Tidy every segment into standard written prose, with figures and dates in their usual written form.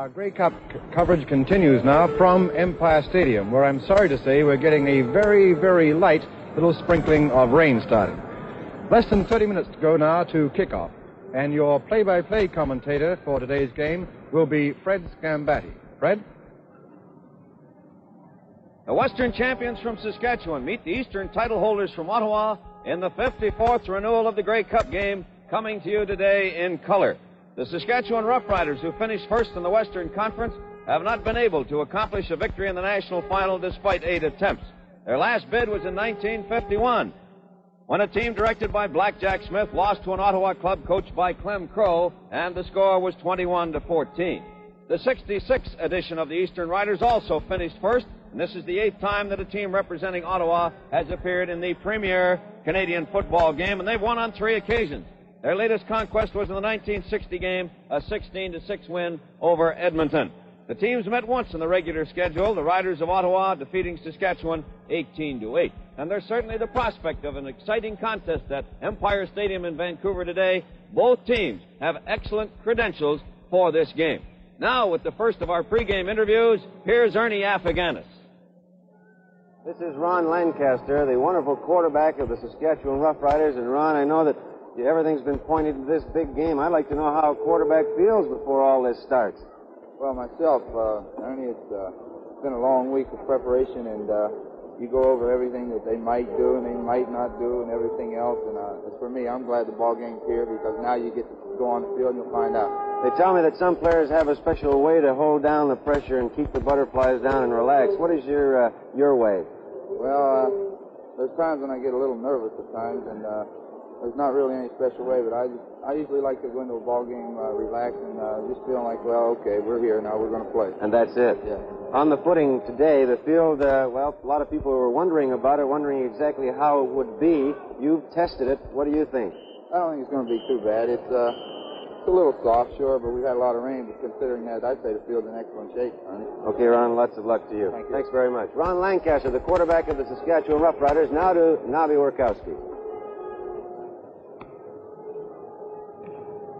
Our Grey Cup coverage continues now from Empire Stadium, where I'm sorry to say we're getting a very, very light little sprinkling of rain starting. Less than 30 minutes to go now to kickoff, and your play-by-play commentator for today's game will be Fred Scambatti. Fred? The Western champions from Saskatchewan meet the Eastern title holders from Ottawa in the 54th renewal of the Grey Cup game, coming to you today in color. The Saskatchewan Roughriders, who finished first in the Western Conference, have not been able to accomplish a victory in the national final despite 8 attempts. Their last bid was in 1951, when a team directed by Blackjack Smith lost to an Ottawa club coached by Clem Crow, and the score was 21-14. The 66th edition of the Eastern Riders also finished first, and this is the 8th time that a team representing Ottawa has appeared in the premier Canadian football game, and they've won on 3 occasions. Their latest conquest was in the 1960 game, a 16-6 win over Edmonton. The teams met once in the regular schedule, the Riders of Ottawa defeating Saskatchewan 18-8. And there's certainly the prospect of an exciting contest at Empire Stadium in Vancouver today. Both teams have excellent credentials for this game. Now, with the first of our pregame interviews, here's Ernie Afghani's. This is Ron Lancaster, the wonderful quarterback of the Saskatchewan Roughriders. And Ron, I know that everything's been pointed to this big game. I'd like to know how a quarterback feels before all this starts. Well, myself, Ernie, it's been a long week of preparation, and you go over everything that they might do and they might not do and everything else. And as for me, I'm glad the ball game's here, because now you get to go on the field and you'll find out. They tell me that some players have a special way to hold down the pressure and keep the butterflies down and relax. What is your way? Well, there's times when I get a little nervous at times, and there's not really any special way, but I usually like to go into a ball game relaxed and just feeling like, well, okay, we're here now, we're going to play. And that's it. Yeah. On the footing today, the field, well, a lot of people were wondering about it, wondering exactly how it would be. You've tested it. What do you think? I don't think it's going to be too bad. It's a little soft, sure, but we've had a lot of rain, but considering that, I'd say the field's in excellent shape, Ernie. Okay, Ron, lots of luck to you. Thank you. Thanks very much. Ron Lancaster, the quarterback of the Saskatchewan Roughriders, now to Nobby Workowski.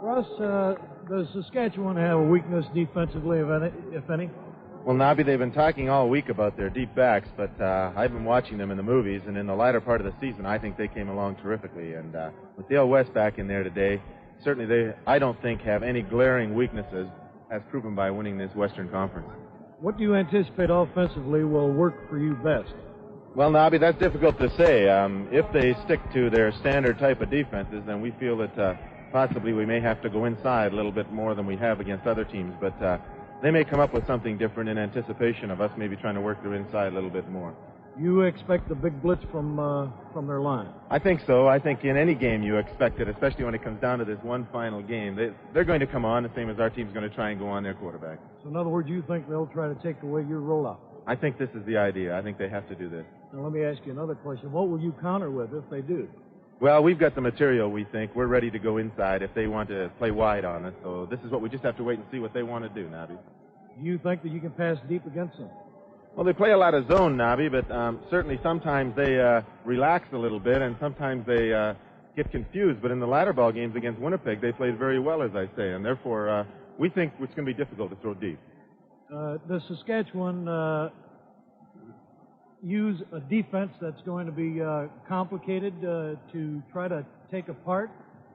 Russ, does Saskatchewan have a weakness defensively, if any? Well, Nobby, they've been talking all week about their deep backs, but I've been watching them in the movies, and in the latter part of the season, I think they came along terrifically. And with Dale West back in there today, certainly they, I don't think, have any glaring weaknesses, as proven by winning this Western Conference. What do you anticipate offensively will work for you best? Well, Nobby, that's difficult to say. If they stick to their standard type of defenses, then we feel that possibly we may have to go inside a little bit more than we have against other teams, but they may come up with something different in anticipation of us maybe trying to work their inside a little bit more. You expect the big blitz from their line? I think so. I think in any game you expect it, especially when it comes down to this one final game. They're going to come on, the same as our team's going to try and go on their quarterback. So in other words, you think they'll try to take away your rollout? I think this is the idea. I think they have to do this. Now let me ask you another question. What will you counter with if they do? Well, we've got the material, we think. We're ready to go inside if they want to play wide on us. So this is what we just have to wait and see what they want to do, Nobby. Do you think that you can pass deep against them? Well, they play a lot of zone, Nobby, but certainly sometimes they relax a little bit, and sometimes they get confused. But in the latter ball games against Winnipeg, they played very well, as I say, and therefore we think it's going to be difficult to throw deep. Does Saskatchewan use a defense that's going to be complicated to try to take apart,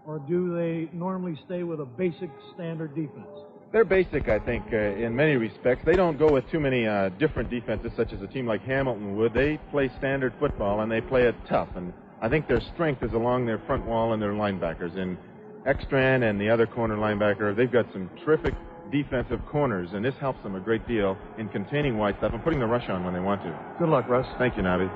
or do they normally stay with a basic standard defense? They're basic, I think, in many respects. They don't go with too many different defenses, such as a team like Hamilton would. They play standard football, and they play it tough. And I think their strength is along their front wall and their linebackers. In Ekstrand and the other corner linebacker, they've got some terrific defensive corners, and this helps them a great deal in containing white stuff and putting the rush on when they want to. Good luck, Russ. Thank you, Nobby.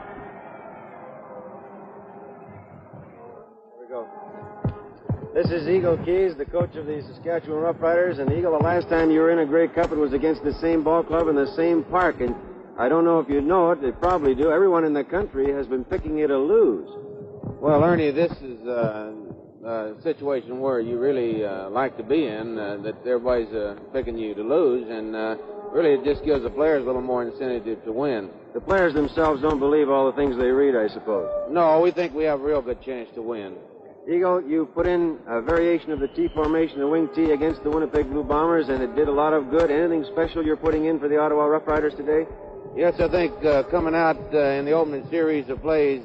This is Eagle Keys, the coach of the Saskatchewan Roughriders. And Eagle, the last time you were in a Grey Cup, it was against the same ball club in the same park. And I don't know if you know it, they probably do. Everyone in the country has been picking you to lose. Well, Ernie, this is a situation where you really like to be in, that everybody's picking you to lose. And really it just gives the players a little more incentive to win. The players themselves don't believe all the things they read, I suppose. No, we think we have a real good chance to win. Eagle, you put in a variation of the T formation, the wing T, against the Winnipeg Blue Bombers, and it did a lot of good. Anything special you're putting in for the Ottawa Roughriders today? Yes, I think coming out in the opening series of plays,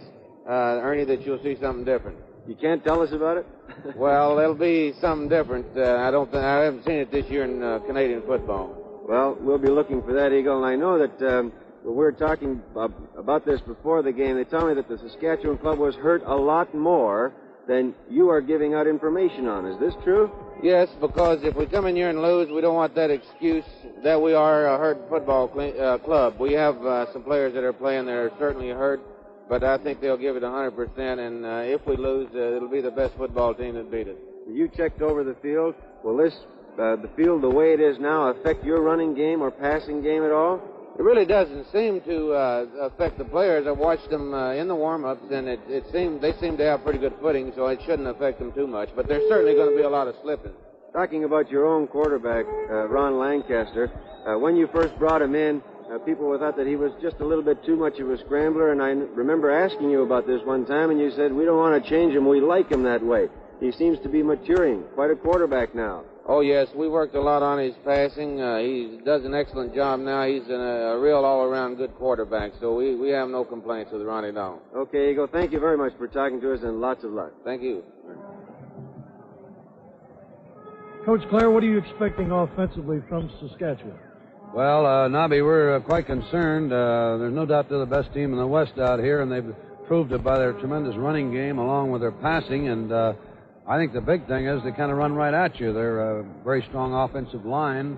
Ernie, that you'll see something different. You can't tell us about it? Well, there'll be something different. I haven't seen it this year in Canadian football. Well, we'll be looking for that, Eagle, and I know that we were talking about this before the game. They tell me that the Saskatchewan club was hurt a lot more than you are giving out information on. Is this true? Yes, because if we come in here and lose, we don't want that excuse that we are a hurt football club. We have some players that are playing that are certainly hurt, but I think they'll give it 100%, and if we lose, it'll be the best football team that beat us. You checked over the field. Will this, the field the way it is now, affect your running game or passing game at all? It really doesn't seem to affect the players. I've watched them in the warm-ups, and they seem to have pretty good footing, so it shouldn't affect them too much. But there's certainly going to be a lot of slipping. Talking about your own quarterback, Ron Lancaster, when you first brought him in, people thought that he was just a little bit too much of a scrambler, and I remember asking you about this one time, and you said, we don't want to change him. We like him that way. He seems to be maturing. Quite a quarterback now. Oh, yes, we worked a lot on his passing. He does an excellent job now. He's a real all-around good quarterback, so we have no complaints with Ronnie Down. Okay, Eagle, thank you very much for talking to us, and lots of luck. Thank you. Coach Clare, what are you expecting offensively from Saskatchewan? Well, Nobby, we're quite concerned. There's no doubt they're the best team in the West out here, and they've proved it by their tremendous running game along with their passing, and I think the big thing is they kind of run right at you. They're a very strong offensive line,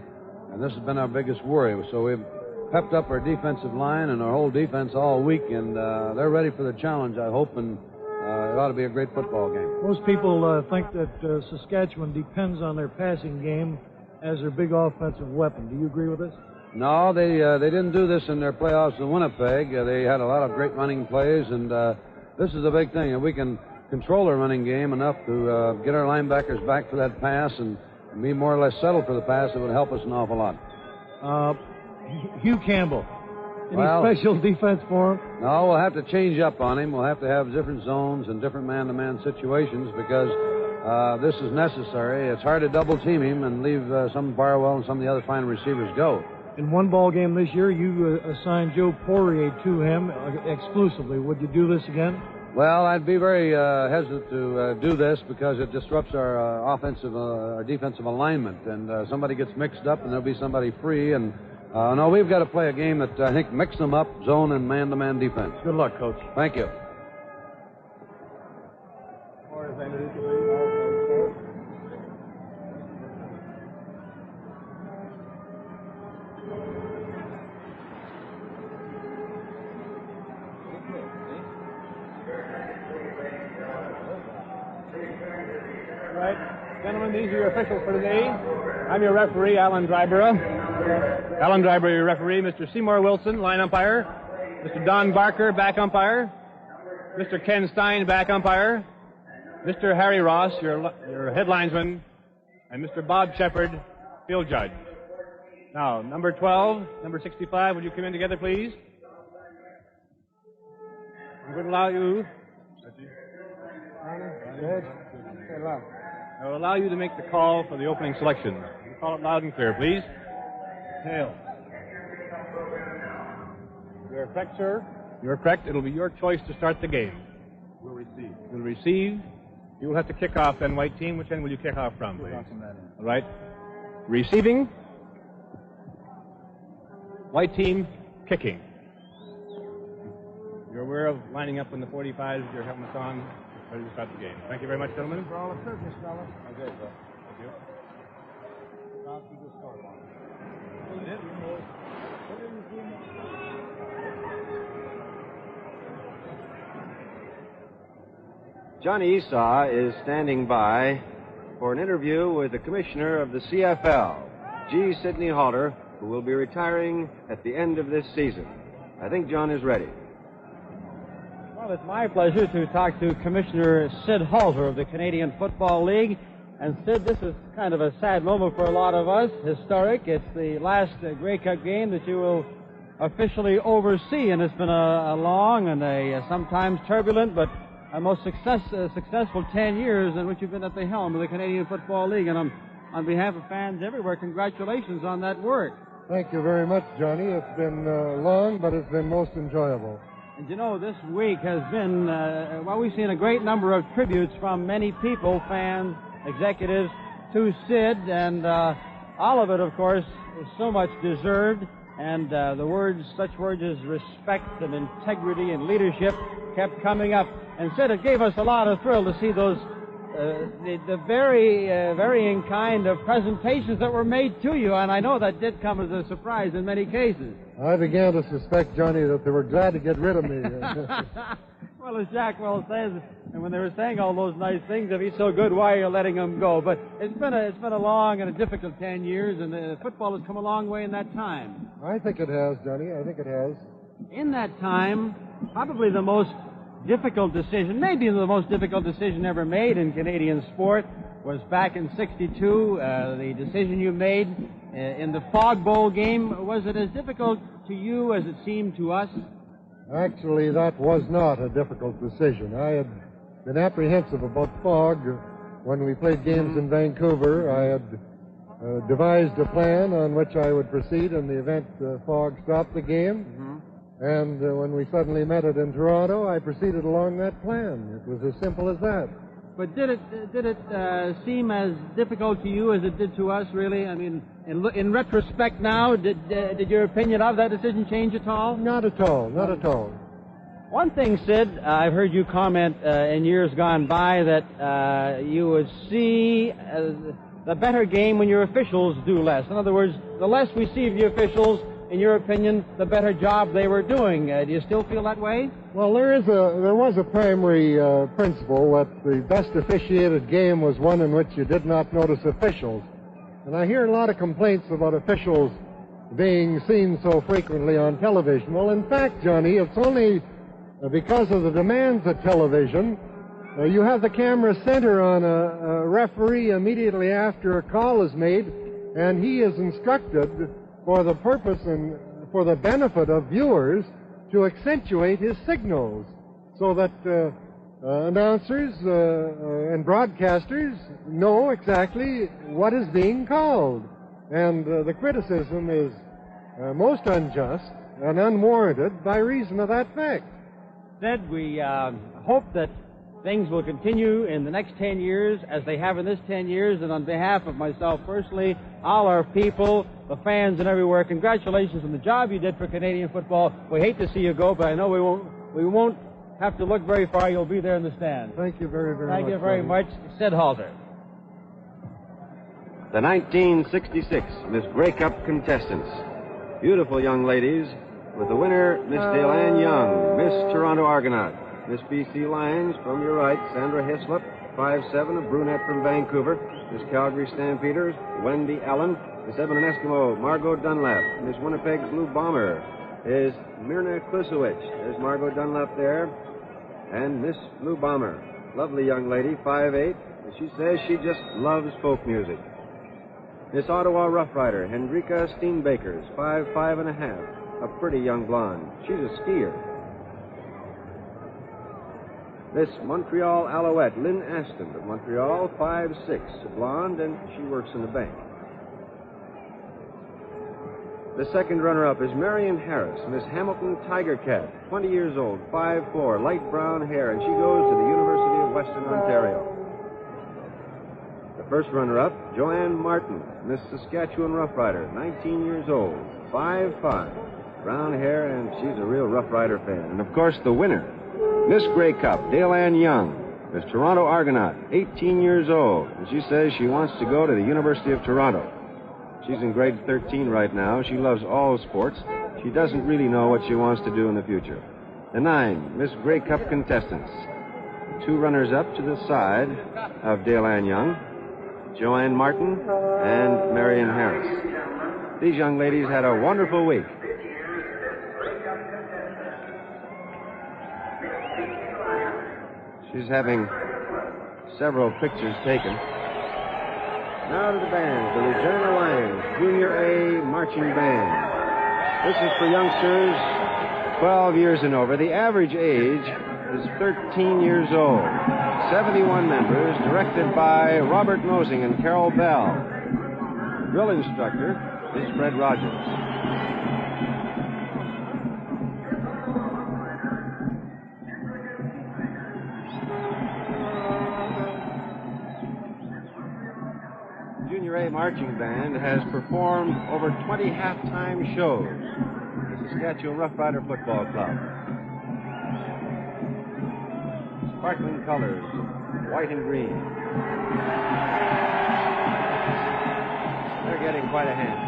and this has been our biggest worry. So we've pepped up our defensive line and our whole defense all week, and they're ready for the challenge, I hope, and it ought to be a great football game. Most people think that Saskatchewan depends on their passing game as their big offensive weapon. Do you agree with this? No, they didn't do this in their playoffs in Winnipeg. They had a lot of great running plays, and this is a big thing. If we can control their running game enough to get our linebackers back for that pass and be more or less settled for the pass, it would help us an awful lot. Hugh Campbell, any special defense for him? No, we'll have to change up on him. We'll have to have different zones and different man-to-man situations because this is necessary. It's hard to double-team him and leave some Barwell and some of the other fine receivers go. In one ball game this year, you assigned Joe Poirier to him exclusively. Would you do this again? Well, I'd be very hesitant to do this because it disrupts our our defensive alignment, and somebody gets mixed up, and there'll be somebody free. And no, we've got to play a game that I think mix them up, zone and man-to-man defense. Good luck, Coach. Thank you. Gentlemen, these are your officials for today. I'm your referee, Alan Dryborough. Alan Dryborough, your referee. Mr. Seymour Wilson, line umpire. Mr. Don Barker, back umpire. Mr. Ken Stein, back umpire. Mr. Harry Ross, your head linesman. And Mr. Bob Shepard, field judge. Now, number 12, number 65, would you come in together, please? I'm going to allow you. I will allow you to make the call for the opening selection. You call it loud and clear, please. Tail. You're correct, sir. You're correct. It'll be your choice to start the game. We'll receive. You'll receive. You will have to kick off then, white team. Which end will you kick off from, please? All right. Receiving. White team, kicking. You're aware of lining up in the 45s with your helmets on. Ready to start the game. Thank you very much, gentlemen. For all the service, fellas. Okay, sir. Thank you. Johnny Esau is standing by for an interview with the commissioner of the CFL, G. Sidney Halter, who will be retiring at the end of this season. I think John is ready. Well, it's my pleasure to talk to Commissioner Sid Halter of the Canadian Football League. And Sid, this is kind of a sad moment for a lot of us, historic. It's the last Grey Cup game that you will officially oversee, and it's been a long and a sometimes turbulent but most successful 10 years in which you've been at the helm of the Canadian Football League. And on behalf of fans everywhere, congratulations on that work. Thank you very much, Johnny. It's been long, but it's been most enjoyable. And you know, this week has been, we've seen a great number of tributes from many people, fans, executives, to Sid, and all of it, of course, is so much deserved. And such words as respect and integrity and leadership kept coming up. And Sid, it gave us a lot of thrill to see those the varying kind of presentations that were made to you, and I know that did come as a surprise in many cases. I began to suspect, Johnny, that they were glad to get rid of me. Well, as Jack Wells says, and when they were saying all those nice things, if he's so good, why are you letting him go? But it's been a long and a difficult 10 years, and football has come a long way in that time. I think it has, Johnny. I think it has. In that time, probably the most difficult decision, maybe the most difficult decision ever made in Canadian sport, was back in '62. The decision you made in the Fog Bowl game. Was it as difficult to you as it seemed to us? Actually, that was not a difficult decision. I had been apprehensive about fog when we played games in Vancouver. I had devised a plan on which I would proceed in the event fog stopped the game. And when we suddenly met it in Toronto, I proceeded along that plan. It was as simple as that. But did it seem as difficult to you as it did to us, really? I mean, in retrospect now, did your opinion of that decision change at all? Not at all, not at all. One thing, Sid, I've heard you comment in years gone by that you would see the better game when your officials do less. In other words, the less we see of the officials, in your opinion, the better job they were doing. Do you still feel that way? Well, there was a primary principle that the best officiated game was one in which you did not notice officials. And I hear a lot of complaints about officials being seen so frequently on television. Well, in fact, Johnny, it's only because of the demands of television. You have the camera center on a referee immediately after a call is made, and he is instructed for the purpose and for the benefit of viewers to accentuate his signals so that announcers and broadcasters know exactly what is being called. And the criticism is most unjust and unwarranted by reason of that fact. Sid, we hope that things will continue in the next 10 years as they have in this 10 years, and on behalf of myself personally, all our people, the fans and everywhere, congratulations on the job you did for Canadian football. We hate to see you go, but I know we won't have to look very far. You'll be there in the stand. Thank you very, very much. Thank you very much. Sid Halter. The 1966 Miss Grey Cup contestants. Beautiful young ladies, with the winner, Miss Delanne Young, Miss Toronto Argonaut. Miss B.C. Lyons, from your right, Sandra Hislop, 5'7", a brunette from Vancouver. Miss Calgary Stampeders, Wendy Allen. Miss Edmonton Eskimo, Margot Dunlap. Miss Winnipeg Blue Bomber is Myrna Klusowicz. There's Margot Dunlap there. And Miss Blue Bomber, lovely young lady, 5'8". And she says she just loves folk music. Miss Ottawa Rough Rider, Hendrika Steenbakers, 5'5½", a pretty young blonde. She's a skier. Miss Montreal Alouette, Lynn Aston of Montreal, 5'6", a blonde, and she works in the bank. The second runner-up is Marion Harris, Miss Hamilton Tiger Cat, 20 years old, 5'4", light brown hair, and she goes to the University of Western Ontario. The first runner-up, Joanne Martin, Miss Saskatchewan Roughrider, 19 years old, 5'5", brown hair, and she's a real Rough Rider fan. And, of course, the winner, Miss Grey Cup, Delanne Young, Miss Toronto Argonaut, 18 years old, and she says she wants to go to the University of Toronto. She's in grade 13 right now. She loves all sports. She doesn't really know what she wants to do in the future. The 9 Miss Grey Cup contestants. 2 runners-up to the side of Delanne Young, Joanne Martin and Marion Harris. These young ladies had a wonderful week. She's having several pictures taken. Now to the band, the Regina Lions Junior A Marching Band. This is for youngsters 12 years and over. The average age is 13 years old. 71 members, directed by Robert Nosing and Carol Bell. Drill instructor is Fred Rogers. Junior A Marching Band has performed over 20 halftime shows at the Saskatchewan Roughrider Football Club. Sparkling colors, white and green. They're getting quite a hand.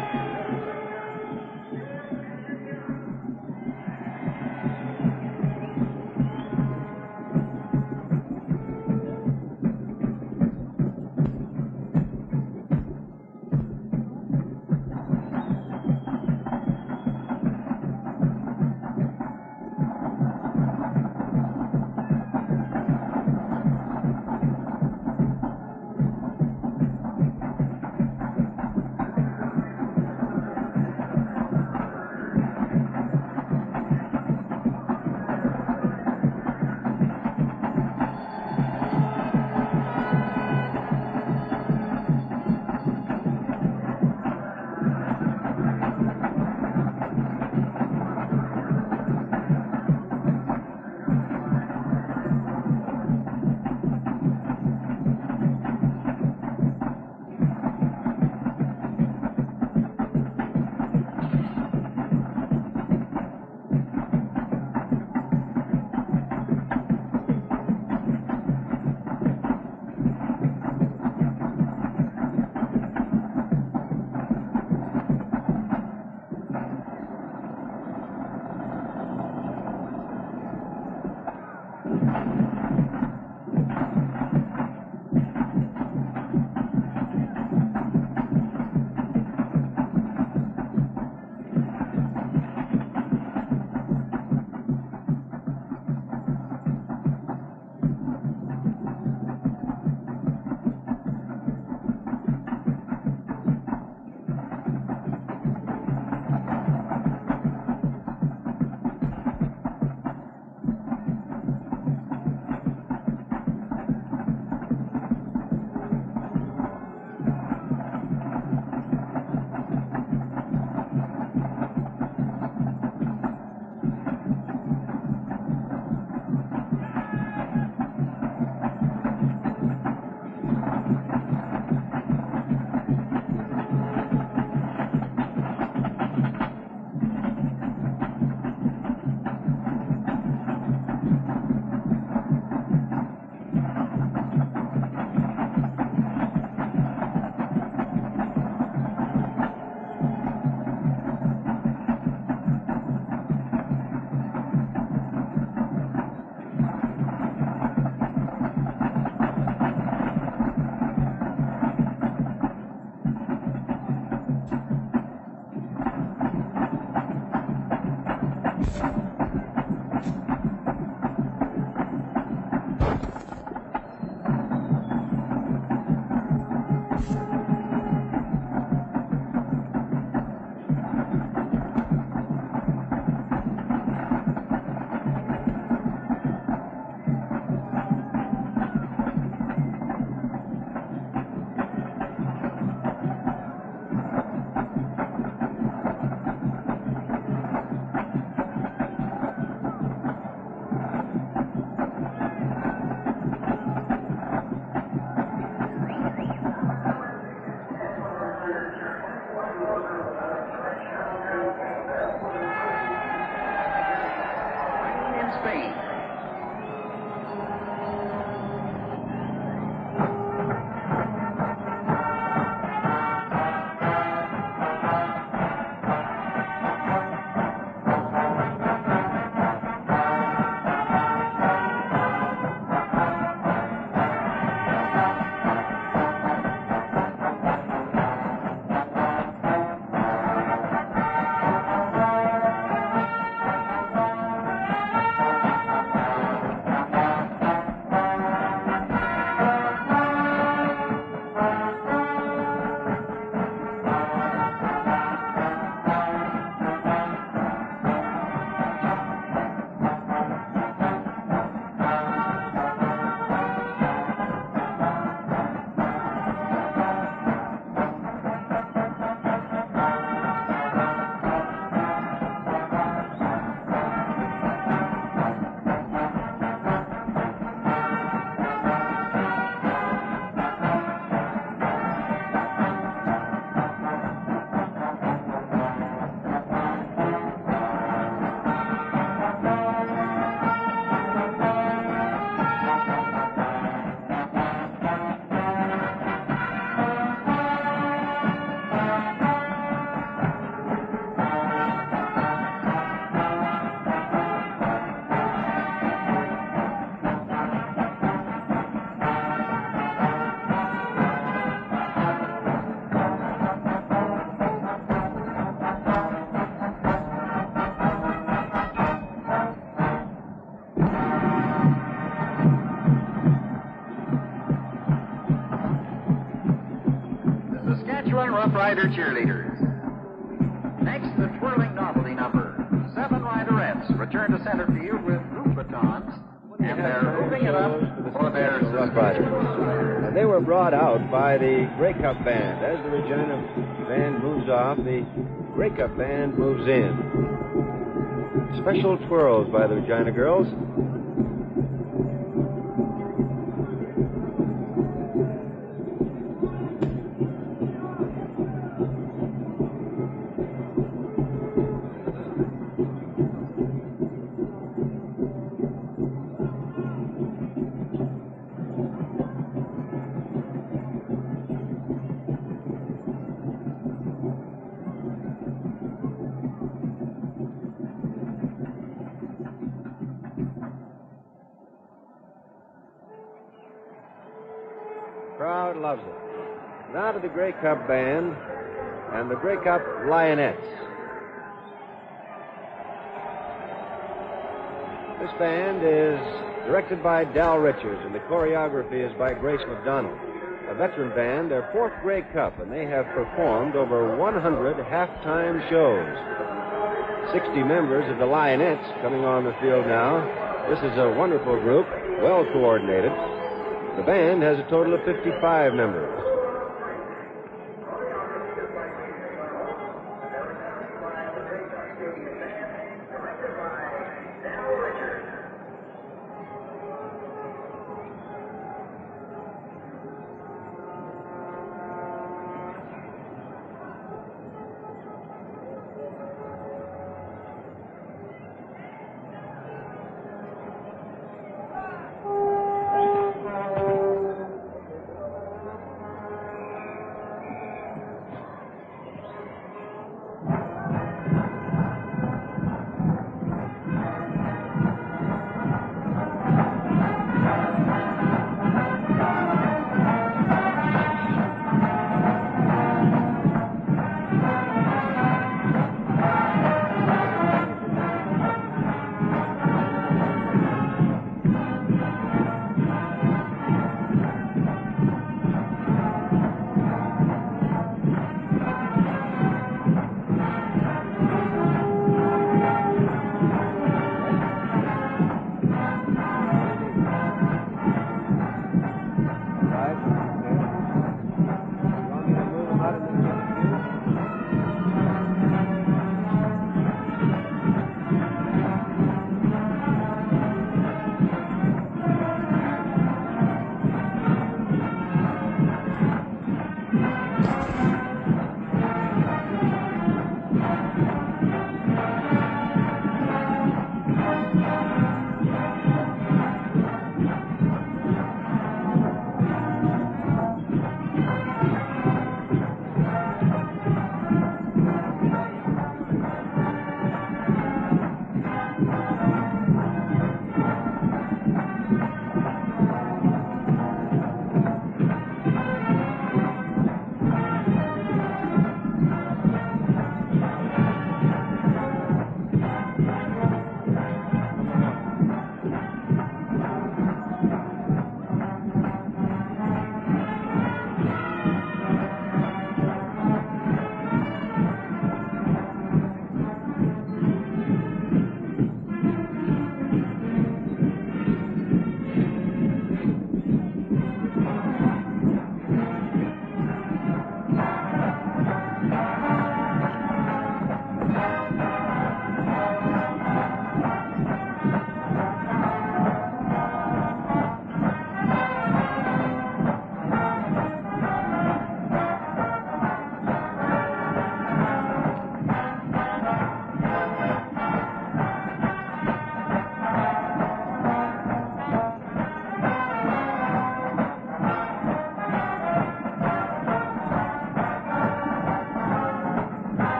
Rough Rider cheerleaders. Next, the twirling novelty number. 7 Riderettes return to center field with group batons, and they're moving it up for their Rough Riders. And they were brought out by the Grey Cup band. As the Regina band moves off, the Grey Cup band moves in. Special twirls by the Regina girls. Crowd loves it. Now to the Grey Cup band and the Grey Cup Lionettes. This band is directed by Dal Richards, and the choreography is by Grace McDonald. A veteran band, their 4th Grey Cup, and they have performed over 100 halftime shows. 60 members of the Lionettes coming on the field now. This is a wonderful group, well coordinated. The band has a total of 55 members.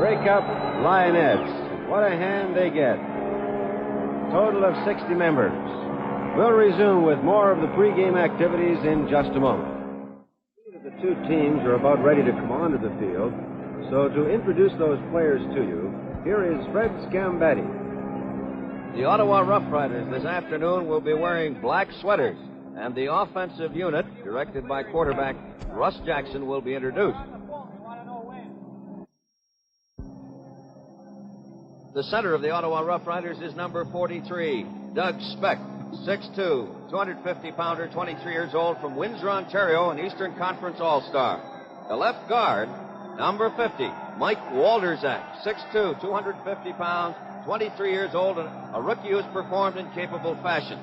Grey Cup Lionettes. What a hand they get. Total of 60 members. We'll resume with more of the pregame activities in just a moment. The two teams are about ready to come onto the field, so to introduce those players to you, here is Fred Scambetti. The Ottawa Rough Riders this afternoon will be wearing black sweaters, and the offensive unit, directed by quarterback Russ Jackson, will be introduced. The center of the Ottawa Rough Riders is number 43, Doug Speck, 6'2", 250-pounder, 23 years old, from Windsor, Ontario, an Eastern Conference All-Star. The left guard, number 50, Mike Walderzak, 6'2", 250 pounds, 23 years old, and a rookie who's performed in capable fashion.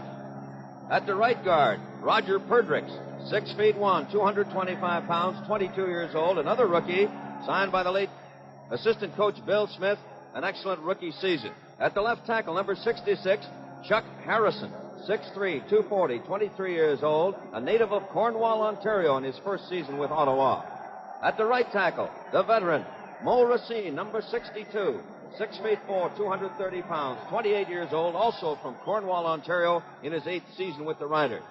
At the right guard, Roger Perdrix, 6'1", 225 pounds, 22 years old, another rookie, signed by the late assistant coach Bill Smith, an excellent rookie season. At the left tackle, number 66, Chuck Harrison, 6'3", 240, 23 years old, a native of Cornwall, Ontario, in his first season with Ottawa. At the right tackle, the veteran, Mo Racine, number 62, 6'4", 230 pounds, 28 years old, also from Cornwall, Ontario, in his 8th season with the Riders.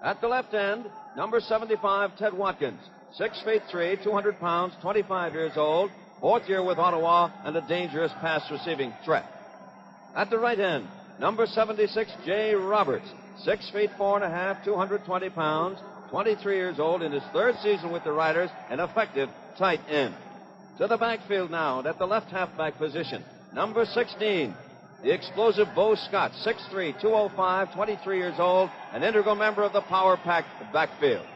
At the left end, number 75, Ted Watkins, 6'3", 200 pounds, 25 years old, 4th year with Ottawa, and a dangerous pass-receiving threat. At the right end, number 76, Jay Roberts, 6'4½", 220 pounds, 23 years old, in his 3rd season with the Riders, an effective tight end. To the backfield now, and at the left halfback position, number 16, the explosive Bo Scott, 6'3", 205, 23 years old, an integral member of the power pack backfield.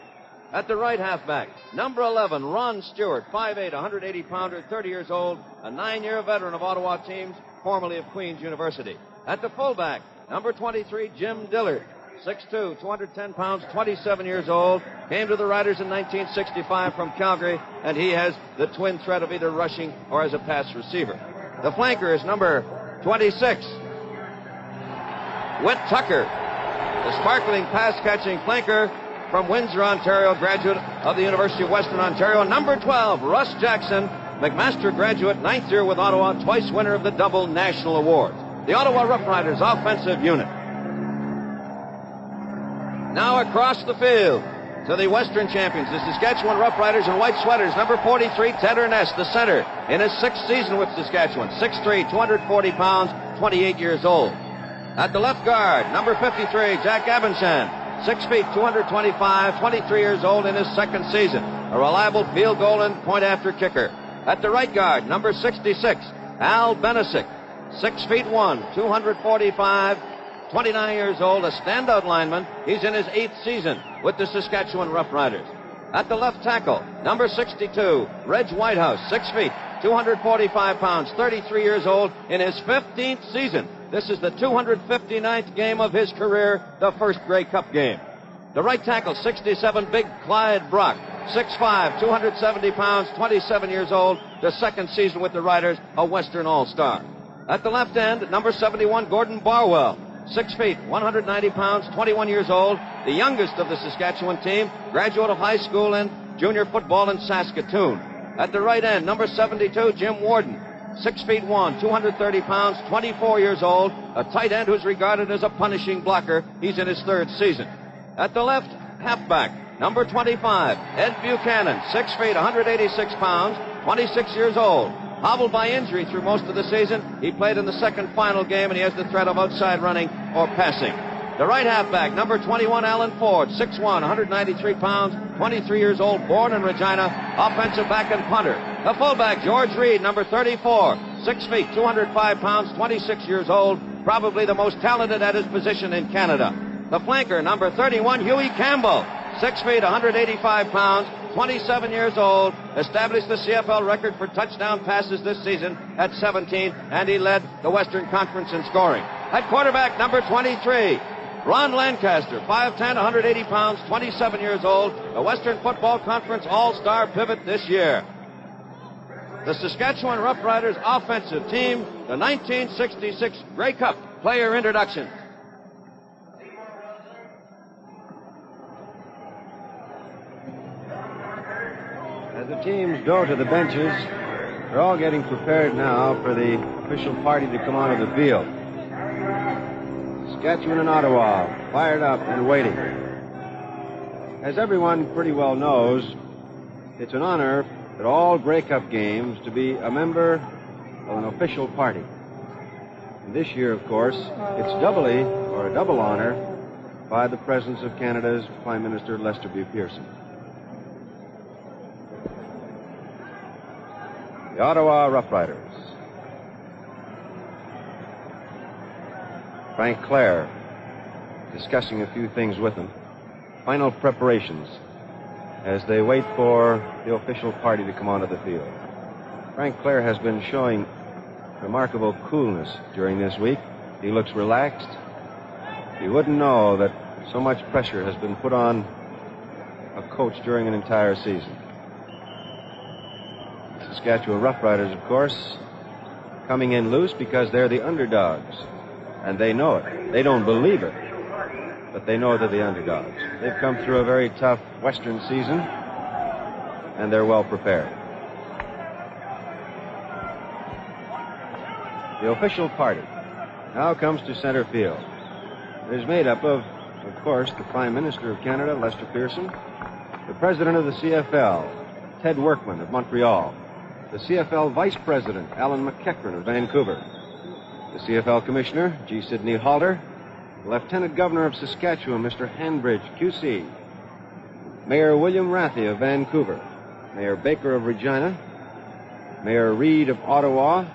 At the right halfback, number 11, Ron Stewart, 5'8", 180-pounder, 30 years old, a 9-year veteran of Ottawa teams, formerly of Queen's University. At the fullback, number 23, Jim Dillard, 6'2", 210 pounds, 27 years old, came to the Riders in 1965 from Calgary, and he has the twin threat of either rushing or as a pass receiver. The flanker is number 26, Whit Tucker, the sparkling pass-catching flanker from Windsor, Ontario, graduate of the University of Western Ontario. Number 12, Russ Jackson, McMaster graduate, 9th year with Ottawa, twice winner of the double national awards. The Ottawa Rough Riders offensive unit. Now across the field to the Western champions, the Saskatchewan Rough Riders in white sweaters. Number 43, Ted Ernest, the center, in his 6th season with Saskatchewan, 6'3", 240 pounds, 28 years old. At the left guard, number 53, Jack Abensham, 6 feet, 225, 23 years old, in his 2nd season, a reliable field goal and point-after kicker. At the right guard, number 66, Al Benesick, 6'1", 245, 29 years old, a standout lineman. He's in his 8th season with the Saskatchewan Rough Riders. At the left tackle, number 62, Reg Whitehouse, 6 feet, 245 pounds, 33 years old, in his 15th season. This is the 259th game of his career, the first Grey Cup game. The right tackle, 67, Big Clyde Brock, 6'5", 270 pounds, 27 years old, the 2nd season with the Riders, a Western All-Star. At the left end, number 71, Gordon Barwell, 6 feet, 190 pounds, 21 years old, the youngest of the Saskatchewan team, graduate of high school and junior football in Saskatoon. At the right end, number 72, Jim Warden, 6'1", 230 pounds, 24 years old, a tight end who's regarded as a punishing blocker. He's in his 3rd season. At the left halfback, number 25, Ed Buchanan, 6 feet, 186 pounds, 26 years old. Hobbled by injury through most of the season, he played in the 2nd final game, and he has the threat of outside running or passing. The right halfback, number 21, Alan Ford, 6'1", 193 pounds, 23 years old, born in Regina, offensive back and punter. The fullback, George Reed, number 34, 6 feet, 205 pounds, 26 years old, probably the most talented at his position in Canada. The flanker, number 31, Huey Campbell, 6 feet, 185 pounds, 27 years old, established the CFL record for touchdown passes this season at 17, and he led the Western Conference in scoring. At quarterback, number 23, Ron Lancaster, 5'10", 180 pounds, 27 years old, the Western Football Conference All-Star pivot this year. The Saskatchewan Rough Riders offensive team, the 1966 Grey Cup player introduction. As the teams go to the benches, They're all getting prepared now for the official party to come onto the field. Saskatchewan and Ottawa, fired up and waiting. As everyone pretty well knows, it's an honor at all Grey Cup games to be a member of an official party. And this year, of course, it's doubly, or a double honor, by the presence of Canada's Prime Minister Lester B. Pearson. The Ottawa Roughriders. Frank Clare discussing a few things with them. Final preparations as they wait for the official party to come onto the field. Frank Clare has been showing remarkable coolness during this week. He looks relaxed. You wouldn't know that so much pressure has been put on a coach during an entire season. The Saskatchewan Roughriders, of course, coming in loose because they're the underdogs. And they know it. They don't believe it, but they know they're the underdogs. They've come through a very tough Western season, and they're well prepared. The official party now comes to center field. It is made up of course, the Prime Minister of Canada, Lester Pearson, the President of the CFL, Ted Workman of Montreal, the CFL Vice President, Alan McEachran of Vancouver, the CFL Commissioner, G. Sidney Halter, the Lieutenant Governor of Saskatchewan, Mr. Hanbridge, QC, Mayor William Rathie of Vancouver, Mayor Baker of Regina, Mayor Reid of Ottawa,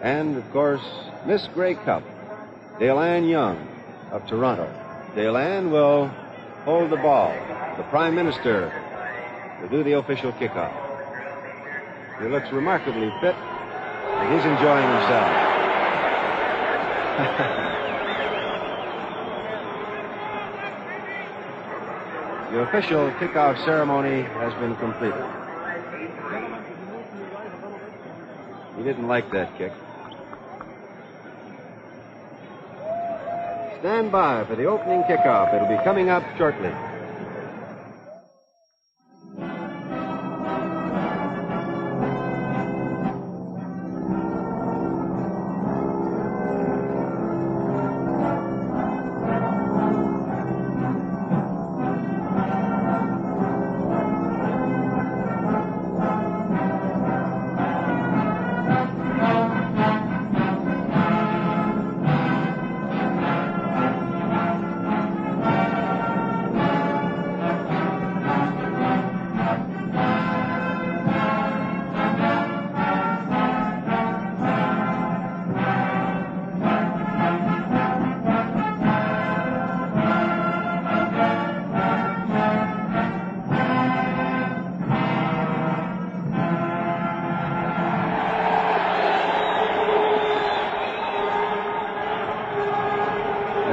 and, of course, Miss Grey Cup, Dale-Ann Young of Toronto. Dale-Ann will hold the ball. The Prime Minister will do the official kickoff. He looks remarkably fit, and he's enjoying himself. The official kickoff ceremony has been completed. He didn't like that kick. Stand by for the opening kickoff. It'll be coming up shortly.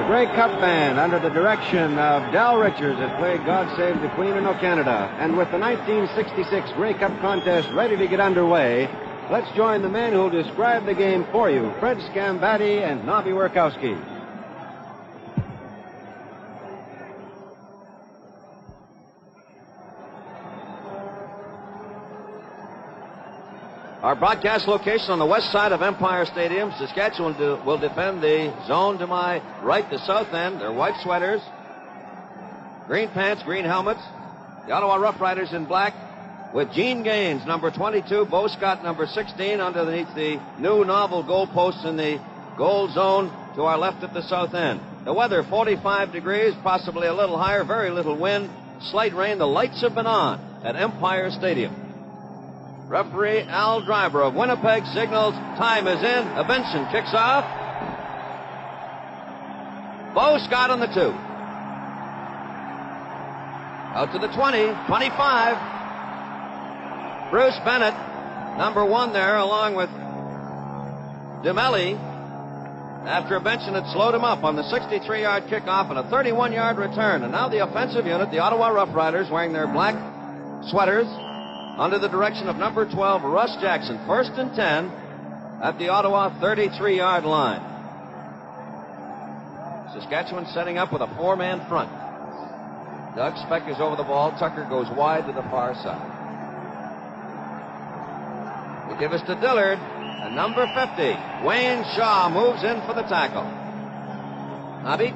Grey Cup Band under the direction of Dal Richards has played God Save the Queen and O Canada. And with the 1966 Grey Cup contest ready to get underway, let's join the men who'll describe the game for you, Fred Scambatti and Nobby Werkowski. Our broadcast location on the west side of Empire Stadium. Saskatchewan will defend the zone to my right, the south end. They're white sweaters, green pants, green helmets. The Ottawa Roughriders in black with Gene Gaines, number 22, Bo Scott, number 16, underneath the new novel goalposts in the gold zone to our left at the south end. The weather, 45 degrees, possibly a little higher, very little wind, slight rain. The lights have been on at Empire Stadium. Referee Al Driver of Winnipeg signals time is in. A Benson kicks off. Bo Scott on the 2. Out to the 20, 25. Bruce Bennett, number 1 there, along with DeMelli, after Benson had slowed him up on the 63-yard kickoff and a 31-yard return. And now the offensive unit, the Ottawa Roughriders, wearing their black sweaters, under the direction of number 12, Russ Jackson. 1st and 10 at the Ottawa 33-yard line. Saskatchewan setting up with a 4-man front. Doug Speck is over the ball. Tucker goes wide to the far side. They give us to Dillard, and number 50, Wayne Shaw, moves in for the tackle. Nobby?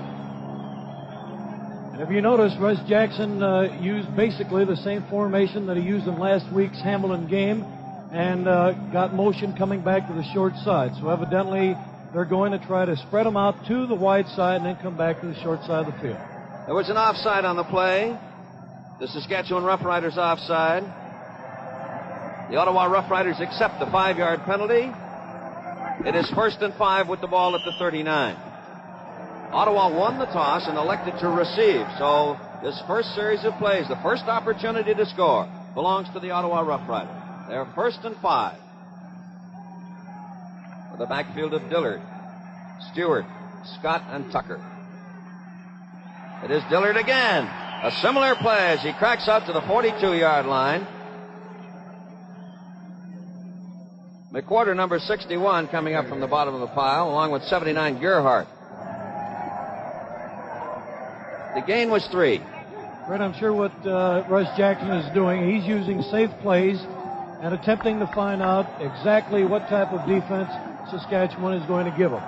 And if you notice, Russ Jackson used basically the same formation that he used in last week's Hamilton game and got motion coming back to the short side. So evidently they're going to try to spread them out to the wide side and then come back to the short side of the field. There was an offside on the play. The Saskatchewan Roughriders offside. The Ottawa Roughriders accept the 5-yard penalty. It is 1st and 5 with the ball at the 39. Ottawa won the toss and elected to receive. So this first series of plays, the first opportunity to score, belongs to the Ottawa Roughriders. They're 1st and 5. For the backfield of Dillard, Stewart, Scott, and Tucker. It is Dillard again. A similar play as he cracks out to the 42-yard line. McWhorter, number 61, coming up from the bottom of the pile, along with 79, Gerhardt. The gain was 3. Fred, I'm sure what Russ Jackson is doing, he's using safe plays and attempting to find out exactly what type of defense Saskatchewan is going to give him.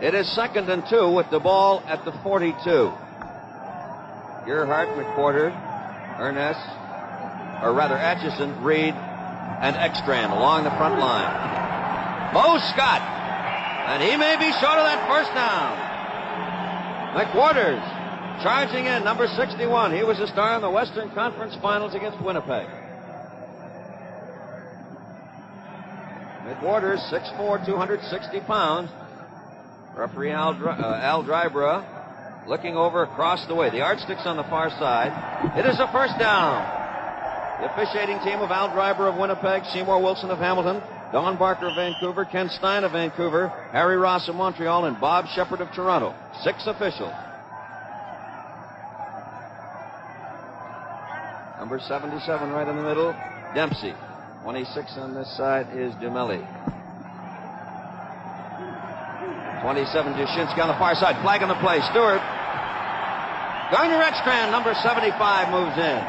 It is 2nd and 2 with the ball at the 42. Gerhardt, McWhorter, Ernest, or rather Atchison, Reed, and Ekstrand along the front line. Mo Scott, and he may be short of that first down. McWhorter's charging in, number 61. He was a star in the Western Conference Finals against Winnipeg. McWhorter, 6'4", 260 pounds. Referee Al Dryborough looking over across the way. The yardstick's on the far side. It is a first down. The officiating team of Al Dryborough of Winnipeg, Seymour Wilson of Hamilton, Don Barker of Vancouver, Ken Stein of Vancouver, Harry Ross of Montreal, and Bob Shepard of Toronto. 6 officials. Number 77 right in the middle, Dempsey. 26 on this side is Dumelli. 27, Dushinsky on the far side. Flag on the play. Stewart. Garner Ekstrand, number 75, moves in.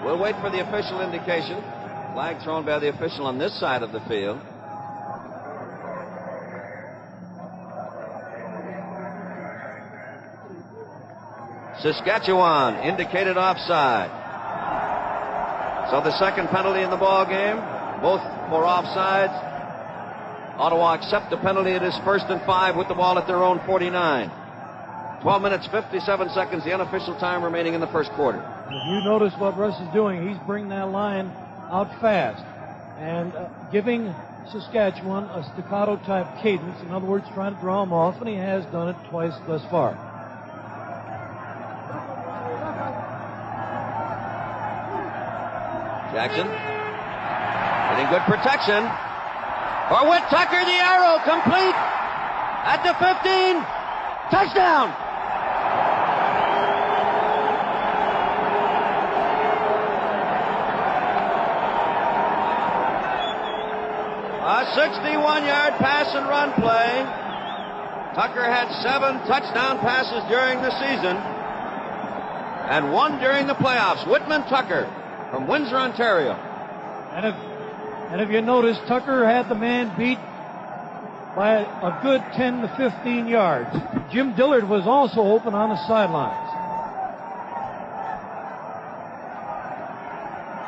We'll wait for the official indication. Flag thrown by the official on this side of the field. Saskatchewan indicated offside. So the second penalty in the ball game, both for offsides. Ottawa accept the penalty. It is 1st and 5 with the ball at their own 49. 12 minutes, 57 seconds, the unofficial time remaining in the first quarter. If you notice what Russ is doing, he's bringing that line out fast and giving Saskatchewan a staccato-type cadence. In other words, trying to draw him off, and he has done it twice thus far. Jackson getting good protection. For Whit Tucker, the arrow complete at the 15. Touchdown! A 61-yard pass and run play. Tucker had 7 touchdown passes during the season and 1 during the playoffs. Whitman Tucker from Windsor, Ontario. And if you notice, Tucker had the man beat by a good 10 to 15 yards. Jim Dillard was also open on the sidelines.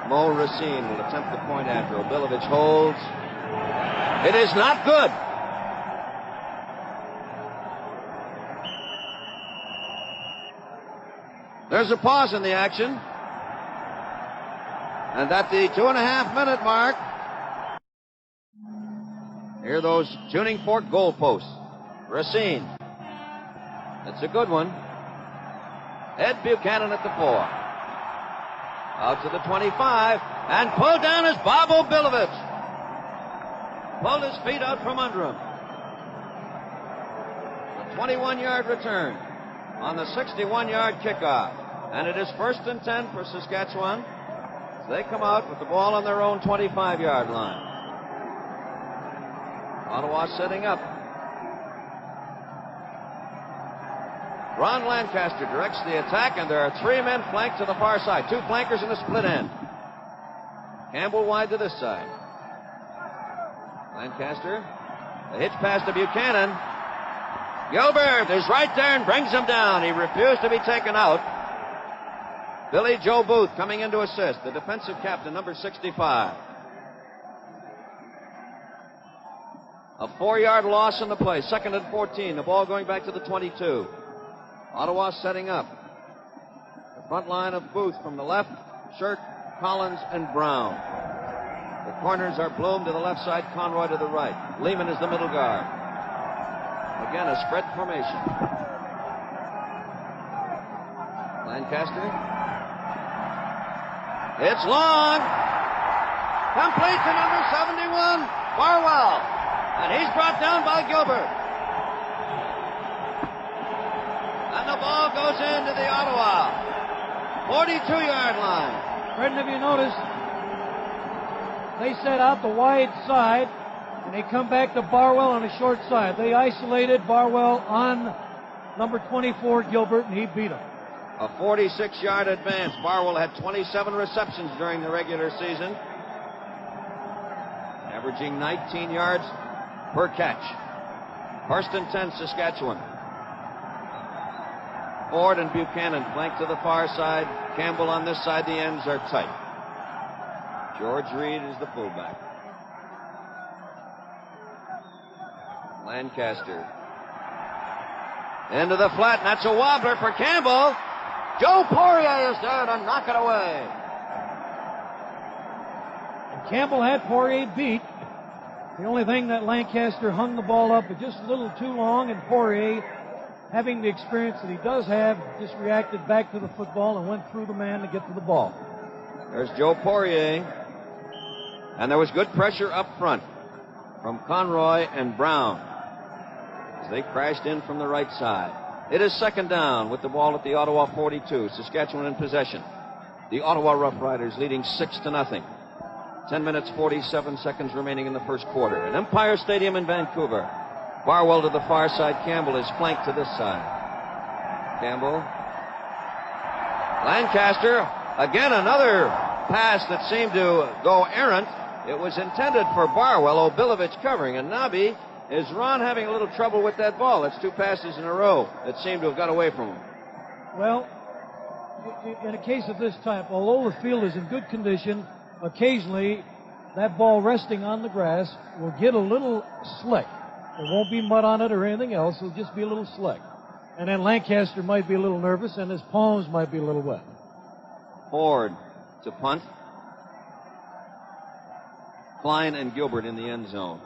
Mo Racine will attempt the point after. Obilovich holds. It is not good. There's a pause in the action. And at the 2.5-minute mark, here are those tuning fork goalposts. Racine. That's a good one. Ed Buchanan at the 4. Out to the 25. And pulled down is Bob Obilovich. Pulled his feet out from under him. A 21-yard return on the 61-yard kickoff. And it is 1st and 10 for Saskatchewan. They come out with the ball on their own 25-yard line. Ottawa setting up. Ron Lancaster directs the attack, and there are 3 men flanked to the far side. 2 flankers and a split end. Campbell wide to this side. Lancaster, a hitch pass to Buchanan. Gilbert is right there and brings him down. He refused to be taken out. Billy Joe Booth coming in to assist, the defensive captain, number 65. A 4-yard loss in the play, 2nd and 14. The ball going back to the 22. Ottawa setting up. The front line of Booth from the left, Shirk, Collins, and Brown. The corners are Bloom to the left side, Conroy to the right. Lehman is the middle guard. Again, a spread formation. Lancaster. It's long. Complete to number 71, Barwell. And he's brought down by Gilbert. And the ball goes into the Ottawa 42-yard line. Brendan, have you noticed, they set out the wide side, and they come back to Barwell on the short side. They isolated Barwell on number 24, Gilbert, and he beat him. A 46-yard advance. Barwell had 27 receptions during the regular season, averaging 19 yards per catch. 1st and 10, Saskatchewan. Ford and Buchanan flank to the far side. Campbell on this side. The ends are tight. George Reed is the fullback. Lancaster. Into the flat, and that's a wobbler for Campbell. Joe Poirier is there to knock it away. And Campbell had Poirier beat. The only thing that Lancaster hung the ball up just a little too long, and Poirier, having the experience that he does have, just reacted back to the football and went through the man to get to the ball. There's Joe Poirier. And there was good pressure up front from Conroy and Brown as they crashed in from the right side. It is 2nd down with the ball at the Ottawa 42. Saskatchewan in possession. The Ottawa Roughriders leading 6-0. 10 minutes, 47 seconds remaining in the first quarter. At Empire Stadium in Vancouver. Barwell to the far side. Campbell is flanked to this side. Campbell. Lancaster. Again, another pass that seemed to go errant. It was intended for Barwell. Obilovich covering. And Nabi is Ron having a little trouble with that ball. That's 2 passes in a row that seem to have got away from him. Well, in a case of this type, although the field is in good condition, occasionally that ball resting on the grass will get a little slick. There won't be mud on it or anything else. It'll just be a little slick. And then Lancaster might be a little nervous, and his palms might be a little wet. Ford to punt. Klein and Gilbert in the end zone.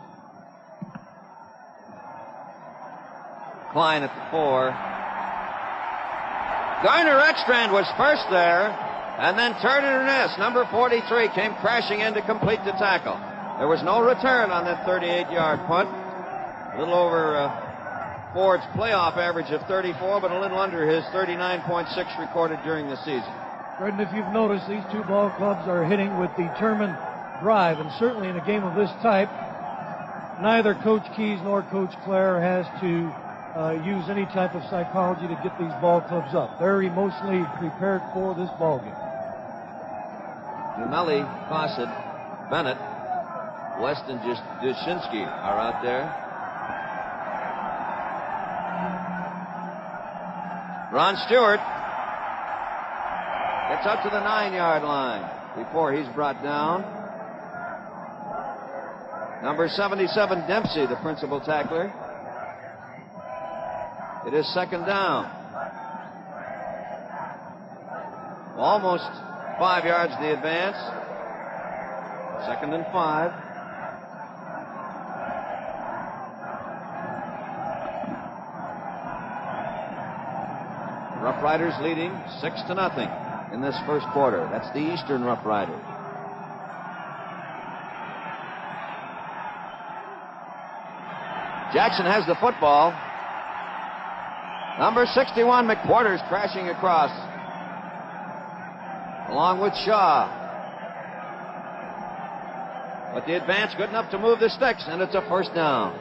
Klein at the 4. Garner Ekstrand was first there, and then Turner Ness, number 43, came crashing in to complete the tackle. There was no return on that 38-yard punt. A little over Ford's playoff average of 34, but a little under his 39.6 recorded during the season. Brendan, if you've noticed, these two ball clubs are hitting with determined drive, and certainly in a game of this type, neither Coach Keys nor Coach Clare has to use any type of psychology to get these ball clubs up. They're emotionally prepared for this ball game. Dumelli, Fawcett, Bennett, West and Jashinsky are out there. Ron Stewart gets up to the 9-yard line before he's brought down. Number 77, Dempsey, the principal tackler. It is 2nd down. Almost 5 yards the advance. 2nd and 5. Rough Riders leading 6-0 in this first quarter. That's the Eastern Rough Riders. Jackson has the football. Number 61, McQuarters, crashing across, along with Shaw. But the advance good enough to move the sticks, and it's a 1st down.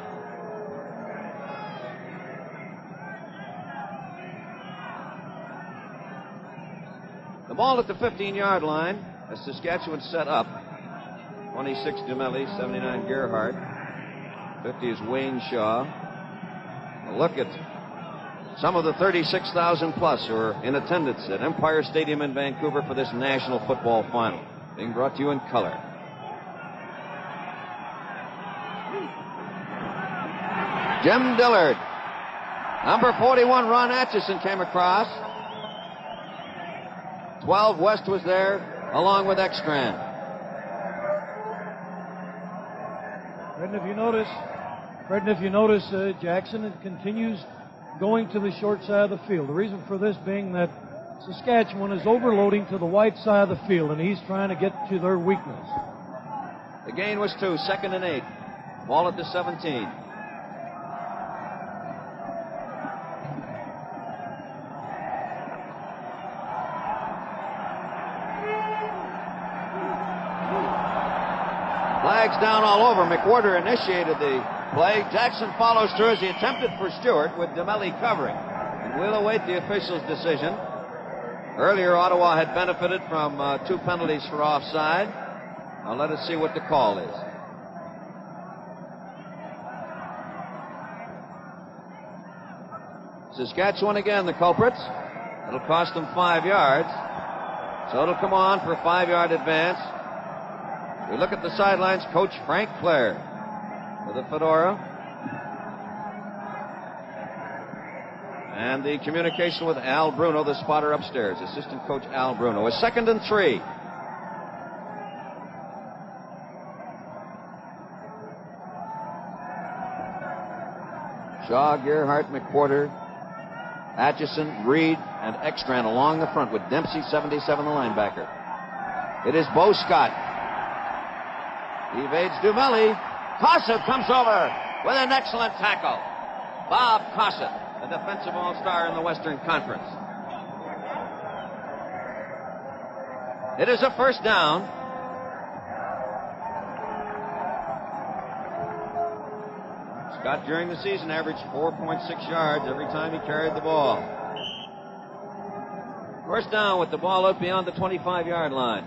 The ball at the 15-yard line as Saskatchewan set up. 26 Dumelli, 79 Gerhardt, 50 is Wayne Shaw. Look at some of the 36,000 plus who are in attendance at Empire Stadium in Vancouver for this National Football Final, being brought to you in color. Jim Dillard. Number 41, Ron Atchison, came across. 12, West was there, along with Ekstrand. Fred, if you notice, Jackson continues going to the short side of the field. The reason for this being that Saskatchewan is overloading to the wide side of the field, and he's trying to get to their weakness. The gain was 2, 2nd and 8. Ball at the 17. Flags down all over. McWhorter initiated the play. Jackson follows through as he attempted for Stewart with Dumelli covering. And we'll await the official's decision. Earlier, Ottawa had benefited from 2 penalties for offside. Now let us see what the call is. Saskatchewan again, the culprits. It'll cost them 5 yards. So it'll come on for a 5-yard advance. We look at the sidelines. Coach Frank Flair with a fedora. And the communication with Al Bruno, the spotter upstairs. Assistant coach Al Bruno. A 2nd and 3. Shaw, Gerhardt, McWhorter, Atchison, Reed, and Ekstrand along the front with Dempsey, 77, the linebacker. It is Bo Scott. He evades Dumelli. Cossett comes over with an excellent tackle. Bob Cossett, a defensive all-star in the Western Conference. It is a first down. Scott during the season averaged 4.6 yards every time he carried the ball. First down with the ball out beyond the 25-yard line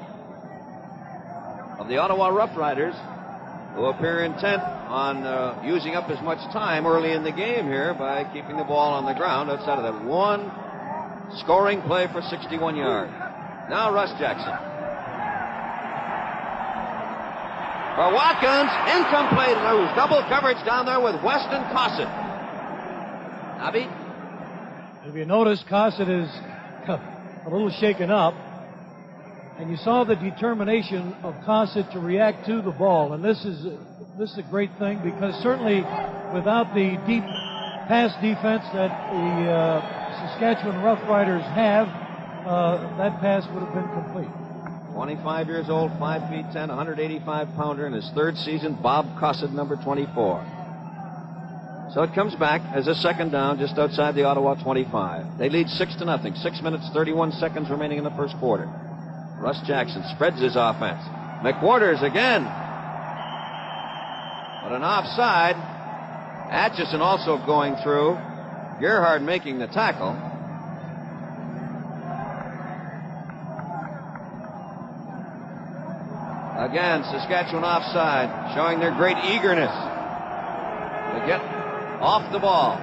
of the Ottawa Roughriders, who appear intent on using up as much time early in the game here by keeping the ball on the ground outside of that one scoring play for 61 yards. Now Russ Jackson. For Watkins, incomplete, loose. Double coverage down there with Weston Cossett. Abby? If you notice, Cossett is a little shaken up. And you saw the determination of Cossett to react to the ball. And this is a great thing because certainly without the deep pass defense that the Saskatchewan Roughriders have, that pass would have been complete. 25 years old, 5 feet 10, 185-pounder in his 3rd season, Bob Cossett, number 24. So it comes back as a 2nd down just outside the Ottawa 25. They lead 6-0. 6 minutes, 31 seconds remaining in the first quarter. Russ Jackson spreads his offense. McWhorter's again. But an offside. Atchison also going through. Gerhardt making the tackle. Again, Saskatchewan offside, showing their great eagerness to get off the ball.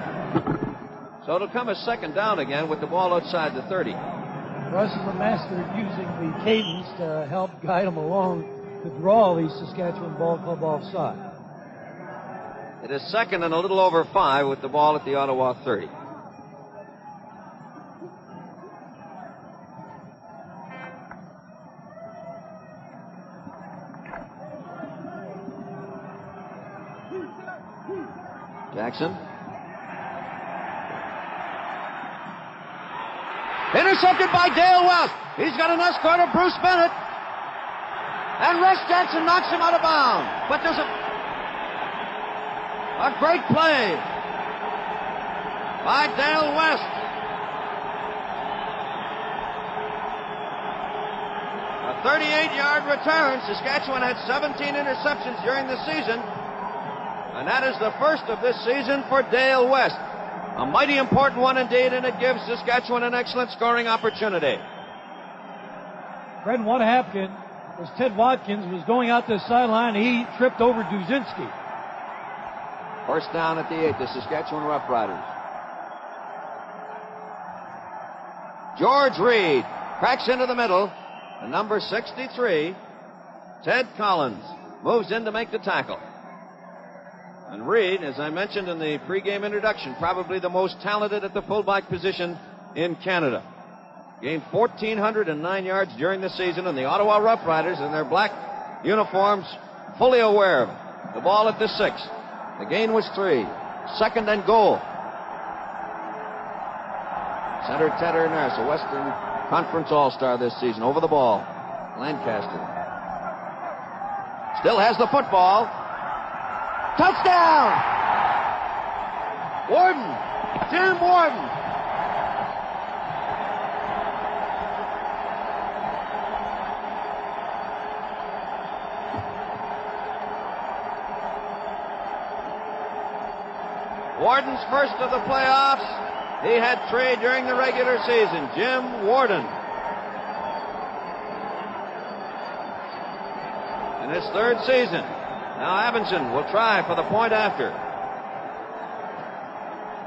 So it'll come a 2nd down again with the ball outside the 30. Russ is a master at using the cadence to help guide them along to draw the Saskatchewan Ball Club offside. It is 2nd and a little over 5 with the ball at the Ottawa 30. Jackson. Intercepted by Dale West. He's got an escort of Bruce Bennett. And Russ Jackson knocks him out of bounds. But there's a great play by Dale West. A 38-yard return. Saskatchewan had 17 interceptions during the season. And that is the first of this season for Dale West. A mighty important one indeed, and it gives Saskatchewan an excellent scoring opportunity. Fred, what happened was Ted Watkins, was going out the sideline. He tripped over Duzinski. First down at the 8, the Saskatchewan Roughriders. George Reed cracks into the middle. And number 63, Ted Collins, moves in to make the tackle. And Reed, as I mentioned in the pregame introduction, probably the most talented at the fullback position in Canada. Gained 1,409 yards during the season, and the Ottawa Roughriders in their black uniforms fully aware of it. The ball at the 6. The gain was 3. Second and goal. Center Ted Ernest, a Western Conference All-Star this season, over the ball. Lancaster still has the football. Touchdown! Warden, Jim Warden. Warden's first of the playoffs. He had 3 during the regular season. Jim Warden. In his 3rd season. Now Evanson will try for the point after.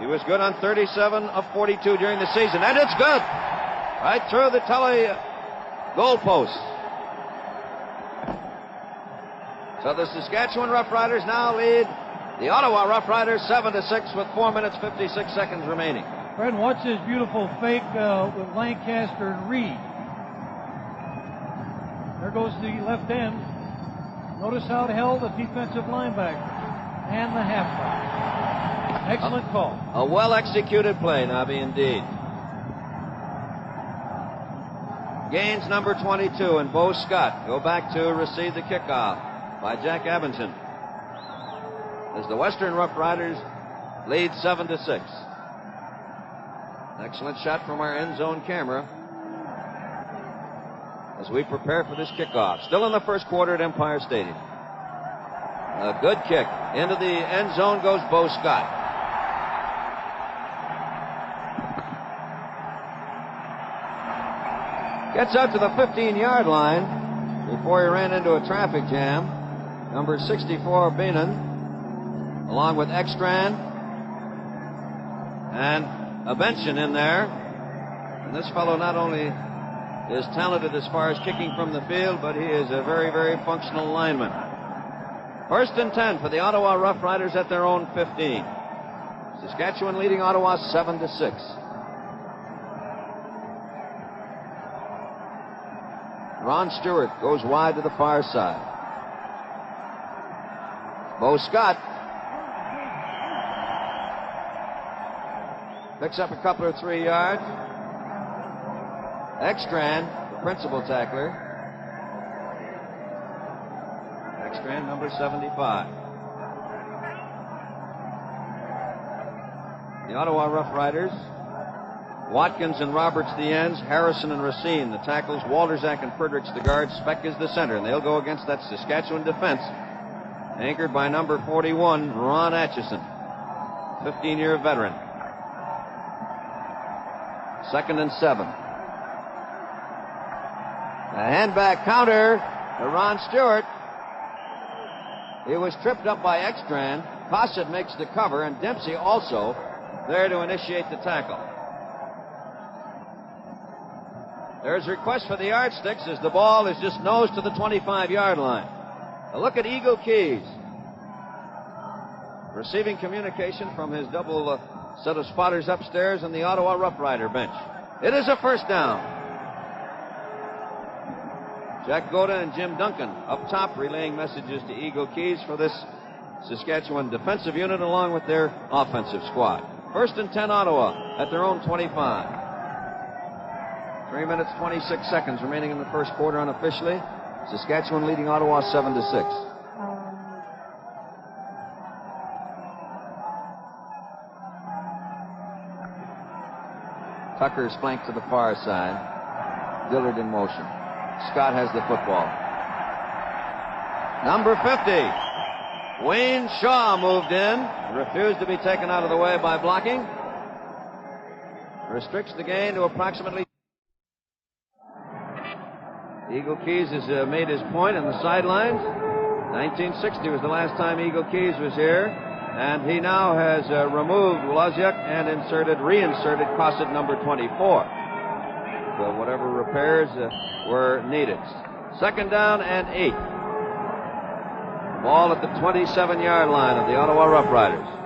He was good on 37 of 42 during the season, and it's good. Right through the goalposts. So the Saskatchewan Roughriders now lead the Ottawa Roughriders 7-6 with 4 minutes 56 seconds remaining. Fred, watch this beautiful fake with Lancaster and Reed. There goes the left end. Notice how it held the defensive linebacker and the halfback. Excellent call. A well-executed play, Nobby, indeed. Gains number 22, and Bo Scott go back to receive the kickoff by Jack Evanson. As the Western Roughriders lead 7-6. Excellent shot from our end zone camera as we prepare for this kickoff. Still in the first quarter at Empire Stadium. A good kick. Into the end zone goes Bo Scott. Gets out to the 15-yard line before he ran into a traffic jam. Number 64, Beenan, along with Ekstrand and a Benson in there. And this fellow not only is talented as far as kicking from the field, but he is a very, very functional lineman. First and 10 for the Ottawa Roughriders at their own 15. Saskatchewan leading Ottawa 7-6. Ron Stewart goes wide to the far side. Bo Scott picks up a couple or 3 yards. Ekstrand, the principal tackler. Ekstrand, number 75. The Ottawa Roughriders. Watkins and Roberts the ends. Harrison and Racine the tackles. Walterzak and Fredericks the guards. Speck is the center, and they'll go against that Saskatchewan defense, anchored by number 41, Ron Atchison, 15-year veteran. 2nd and 7. A handback counter to Ron Stewart. He was tripped up by Ekstrand. Cossett makes the cover, and Dempsey also there to initiate the tackle. There's a request for the yardsticks as the ball is just nose to the 25-yard line. A look at Eagle Keys, receiving communication from his double set of spotters upstairs in the Ottawa Roughrider bench. It is a first down. Jack Goda and Jim Duncan up top relaying messages to Eagle Keys for this Saskatchewan defensive unit along with their offensive squad. First and 10 Ottawa at their own 25. 3 minutes 26 seconds remaining in the first quarter unofficially. Saskatchewan leading Ottawa 7-6. Tucker's flanked to the far side. Dillard in motion. Scott has the football. Number 50, Wayne Shaw moved in. Refused to be taken out of the way by blocking. Restricts the gain to approximately. Eagle Keys has made his point on the sidelines. 1960 was the last time Eagle Keys was here. And he now has removed Woloziuk and reinserted Cosset number 24. So whatever repairs were needed. Second down and 8. Ball at the 27-yard line of the Ottawa Roughriders.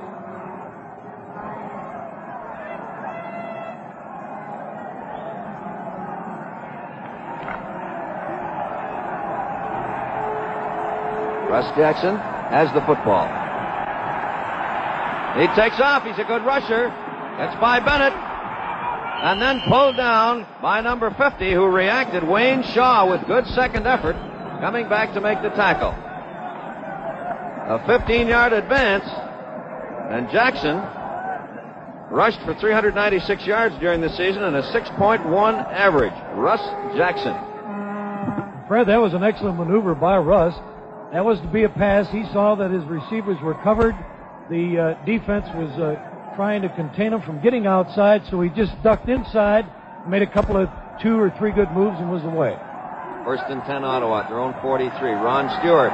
Russ Jackson has the football. He takes off. He's a good rusher. It's by Bennett. And then pulled down by number 50, who reacted, Wayne Shaw, with good second effort, coming back to make the tackle. A 15-yard advance, and Jackson rushed for 396 yards during the season and a 6.1 average. Russ Jackson. Fred, that was an excellent maneuver by Russ. That was to be a pass. He saw that his receivers were covered. The defense was trying to contain him from getting outside, so he just ducked inside, made a couple of 2 or 3 good moves, and was away. First and 10 Ottawa at their own 43. Ron Stewart.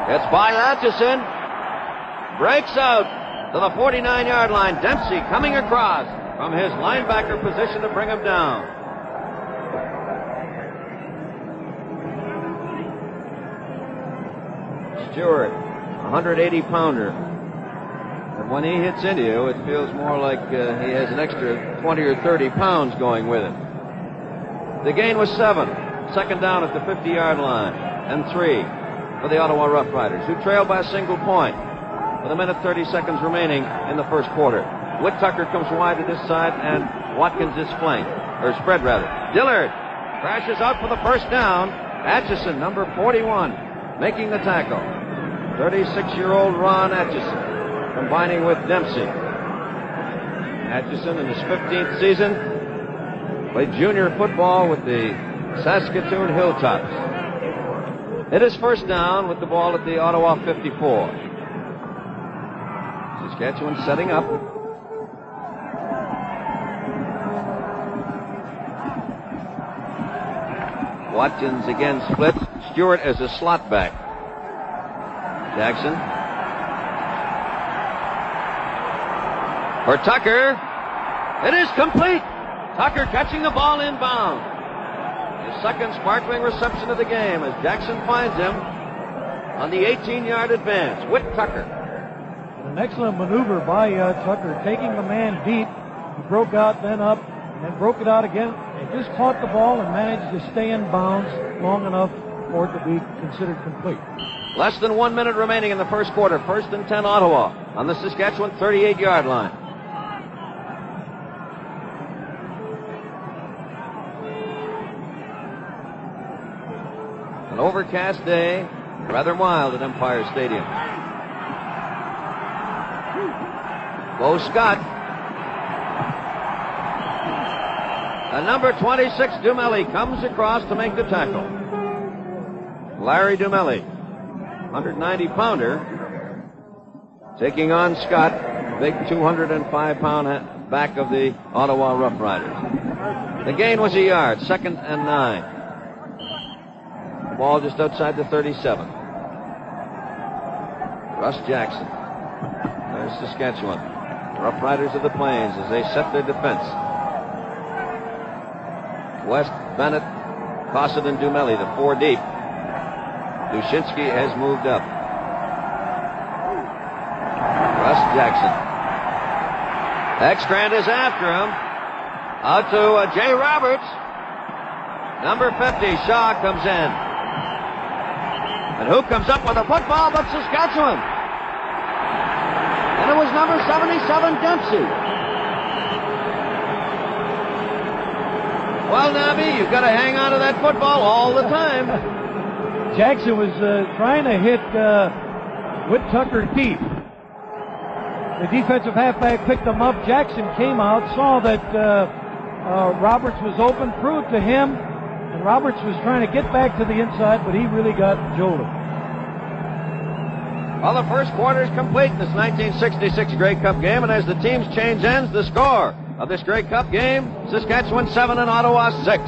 It's by Atchison. Breaks out to the 49-yard line. Dempsey coming across from his linebacker position to bring him down. Stewart, 180-pounder. And when he hits into you, it feels more like he has an extra 20 or 30 pounds going with it. The gain was 7. Second down at the 50-yard line. And 3 for the Ottawa Roughriders, who trailed by a single point with 1 minute 30 seconds remaining in the first quarter. Whit-Tucker comes wide to this side, and Watkins is flanked, or spread rather. Dillard crashes out for the first down. Atchison, number 41, making the tackle. 36-year-old Ron Atchison, combining with Dempsey. Atchison, in his 15th season, played junior football with the Saskatoon Hilltops. It is first down with the ball at the Ottawa 54. Saskatchewan setting up. Watkins again splits. Stewart as a slot back. Jackson. For Tucker. It is complete. Tucker catching the ball inbound. His second sparkling reception of the game as Jackson finds him on the 18-yard advance. Whit-Tucker. An excellent maneuver by Tucker, taking the man deep. He broke out, then up, and then broke it out again. And just caught the ball and managed to stay in bounds long enough for it to be considered complete. Less than 1 minute remaining in the first quarter. First and 10 Ottawa on the Saskatchewan 38-yard line. An overcast day, rather mild at Empire Stadium. Bo Scott. And number 26, Dumelli, comes across to make the tackle. Larry Dumelli, 190-pounder, taking on Scott, big 205-pound back of the Ottawa Roughriders. The gain was a yard, second and 9. Ball just outside the 37. Russ Jackson. There's Saskatchewan. Roughriders of the Plains as they set their defense. West, Bennett, Cosset, and Dumelli, the 4 deep. Dushinsky has moved up. Russ Jackson. Ekstrand is after him. Out to Jay Roberts. Number 50, Shaw comes in. And who comes up with a football but Saskatchewan? And it was number 77, Dempsey. Well, Nobby, you've got to hang on to that football all the time. Jackson was trying to hit Whit-Tucker deep. The defensive halfback picked him up. Jackson came out, saw that Roberts was open, threw it to him, and Roberts was trying to get back to the inside, but he really got jolted. Well, the first quarter is complete in this 1966 Grey Cup game, and as the teams change ends, the score of this Grey Cup game, Saskatchewan 7 and Ottawa 6.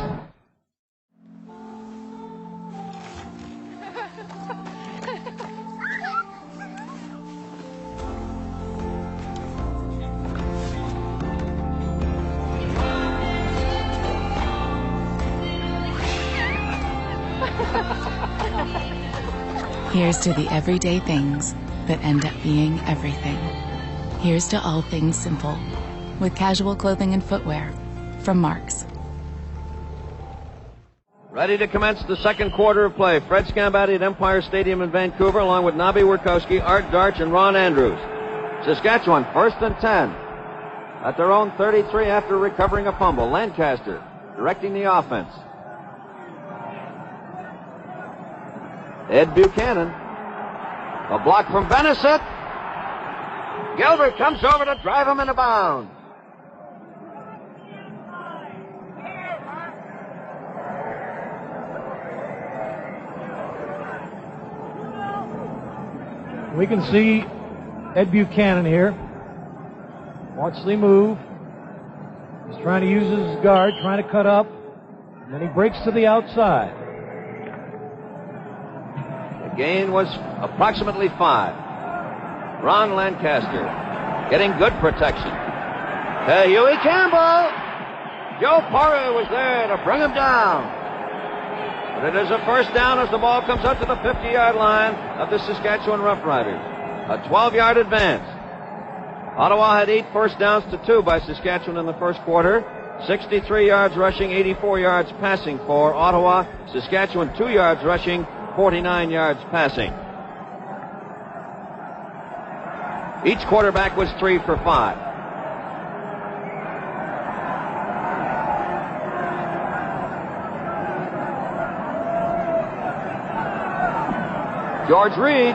Here's to the everyday things that end up being everything. Here's to all things simple, with casual clothing and footwear from Marks. Ready to commence the second quarter of play. Fred Scambatti at Empire Stadium in Vancouver, along with Nobby Wierkowski, Art Darch, and Ron Andrews. Saskatchewan, 1st and 10. At their own 33 after recovering a fumble. Lancaster directing the offense. Ed Buchanan. A block from Benesett. Gilbert comes over to drive him into bounds. We can see Ed Buchanan here. Watch the move. He's trying to use his guard, trying to cut up. And then he breaks to the outside. The gain was approximately 5. Ron Lancaster getting good protection. To Huey Campbell. Joe Porter was there to bring him down. But it is a first down as the ball comes up to the 50-yard line of the Saskatchewan Roughriders. A 12-yard advance. Ottawa had 8 first downs to 2 by Saskatchewan in the first quarter. 63 yards rushing, 84 yards passing for Ottawa. Saskatchewan 2 yards rushing, 49 yards passing. Each quarterback was 3 for 5. George Reed.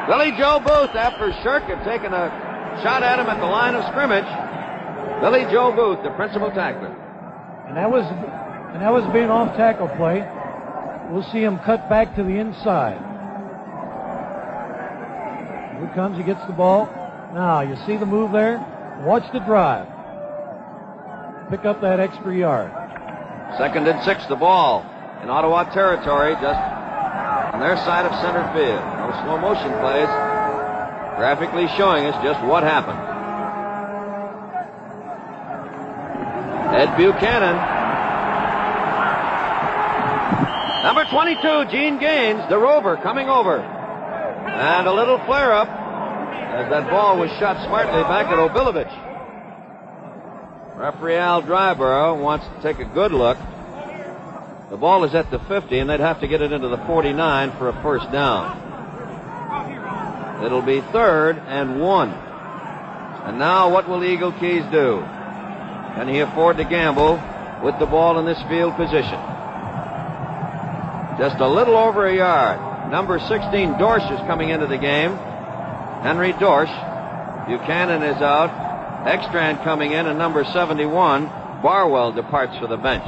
Billy Joe Booth, after Shirk had taken a shot at him at the line of scrimmage. Billy Joe Booth, the principal tackler. And that was being off tackle play. We'll see him cut back to the inside. Here he comes, he gets the ball. Now, you see the move there? Watch the drive. Pick up that extra yard. 2nd and 6, the ball in Ottawa territory, just on their side of center field. No slow motion plays, graphically showing us just what happened. Ed Buchanan. Number 22, Gene Gaines, the rover, coming over. And a little flare-up as that ball was shot smartly back at Obilovich. Referee Al Dryborough wants to take a good look. The ball is at the 50, and they'd have to get it into the 49 for a first down. It'll be 3rd and 1. And now what will Eagle Keys do? Can he afford to gamble with the ball in this field position? Just a little over a yard. Number 16, Dorsch, is coming into the game. Henry Dorsch. Buchanan is out. Ekstrand coming in, and number 71, Barwell, departs for the bench.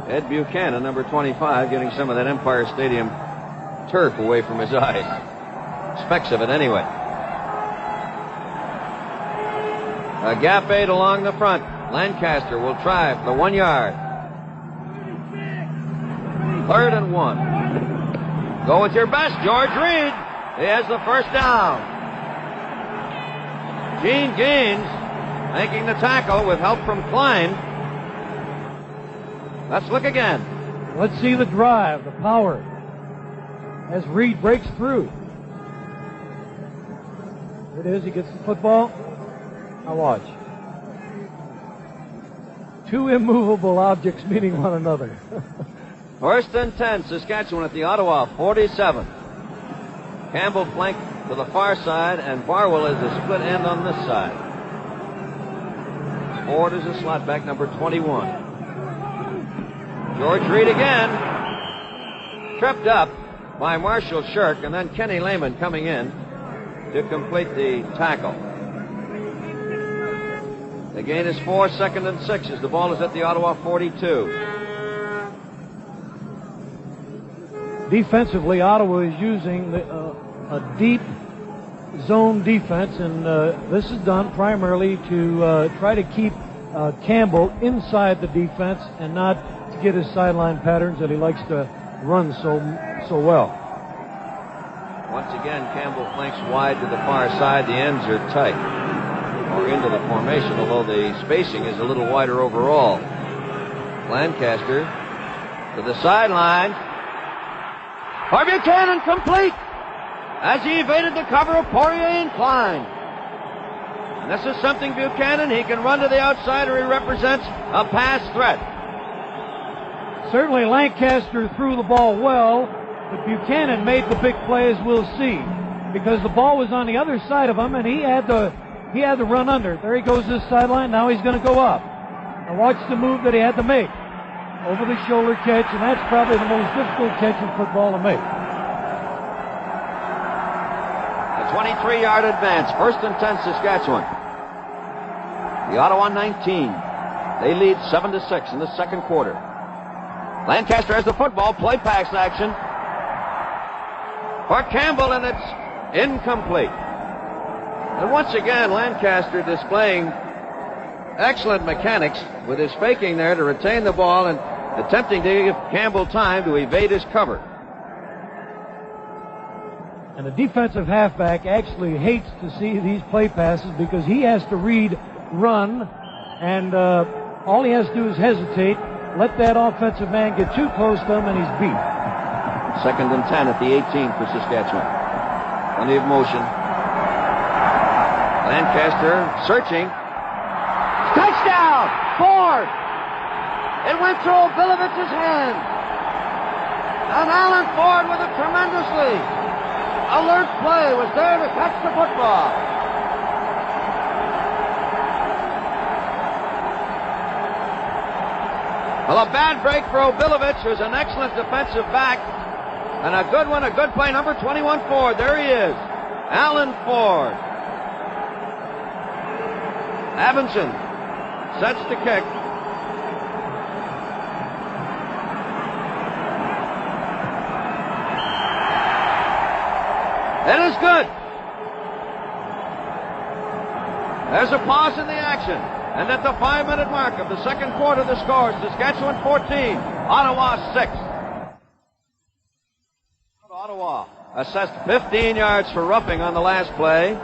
Ed Buchanan, number 25, getting some of that Empire Stadium turf away from his eyes. Specks of it anyway. A gap 8 along the front. Lancaster will try for the 1 yard. 3rd and 1. Go with your best, George Reed. He has the first down. Gene Gaines making the tackle with help from Klein. Let's look again. Let's see the drive, the power, as Reed breaks through. There it is, he gets the football. Now watch. 2 immovable objects meeting one another. 1st and 10, Saskatchewan at the Ottawa 47. Campbell flanked to the far side, and Barwell is a split end on this side. Ford is a slot back, number 21. George Reed again. Tripped up by Marshall Shirk, and then Kenny Lehman coming in to complete the tackle. The gain is 4, 2nd and 6 as the ball is at the Ottawa 42. Defensively, Ottawa is using a deep zone defense, and this is done primarily to try to keep Campbell inside the defense and not to get his sideline patterns that he likes to run so well. Once again, Campbell flanks wide to the far side. The ends are tight or into the formation, although the spacing is a little wider overall. Lancaster to the sideline. For Buchanan, complete as he evaded the cover of Poirier and Klein. And this is something Buchanan, he can run to the outside or he represents a pass threat. Certainly Lancaster threw the ball well, but Buchanan made the big play, as we'll see, because the ball was on the other side of him and he had to run under. There he goes this sideline. Now he's going to go up. Now watch the move that he had to make. Over the shoulder catch, and that's probably the most difficult catch in football to make. A 23-yard advance, 1st and 10 Saskatchewan. The Ottawa 19. They lead 7-6 in the second quarter. Lancaster has the football, play pass action for Campbell, and it's incomplete. And once again, Lancaster displaying excellent mechanics with his faking there to retain the ball and attempting to give Campbell time to evade his cover. And the defensive halfback actually hates to see these play passes because he has to read run, and all he has to do is hesitate, let that offensive man get too close to him, and he's beat. 2nd and 10 at the 18 for Saskatchewan. Plenty of motion. Lancaster searching. Touchdown! Ford! It went through Bilivich's hand. And Alan Ford, with a tremendously alert play, was there to catch the football. Well, a bad break for Obilovich, who's an excellent defensive back. And a good one, a good play. Number 21, Ford. There he is. Alan Ford. Abenson sets the kick. It is good. There's a pause in the action. And at the 5-minute mark of the second quarter, the score is Saskatchewan 14, Ottawa 6. Ottawa assessed 15 yards for roughing on the last play.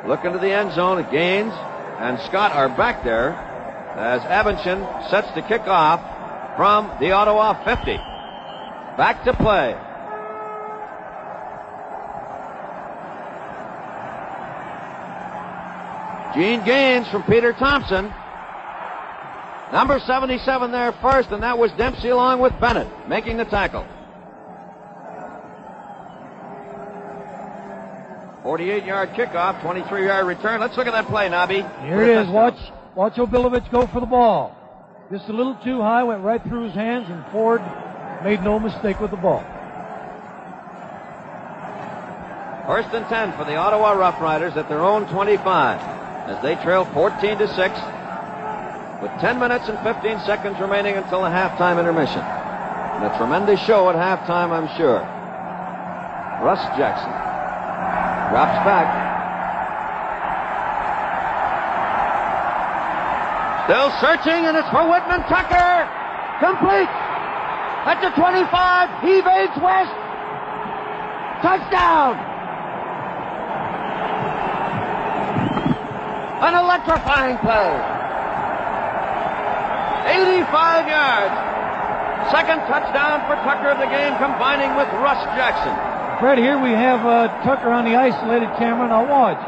Look into the end zone. Gaines and Scott are back there as Abenson sets the kickoff from the Ottawa 50. Back to play. Gene Gaines from Peter Thompson. Number 77 there first, and that was Dempsey along with Bennett making the tackle. 48-yard kickoff, 23-yard return. Let's look at that play, Nobby. Here it is. Watch Obilovich go for the ball. Just a little too high, went right through his hands, and Ford made no mistake with the ball. 1st and 10 for the Ottawa Roughriders at their own 25 as they trail 14-6 with 10 minutes and 15 seconds remaining until the halftime intermission. And a tremendous show at halftime, I'm sure. Russ Jackson drops back. Still searching, and it's for Whitman Tucker. Complete. At the 25, he evades West. Touchdown. An electrifying play. 85 yards. Second touchdown for Tucker of the game, combining with Russ Jackson. Fred, here we have Tucker on the isolated camera. Now watch.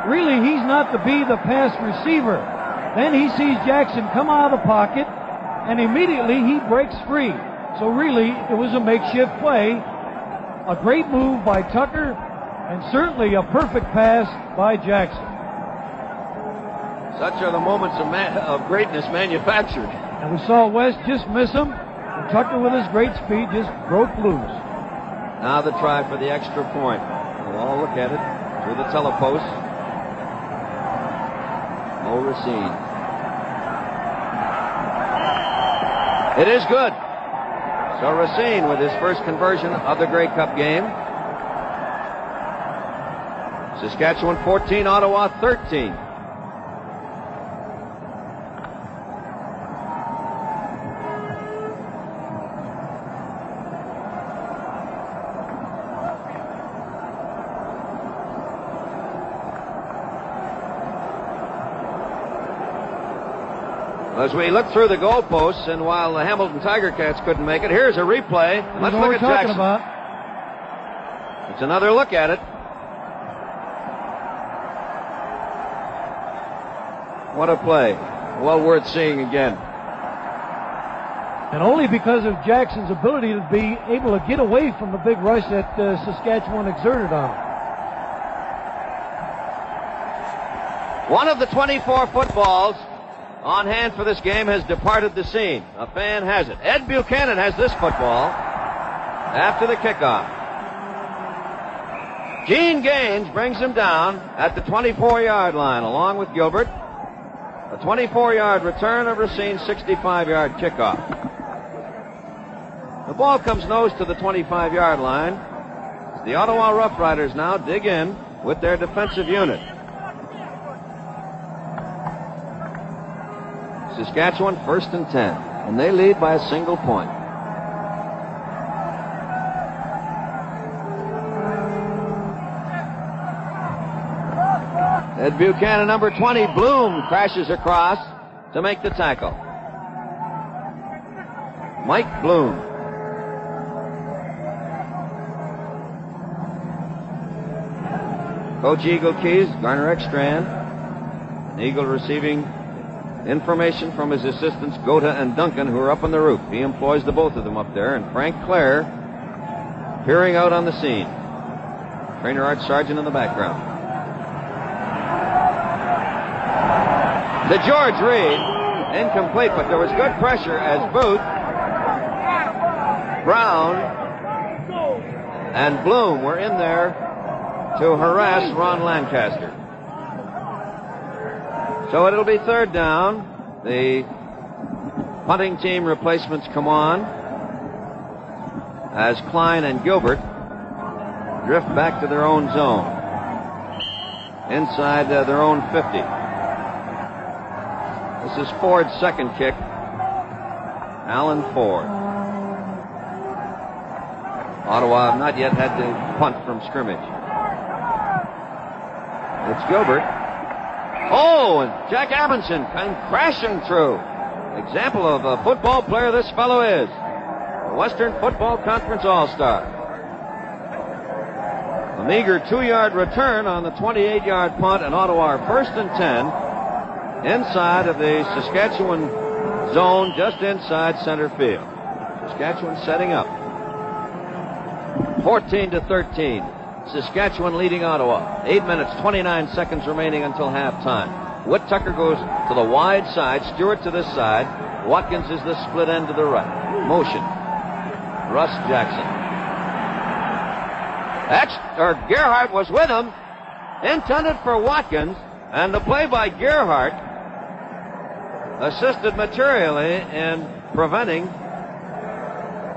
Really, he's not to be the pass receiver. Then he sees Jackson come out of the pocket, and immediately he breaks free. So really, it was a makeshift play. A great move by Tucker, and certainly a perfect pass by Jackson. Such are the moments of greatness manufactured. And we saw West just miss him, and Tucker with his great speed just broke loose. Now the try for the extra point. We'll all look at it through the telepost. Mo Racine. It is good. So Racine with his first conversion of the Grey Cup game. Saskatchewan 14, Ottawa 13. As we look through the goalposts, and while the Hamilton Tiger Cats couldn't make it, here's a replay. Let's look at Jackson. It's another look at it. What a play. Well worth seeing again. And only because of Jackson's ability to be able to get away from the big rush that Saskatchewan exerted on him. One of the 24 footballs on hand for this game has departed the scene. A fan has it. Ed Buchanan has this football after the kickoff. Gene Gaines brings him down at the 24-yard line along with Gilbert. A 24-yard return of Racine's 65-yard kickoff. The ball comes nose to the 25-yard line. The Ottawa Roughriders now dig in with their defensive unit. Saskatchewan 1st and 10, and they lead by a single point. Ed Buchanan, number 20, Bloom, crashes across to make the tackle. Mike Bloom. Coach Eagle Keys, Garner Ekstrand. Eagle receiving information from his assistants, Gota and Duncan, who are up on the roof. He employs the both of them up there, and Frank Clare peering out on the scene. Trainer Art Sargent in the background. To George Reed, incomplete, but there was good pressure as Booth, Brown, and Bloom were in there to harass Ron Lancaster. So it'll be 3rd down. The punting team replacements come on as Klein and Gilbert drift back to their own zone inside their own 50. This is Ford's second kick. Alan Ford. Ottawa have not yet had to punt from scrimmage. It's Gilbert. Oh, and Jack Amundsen came crashing through. Example of a football player this fellow is. A Western Football Conference All-Star. A meager 2-yard return on the 28-yard punt, and Ottawa are 1st and 10 inside of the Saskatchewan zone, just inside center field. Saskatchewan setting up. 14-13. Saskatchewan leading Ottawa. 8 minutes, 29 seconds remaining until halftime. Whit Tucker goes to the wide side. Stewart to this side. Watkins is the split end to the right. Motion. Russ Jackson. Gerhardt was with him. Intended for Watkins. And the play by Gerhardt assisted materially in preventing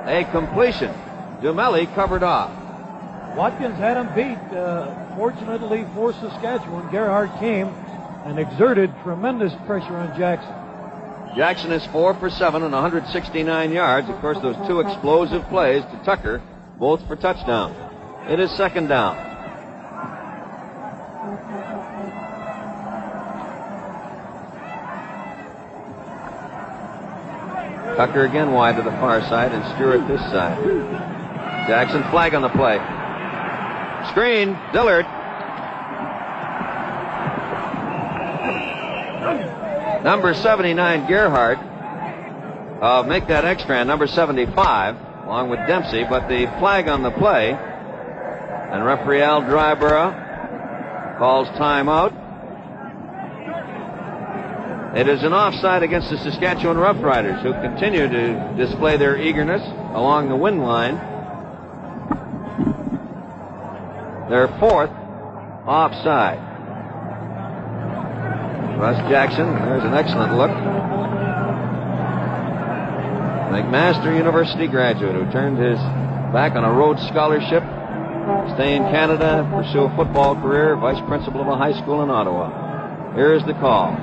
a completion. Dumelli covered off. Watkins had him beat. Fortunately for Saskatchewan, Gerhardt came and exerted tremendous pressure on Jackson. Jackson is 4 for 7 and 169 yards. Of course, those two explosive plays to Tucker, both for touchdowns. It is 2nd down. Tucker again wide to the far side and Stewart this side. Jackson flag on the play. Screen, Dillard. Number 79, Gerhardt. Make that extra, number 75, along with Dempsey, but the flag on the play. And referee Al Dryborough calls timeout. It is an offside against the Saskatchewan Roughriders, who continue to display their eagerness along the wind line. Their 4th offside. Russ Jackson, there's an excellent look. McMaster University graduate who turned his back on a Rhodes Scholarship, stay in Canada, pursue a football career, vice principal of a high school in Ottawa. Here is the call.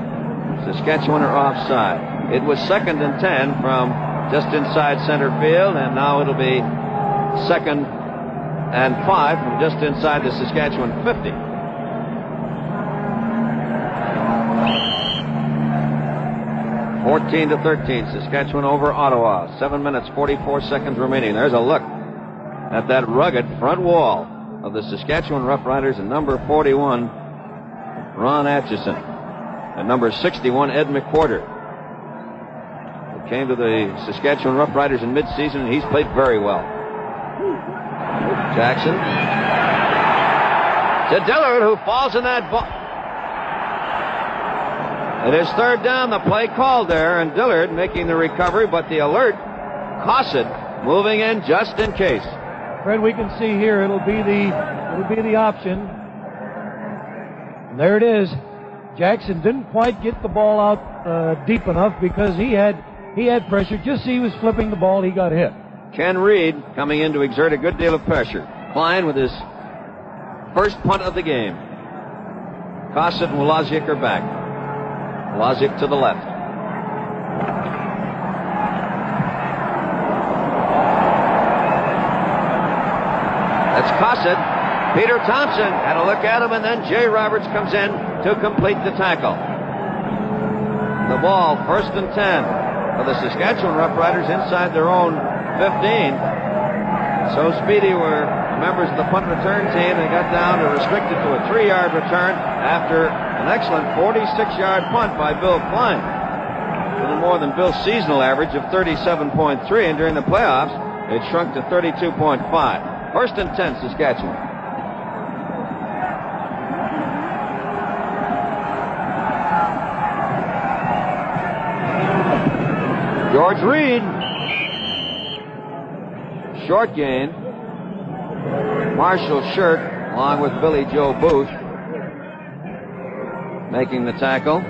Saskatchewan are offside. It was 2nd and 10 from just inside center field, and now it'll be 2nd and 5 from just inside the Saskatchewan 50. 14-13, Saskatchewan over Ottawa. 7 minutes, 44 seconds remaining. There's a look at that rugged front wall of the Saskatchewan Roughriders and number 41, Ron Atchison, and number 61, Ed McWhorter. He came to the Saskatchewan Roughriders in midseason, and he's played very well. Jackson to Dillard, who falls in that ball. It is third down, the play called there, and Dillard making the recovery, but the alert, Cosset moving in just in case. Fred, we can see here it'll be the option. And there it is. Jackson didn't quite get the ball out deep enough because he had pressure. Just as he was flipping the ball, he got hit. Ken Reed coming in to exert a good deal of pressure. Klein with his first punt of the game. Cosset and Wolaziak are back. Wolaziak to the left. That's Cosset. Peter Thompson had a look at him, and then Jay Roberts comes in to complete the tackle. The ball, 1st and 10 for the Saskatchewan Roughriders inside their own 15. So speedy were members of the punt return team. They got down to restricted to a 3-yard return after an excellent 46-yard punt by Bill Klein. A little more than Bill's seasonal average of 37.3, and during the playoffs, it shrunk to 32.5. 1st and 10, Saskatchewan. George Reed. Short gain. Marshall Shirt, along with Billy Joe Booth, making the tackle.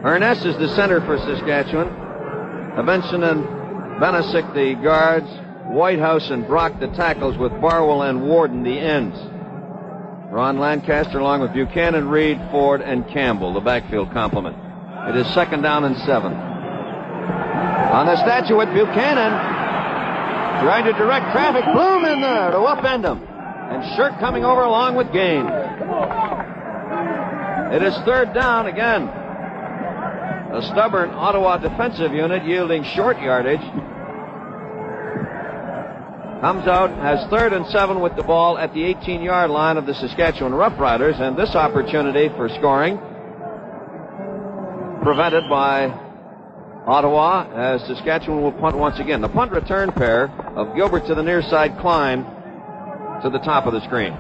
Ernest is the center for Saskatchewan. Benson and Benesic the guards. Whitehouse and Brock the tackles, with Barwell and Warden the ends. Ron Lancaster along with Buchanan, Reed, Ford, and Campbell, the backfield complement. It is 2nd down and 7. On the statue with Buchanan, trying to direct traffic. Bloom in there to upend him. And Shirt coming over along with Gaines. It is 3rd down again. A stubborn Ottawa defensive unit yielding short yardage. Comes out, has 3rd and 7 with the ball at the 18-yard line of the Saskatchewan Roughriders, and this opportunity for scoring prevented by Ottawa as Saskatchewan will punt once again. The punt return pair of Gilbert to the near side, Klein to the top of the screen.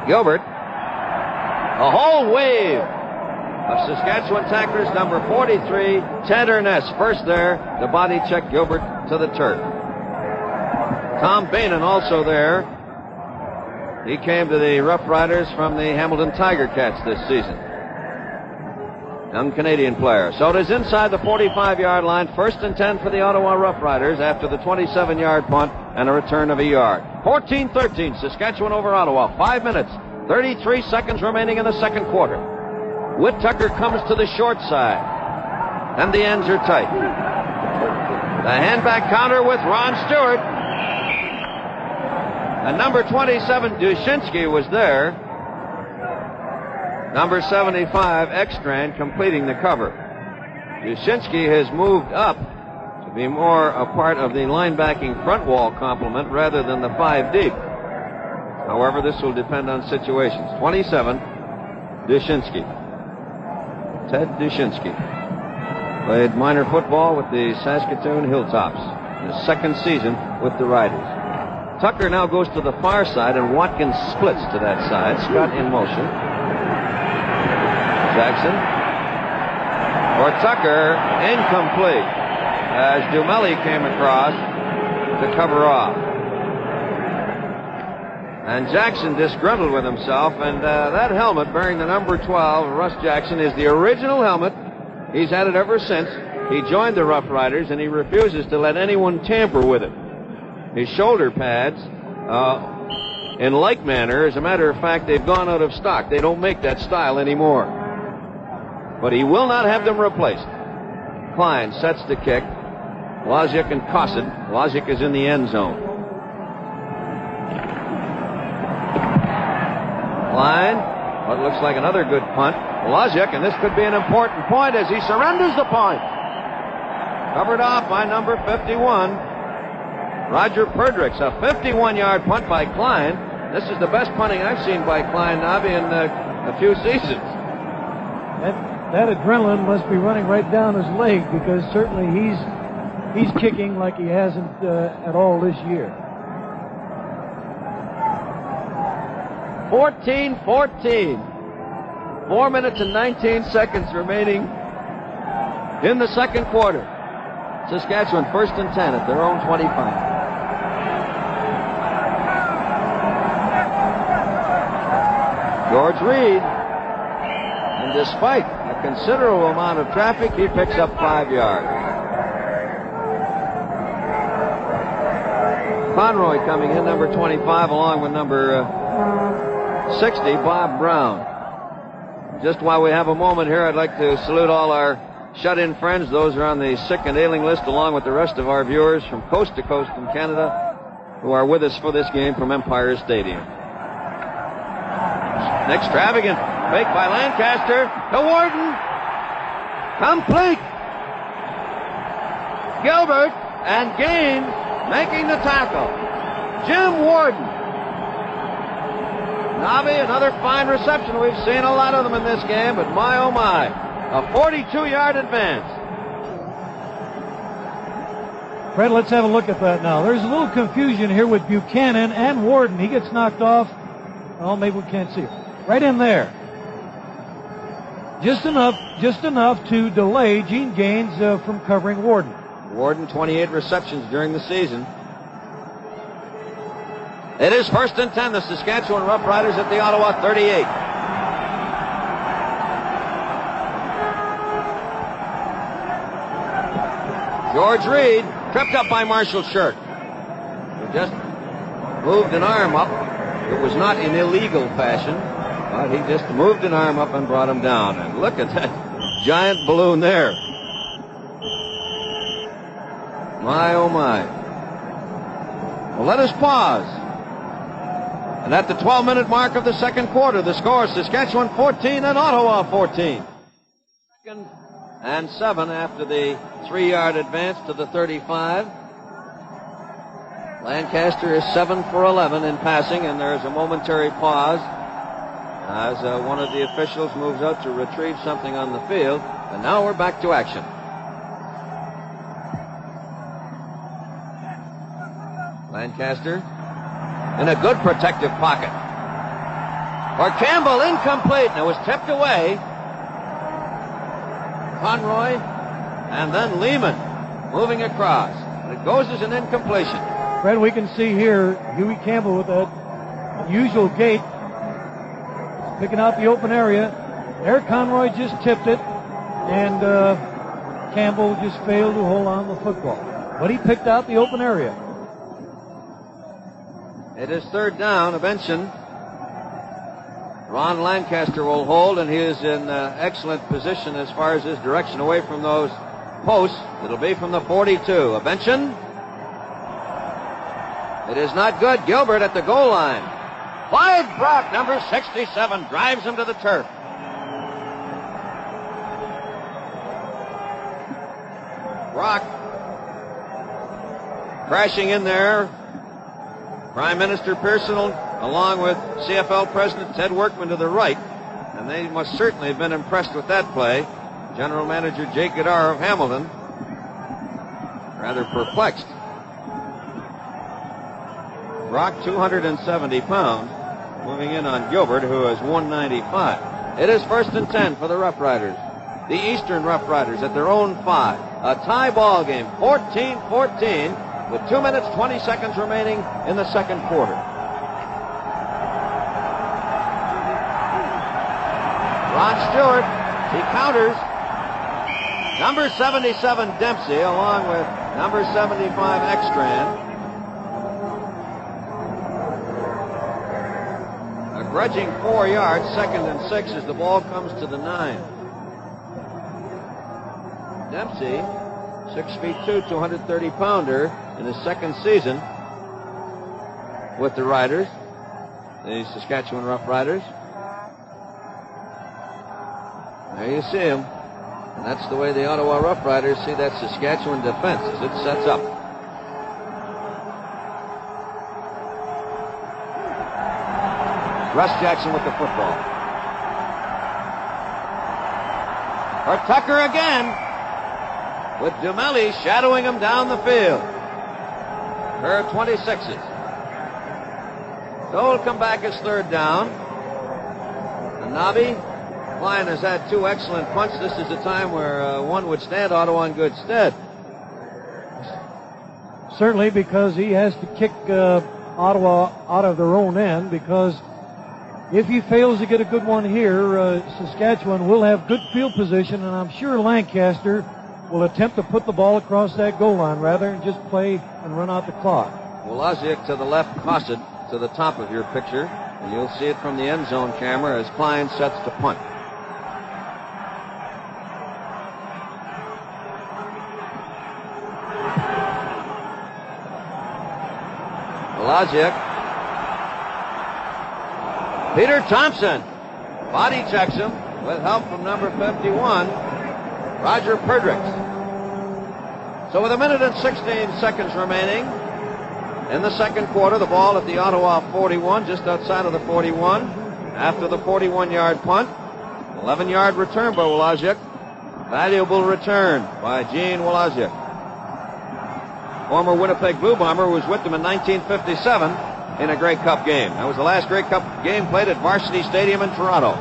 Gilbert, a whole wave of Saskatchewan tacklers. Number 43, Ted Ernest, first there to body check Gilbert to the turf. Tom Bainan also there. He came to the Rough Riders from the Hamilton Tiger Cats this season. Young Canadian player. So it is inside the 45-yard line. 1st and 10 for the Ottawa Rough Riders after the 27-yard punt and a return of a yard. 14-13, Saskatchewan over Ottawa. 5 minutes, 33 seconds remaining in the second quarter. Whit Tucker comes to the short side, and the ends are tight. The handback counter with Ron Stewart. And number 27, Dushinsky, was there. Number 75, Ekstrand, completing the cover. Dushinsky has moved up to be more a part of the linebacking front wall complement rather than the 5 deep. However, this will depend on situations. 27, Dushinsky. Ted Dushinsky. Played minor football with the Saskatoon Hilltops. His second season with the Riders. Tucker now goes to the far side, and Watkins splits to that side. Scott in motion. Jackson. For Tucker, incomplete, as Dumelli came across to cover off. And Jackson disgruntled with himself, and that helmet bearing the number 12, Russ Jackson, is the original helmet. He's had it ever since. He joined the Rough Riders, and he refuses to let anyone tamper with it. His shoulder pads, in like manner, as a matter of fact, they've gone out of stock. They don't make that style anymore. But he will not have them replaced. Klein sets the kick. Wozniak and Cosset. Wozniak is in the end zone. Klein, what looks like another good punt. Wozniak, and this could be an important point as he surrenders the point. Covered off by number 51, Roger Perdrix. A 51-yard punt by Klein. This is the best punting I've seen by Klein, Nobby, in a few seasons. That adrenaline must be running right down his leg, because certainly he's kicking like he hasn't at all this year. 14-14. 4 minutes and 19 seconds remaining in the second quarter. Saskatchewan first and 10 at their own 25. George Reed, and despite a considerable amount of traffic, he picks up 5 yards. Conroy coming in, number 25, along with number 60, Bob Brown. Just while we have a moment here, I'd like to salute all our shut-in friends. Those are on the sick and ailing list, along with the rest of our viewers from coast to coast in Canada who are with us for this game from Empire Stadium. An extravagant fake by Lancaster to Warden. Complete. Gilbert and Gaines making the tackle. Jim Warden. Nobby, another fine reception. We've seen a lot of them in this game, but my, oh my, a 42-yard advance. Fred, let's have a look at that now. There's a little confusion here with Buchanan and Warden. He gets knocked off. Well, maybe we can't see it. Right in there. Just enough to delay Gene Gaines from covering Warden. Warden, 28 receptions during the season. It is first and 10, the Saskatchewan Roughriders at the Ottawa 38. George Reed, tripped up by Marshall Shirk. He just moved an arm up. It was not in illegal fashion, but he just moved an arm up and brought him down. And look at that giant balloon there. My, oh my. Well, let us pause. And at the 12-minute mark of the second quarter, the score is Saskatchewan 14 and Ottawa 14. Second and 7 after the 3-yard advance to the 35. Lancaster is 7 for 11 in passing, and there's a momentary pause as one of the officials moves out to retrieve something on the field. And now we're back to action. Lancaster in a good protective pocket. For Campbell, incomplete, and it was tipped away. Conroy, and then Lehman moving across. And it goes as an incompletion. Fred, we can see here Huey Campbell with that usual gait, picking out the open area. There, Conroy just tipped it, and Campbell just failed to hold on to the football. But he picked out the open area. It is third down. A Benson. Ron Lancaster will hold, and he is in excellent position as far as his direction away from those posts. It'll be from the 42. A Benson. It is not good. Gilbert at the goal line. Clyde Brock, number 67, drives him to the turf. Brock crashing in there. Prime Minister Pearson, along with CFL President Ted Workman to the right, and they must certainly have been impressed with that play. General Manager Jake Goddard of Hamilton, rather perplexed. Brock, 270 pounds, moving in on Gilbert, who is 195. It is first and 10 for the Rough Riders. The Eastern Rough Riders at their own 5. A tie ball game, 14-14. With 2 minutes, 20 seconds remaining in the second quarter. Ron Stewart, he counters. Number 77, Dempsey, along with number 75, Ekstrand. A grudging 4 yards, second and 6 as the ball comes to the 9. Dempsey 6'2", 230-pounder in his second season with the Riders, the Saskatchewan Roughriders. There you see him. And that's the way the Ottawa Roughriders see that Saskatchewan defense as it sets up. Russ Jackson with the football. For Tucker again, with Dumelli shadowing him down the field. Her 26s. So it'll come back as third down. And Nobby, Klein has had two excellent punts. This is a time where one would stand Ottawa in good stead. Certainly, because he has to kick Ottawa out of their own end, because if he fails to get a good one here, Saskatchewan will have good field position, and I'm sure Lancaster will attempt to put the ball across that goal line rather than just play and run out the clock. Wolaziak to the left, Cosset to the top of your picture, and you'll see it from the end zone camera as Klein sets to punt. Wolaziak. Peter Thompson body checks him with help from number 51, Roger Perdrix. So with 1 minute and 16 seconds remaining in the second quarter, the ball at the Ottawa 41, just outside of the 41, after the 41-yard punt. 11-yard return by Wolaziak. Valuable return by Gene Wolaziak. Former Winnipeg Blue Bomber who was with them in 1957 in a Grey Cup game. That was the last Grey Cup game played at Varsity Stadium in Toronto.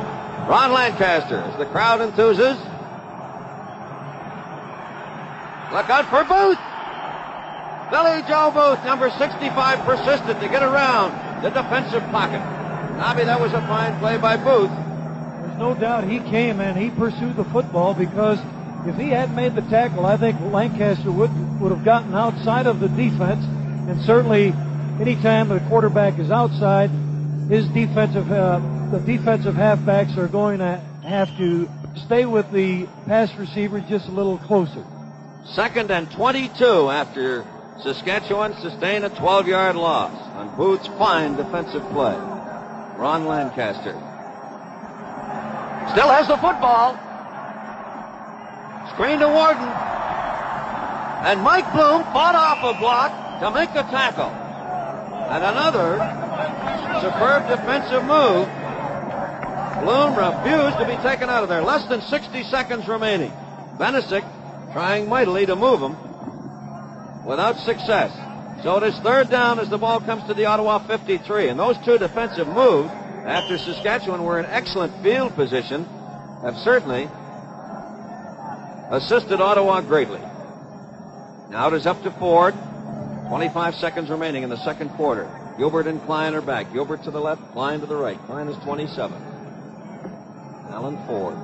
Ron Lancaster, as the crowd enthuses. Look out for Booth! Billy Joe Booth, number 65, persisted to get around the defensive pocket. Nobby, that was a fine play by Booth. There's no doubt he came and he pursued the football, because if he hadn't made the tackle, I think Lancaster would have gotten outside of the defense, and certainly anytime the quarterback is outside, the defensive halfbacks are going to have to stay with the pass receiver just a little closer. 2nd and 22 after Saskatchewan sustained a 12-yard loss on Booth's fine defensive play. Ron Lancaster still has the football. Screen to Warden. And Mike Bloom fought off a block to make the tackle. And another superb defensive move. Bloom refused to be taken out of there. Less than 60 seconds remaining. Benesic trying mightily to move him without success. So it is third down as the ball comes to the Ottawa 53. And those two defensive moves, after Saskatchewan were in excellent field position, have certainly assisted Ottawa greatly. Now it is up to Ford. 25 seconds remaining in the second quarter. Gilbert and Klein are back. Gilbert to the left, Klein to the right. Klein is 27. Alan Ford.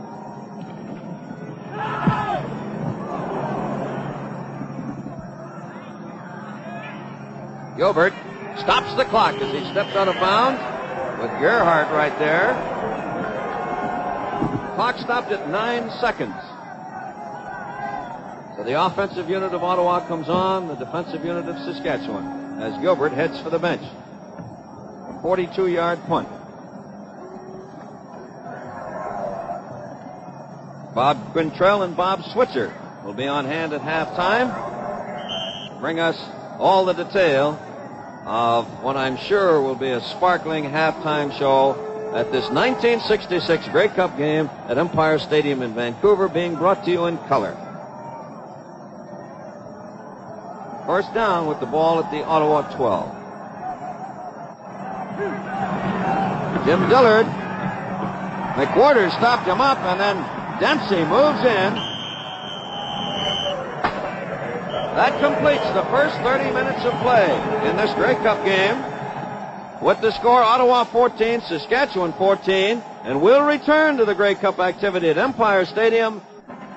Gilbert stops the clock as he steps out of bounds with Gerhardt right there. Clock stopped at 9 seconds. So the offensive unit of Ottawa comes on, the defensive unit of Saskatchewan, as Gilbert heads for the bench. A 42-yard punt. Bob Quintrell and Bob Switzer will be on hand at halftime to bring us all the detail of what I'm sure will be a sparkling halftime show at this 1966 Grey Cup game at Empire Stadium in Vancouver, being brought to you in color. First down with the ball at the Ottawa 12. Jim Dillard. McWhorter stopped him up, and then Dempsey moves in. That completes the first 30 minutes of play in this Grey Cup game. With the score, Ottawa 14, Saskatchewan 14, and we'll return to the Grey Cup activity at Empire Stadium.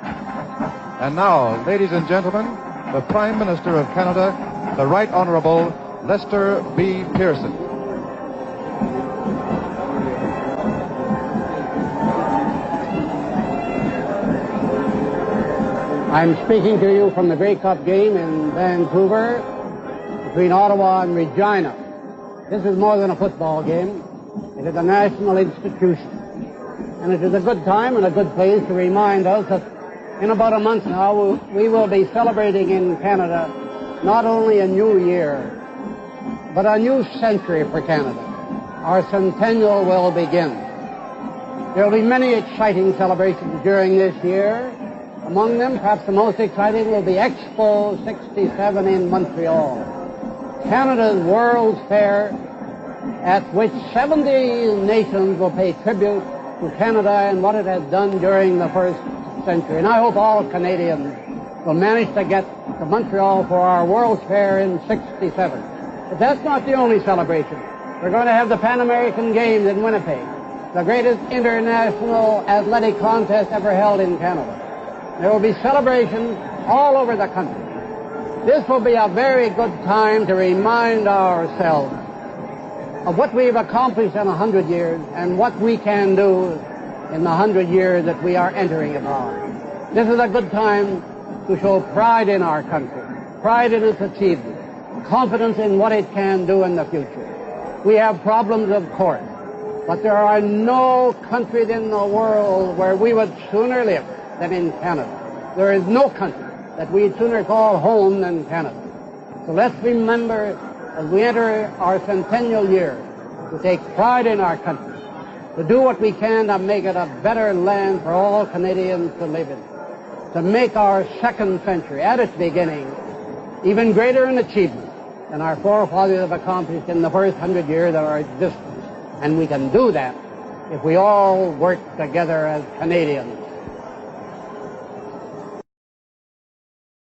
And now, ladies and gentlemen, the Prime Minister of Canada, the Right Honourable Lester B. Pearson. I'm speaking to you from the Grey Cup game in Vancouver between Ottawa and Regina. This is more than a football game. It is a national institution. And it is a good time and a good place to remind us that in about a month now, we will be celebrating in Canada not only a new year, but a new century for Canada. Our centennial will begin. There will be many exciting celebrations during this year. Among them, perhaps the most exciting will be Expo 67 in Montreal, Canada's World's Fair, at which 70 nations will pay tribute to Canada and what it has done during the first century. And I hope all Canadians will manage to get to Montreal for our World's Fair in 67. But that's not the only celebration. We're going to have the Pan American Games in Winnipeg, the greatest international athletic contest ever held in Canada. There will be celebrations all over the country. This will be a very good time to remind ourselves of what we've accomplished in 100 years and what we can do in the 100 years that we are entering upon. This is a good time to show pride in our country, pride in its achievements, confidence in what it can do in the future. We have problems, of course, but there are no countries in the world where we would sooner live than in Canada. There is no country that we'd sooner call home than Canada. So let's remember, as we enter our centennial year, to take pride in our country, to do what we can to make it a better land for all Canadians to live in, to make our second century, at its beginning, even greater in achievement than our forefathers have accomplished in the first 100 years of our existence. And we can do that if we all work together as Canadians.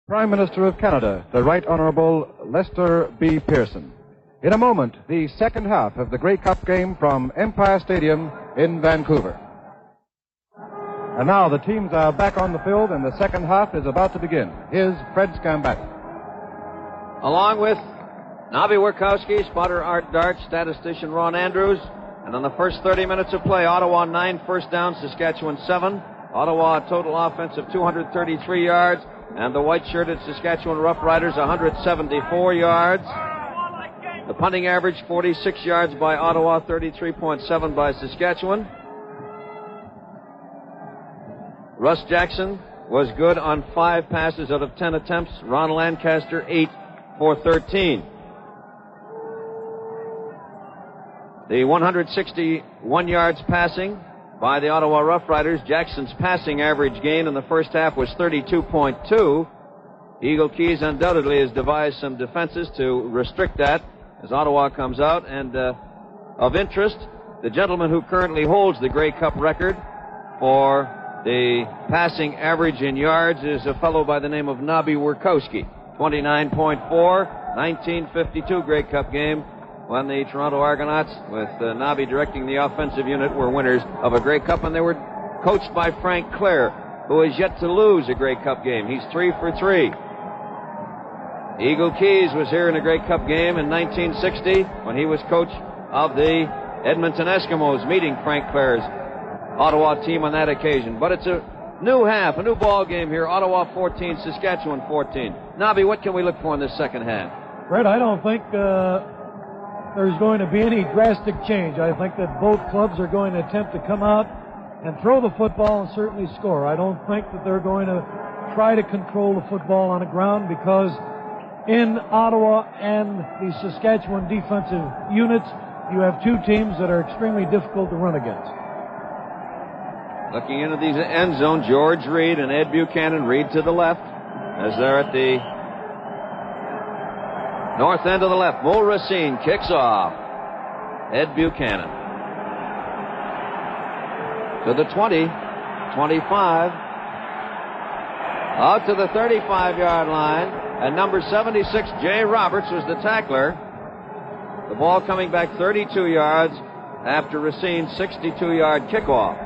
Prime Minister of Canada, the Right Honourable Lester B. Pearson. In a moment, the second half of the Grey Cup game from Empire Stadium in Vancouver. And now the teams are back on the field and the second half is about to begin. Here's Fred Scamback. Along with Nabi Wierkowski, spotter Art Dart, statistician Ron Andrews. And on the first 30 minutes of play, Ottawa 9 first downs, Saskatchewan 7. Ottawa a total offense of 233 yards. And the white-shirted Saskatchewan Roughriders 174 yards. The punting average 46 yards by Ottawa, 33.7 by Saskatchewan. Russ Jackson was good on 5 passes out of 10 attempts. Ron Lancaster 8 for 13. The 161 yards passing by the Ottawa Roughriders. Jackson's passing average gain in the first half was 32.2. Eagle Keys undoubtedly has devised some defenses to restrict that as Ottawa comes out. And of interest, the gentleman who currently holds the Grey Cup record for the passing average in yards is a fellow by the name of Nabi Wierkowski. 29.4, 1952 Grey Cup game, when the Toronto Argonauts, with Nabi directing the offensive unit, were winners of a Grey Cup, and they were coached by Frank Clare, who is yet to lose a Grey Cup game. He's 3 for 3. Eagle Keys was here in a Grey Cup game in 1960 when he was coach of the Edmonton Eskimos, meeting Frank Clare's Ottawa team on that occasion. But it's a new half, a new ball game here. Ottawa 14, Saskatchewan 14. Nabi, what can we look for in this second half? Fred, I don't think there's going to be any drastic change. I think that both clubs are going to attempt to come out and throw the football and certainly score. I don't think that they're going to try to control the football on the ground, because in Ottawa and the Saskatchewan defensive units, you have two teams that are extremely difficult to run against. Looking into the end zone, George Reed and Ed Buchanan. Reed to the left as they're at the north end of the left. Mo Racine kicks off. Ed Buchanan to the 20, 25, out to the 35-yard line, and number 76, Jay Roberts, was the tackler. The ball coming back 32 yards after Racine's 62-yard kickoff.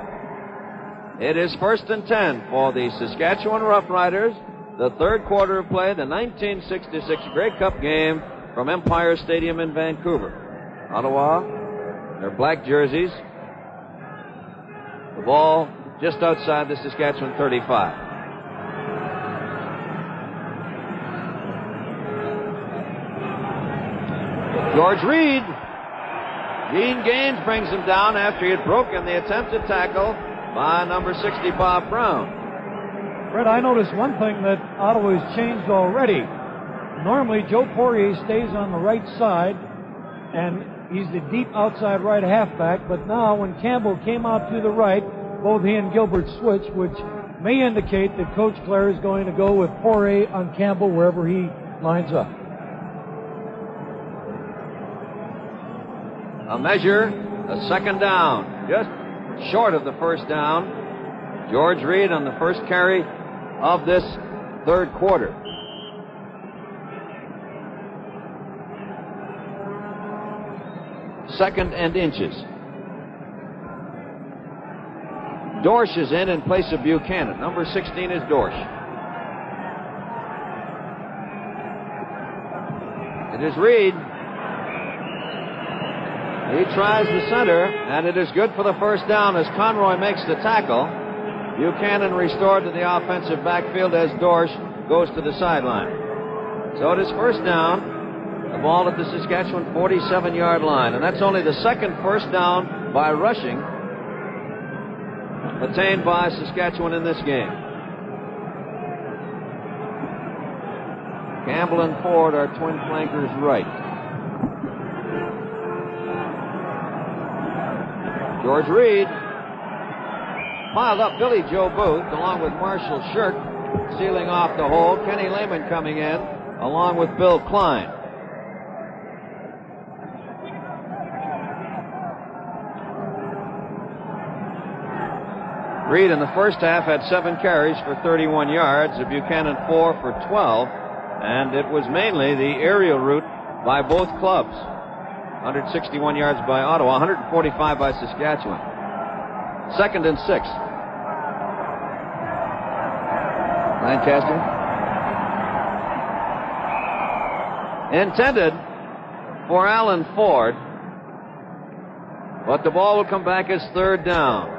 It is 1st and 10 for the Saskatchewan Roughriders. The third quarter of play, the 1966 Grey Cup game from Empire Stadium in Vancouver. Ottawa, their black jerseys. The ball just outside the Saskatchewan 35. George Reed. Gene Gaines brings him down after he had broken the attempted tackle by number 60, Bob Brown. Fred, I noticed one thing that Ottawa has changed already. Normally, Joe Poirier stays on the right side, and he's the deep outside right halfback, but now when Campbell came out to the right, both he and Gilbert switched, which may indicate that Coach Clare is going to go with Poirier on Campbell wherever he lines up. A measure, a second down, just short of the first down. George Reed on the first carry of this third quarter. Second and inches. Dorsch is in place of Buchanan. Number 16 is Dorsch. It is Reed. He tries the center, and it is good for the first down as Conroy makes the tackle. Buchanan restored to the offensive backfield as Dorsch goes to the sideline. So it is first down, the ball at the Saskatchewan 47-yard line, and that's only the second first down by rushing attained by Saskatchewan in this game. Campbell and Ford are twin flankers right. George Reed piled up Billy Joe Booth along with Marshall Shirk sealing off the hole. Kenny Lehman coming in along with Bill Klein. Reed in the first half had 7 carries for 31 yards, Buchanan 4 for 12, and it was mainly the aerial route by both clubs. 161 yards by Ottawa, 145 by Saskatchewan. Second and 6. Lancaster. Intended for Alan Ford, but the ball will come back as third down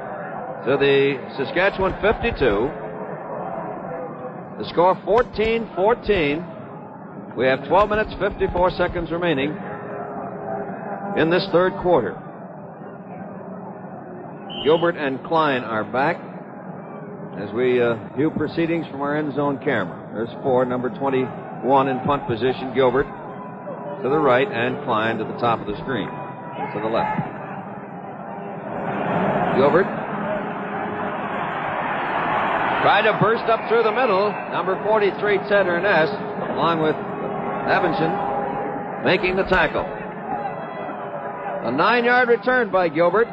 to the Saskatchewan 52. The score 14-14. We have 12 minutes, 54 seconds remaining in this third quarter. Gilbert and Klein are back as we view proceedings from our end zone camera. There's Ford, number 21 in punt position. Gilbert to the right and Klein to the top of the screen, to the left. Gilbert tried to burst up through the middle. Number 43, Ted Ernest, along with Evanson, making the tackle. A 9-yard return by Gilbert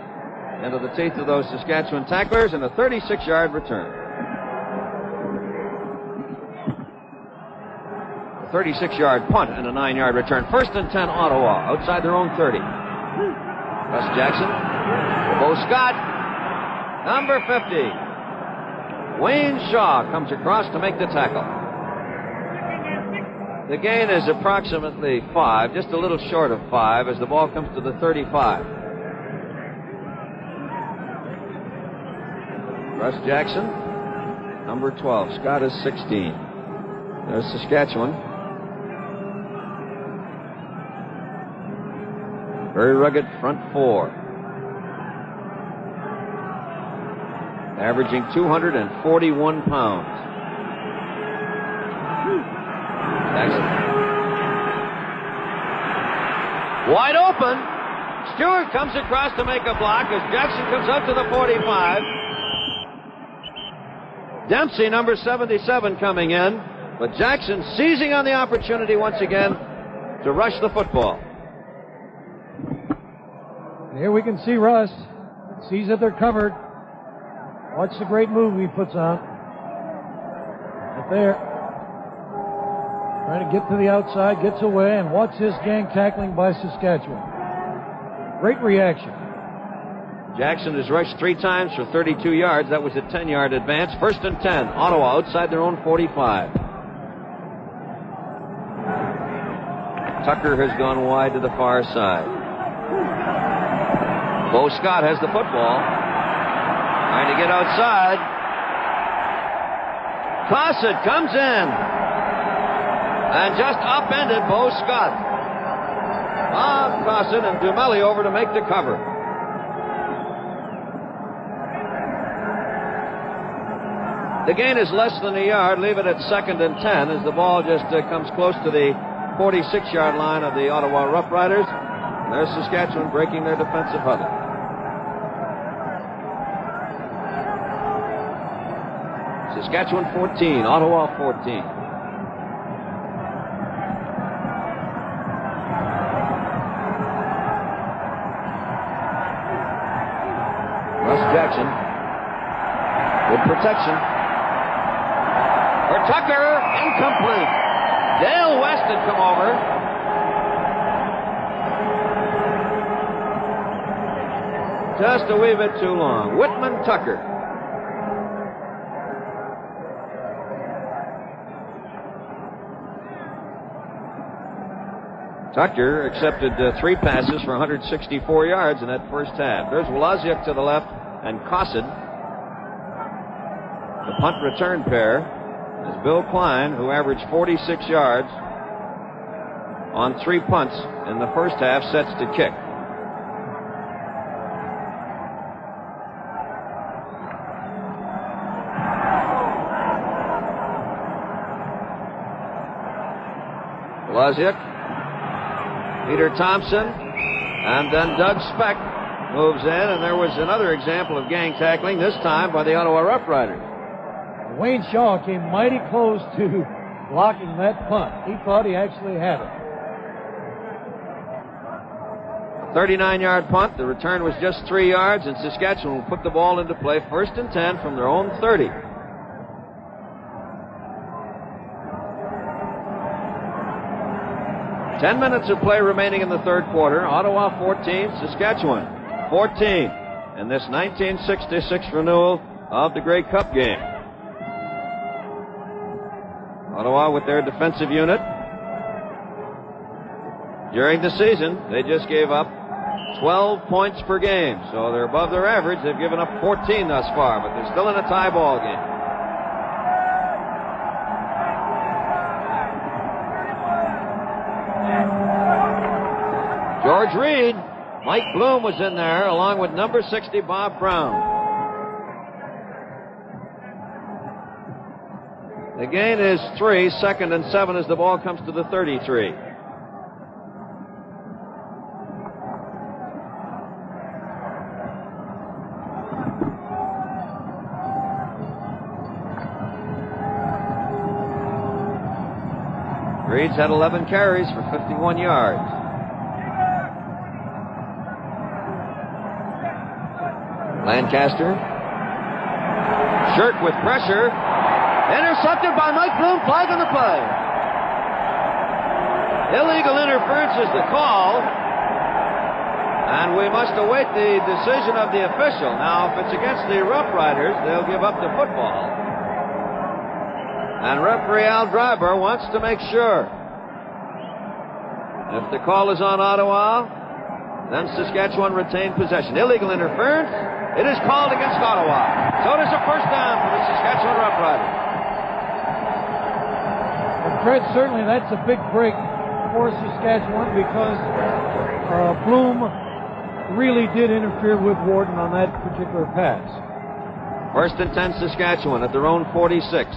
into the teeth of those Saskatchewan tacklers, and a 36-yard return. A 36-yard punt and a 9-yard return. First and 10, Ottawa, outside their own 30. Russ Jackson. Bo Scott, number 50. Wayne Shaw comes across to make the tackle. The gain is approximately 5, just a little short of 5, as the ball comes to the 35. Russ Jackson, number 12. Scott is 16. There's Saskatchewan. Very rugged front four. Averaging 241 pounds. Jackson. Wide open. Stewart comes across to make a block as Jackson comes up to the 45. Dempsey, number 77, coming in, but Jackson seizing on the opportunity once again to rush the football. Here we can see Russ. Sees that they're covered. Watch the great move he puts on. Right there. Trying to get to the outside, gets away, and watch this gang tackling by Saskatchewan. Great reaction. Jackson has rushed 3 times for 32 yards. That was a 10-yard advance. First and 10. Ottawa outside their own 45. Tucker has gone wide to the far side. Bo Scott has the football. Trying to get outside. Cosset comes in and just upended Bo Scott. Cossin, and Dumelli over to make the cover. The gain is less than a yard. Leave it at 2nd and 10 as the ball just comes close to the 46-yard line of the Ottawa Roughriders. There's Saskatchewan breaking their defensive huddle. Saskatchewan 14, Ottawa 14. Russ Jackson. Good protection. For Tucker, incomplete. Dale West had come over. Just a wee bit too long. Whitman Tucker. Tucker accepted 3 passes for 164 yards in that first half. There's Wlaziuk to the left and Cossin. The punt return pair is Bill Klein, who averaged 46 yards on 3 punts in the first half, sets to kick. Wlaziuk, Peter Thompson, and then Doug Speck moves in, and there was another example of gang tackling, this time by the Ottawa Roughriders. Wayne Shaw came mighty close to blocking that punt. He thought he actually had it. 39-yard punt. The return was just 3 yards, and Saskatchewan will put the ball into play 1st and 10 from their own 30. Ten minutes of play remaining in the third quarter. Ottawa 14, Saskatchewan 14 in this 1966 renewal of the Grey Cup game. Ottawa with their defensive unit. During the season, they just gave up 12 points per game, so they're above their average. They've given up 14 thus far, but they're still in a tie ball game. George Reed, Mike Bloom was in there, along with number 60, Bob Brown. The gain is 3, 2nd and 7 as the ball comes to the 33. Reed's had 11 carries for 51 yards. Lancaster. Shirk with pressure. Intercepted by Mike Bloom. Flag on the play. Illegal interference is the call. And we must await the decision of the official. Now, if it's against the Rough Riders, they'll give up the football. And referee Al Dryber wants to make sure. If the call is on Ottawa, then Saskatchewan retain possession. Illegal interference. It is called against Ottawa. So it is a first down for the Saskatchewan Roughriders. And Fred, certainly that's a big break for Saskatchewan because Bloom really did interfere with Warden on that particular pass. 1st and 10 Saskatchewan at their own 46.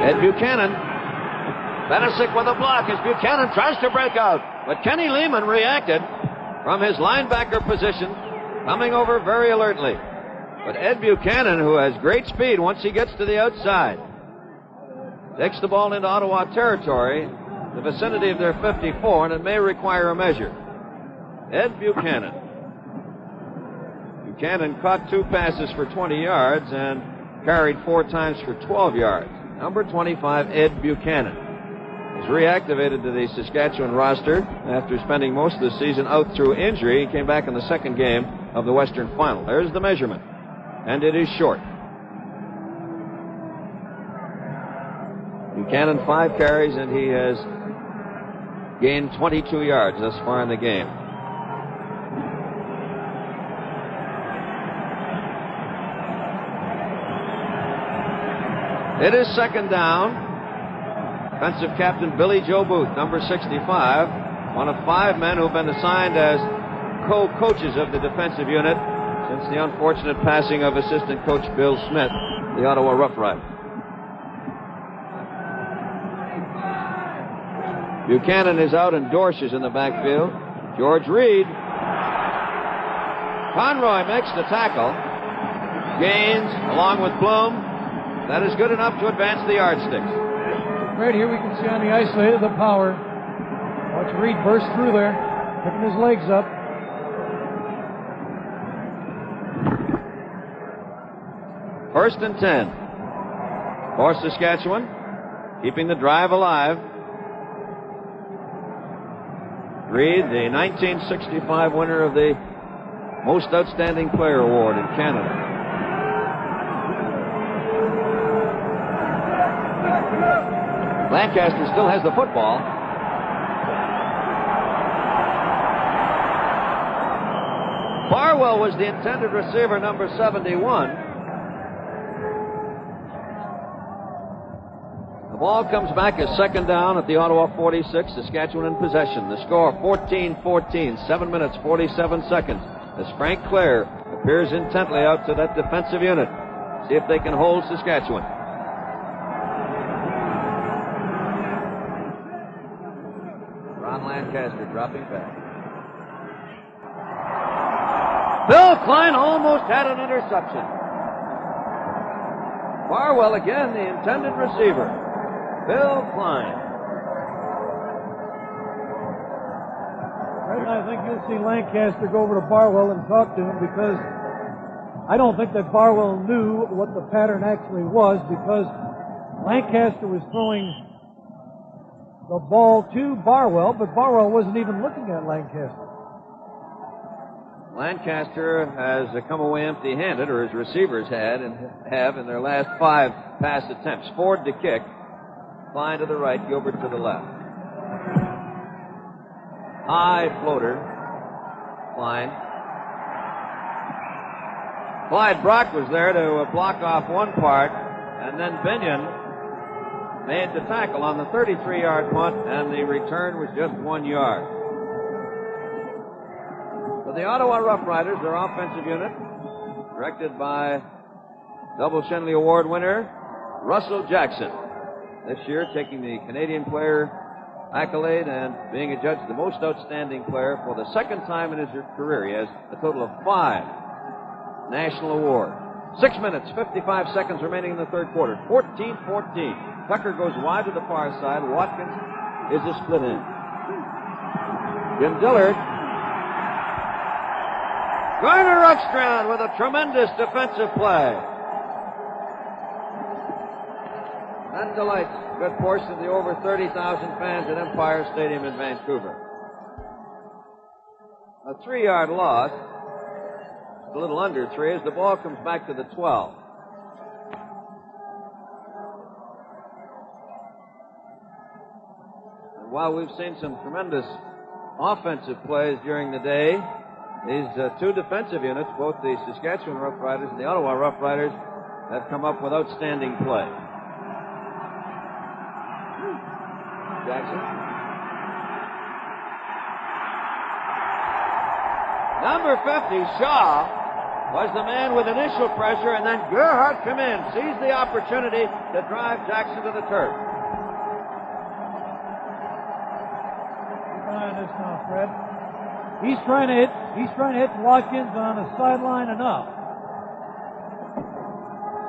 Ed Buchanan. Benesic with a block as Buchanan tries to break out. But Kenny Lehman reacted from his linebacker position, coming over very alertly. But Ed Buchanan, who has great speed once he gets to the outside, takes the ball into Ottawa territory, the vicinity of their 54, and it may require a measure. Ed Buchanan. Buchanan caught 2 passes for 20 yards and carried 4 times for 12 yards. Number 25, Ed Buchanan. Was reactivated to the Saskatchewan roster after spending most of the season out through injury. He came back in the second game of the Western Final. There's the measurement, and it is short. Buchanan 5 carries, and he has gained 22 yards thus far in the game. It is 2nd down. Defensive captain Billy Joe Booth, number 65, one of 5 men who've been assigned as co-coaches of the defensive unit since the unfortunate passing of assistant coach Bill Smith, the Ottawa Roughriders. Buchanan is out and Dorsch is in the backfield. George Reed. Conroy makes the tackle. Gaines along with Bloom. That is good enough to advance the yardsticks. Right here we can see on the isolated the power. Watch Reed burst through there, picking his legs up. First and 10 for Saskatchewan, keeping the drive alive. Reed, the 1965 winner of the Most Outstanding Player Award in Canada. Lancaster still has the football. Barwell was the intended receiver, number 71. The ball comes back as second down at the Ottawa 46. Saskatchewan in possession. The score 14-14, 7 minutes, 47 seconds. As Frank Clare appears intently out to that defensive unit. See if they can hold Saskatchewan. Ron Lancaster dropping back. Bill Klein almost had an interception. Barwell again, the intended receiver. Bill Klein. Right, I think you'll see Lancaster go over to Barwell and talk to him, because I don't think that Barwell knew what the pattern actually was, because Lancaster was throwing the ball to Barwell, but Barwell wasn't even looking at Lancaster. Lancaster has come away empty-handed, or his receivers have in their last 5 pass attempts. Ford to kick. Klein to the right, Gilbert to the left. High floater. Klein. Clyde Brock was there to block off one part, and then Binion made the tackle on the 33-yard punt, and the return was just 1 yard. For the Ottawa Roughriders, their offensive unit, directed by double Shenley Award winner Russell Jackson. This year taking the Canadian Player accolade and being adjudged the most outstanding player for the second time in his career. He has a total of 5 national awards. 6 minutes, 55 seconds remaining in the third quarter. 14-14. Tucker goes wide to the far side. Watkins is a split end. Jim Dillard. Garner Ruckstrand with a tremendous defensive play. That delights a good portion of the over 30,000 fans at Empire Stadium in Vancouver. A 3-yard loss. A little under 3 as the ball comes back to the 12. And while we've seen some tremendous offensive plays during the day, these 2 defensive units, both the Saskatchewan Roughriders and the Ottawa Roughriders, have come up with outstanding play. Jackson. Number 50, Shaw, was the man with initial pressure, and then Gerhardt come in, sees the opportunity to drive Jackson to the turf. Keep an eye on this now, Fred. He's trying to hit Watkins on the sideline enough.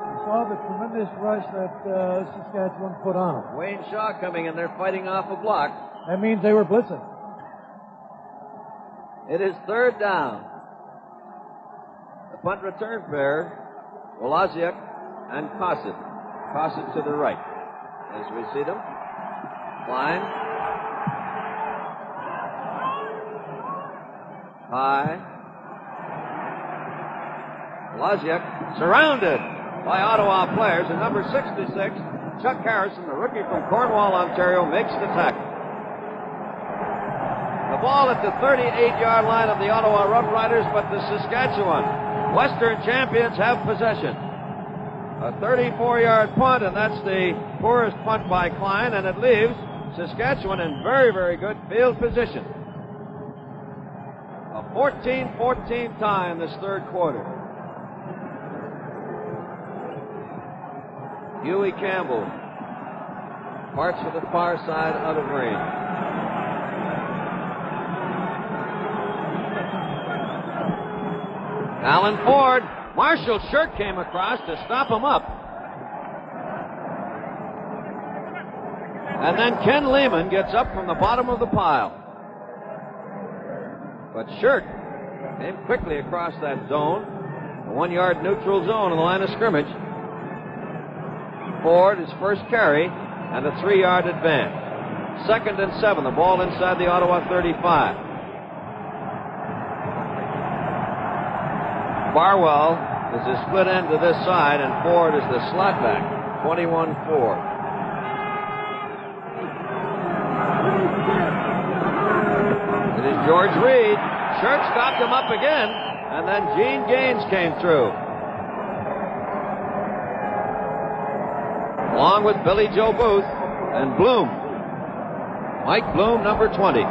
You saw the tremendous rush that Saskatchewan put on him. Wayne Shaw coming in there fighting off a block. That means they were blitzing. It is third down. The punt return pair, Wolaziak and Cosset. Cosset to the right. As we see them. Klein. High. Wolaziak surrounded by Ottawa players, and number 66, Chuck Harrison, the rookie from Cornwall, Ontario, makes the tackle. The ball at the 38-yard line of the Ottawa Roughriders, but the Saskatchewan Western champions have possession. A 34-yard punt, and that's the poorest punt by Klein, and it leaves Saskatchewan in very, very good field position. A 14-14 tie in this third quarter. Huey Campbell parts to the far side out of range. Alan Ford, Marshall Shirk came across to stop him up. And then Ken Lehman gets up from the bottom of the pile. But Shirk came quickly across that zone, the 1-yard neutral zone on the line of scrimmage. Ford, his first carry, and a 3-yard advance. 2nd and 7, the ball inside the Ottawa 35. Barwell is the split end to this side, and Ford is the slot back. 21-4. It is George Reed. Shirk stopped him up again, and then Gene Gaines came through. Along with Billy Joe Booth and Bloom. Mike Bloom, number 20. Yeah,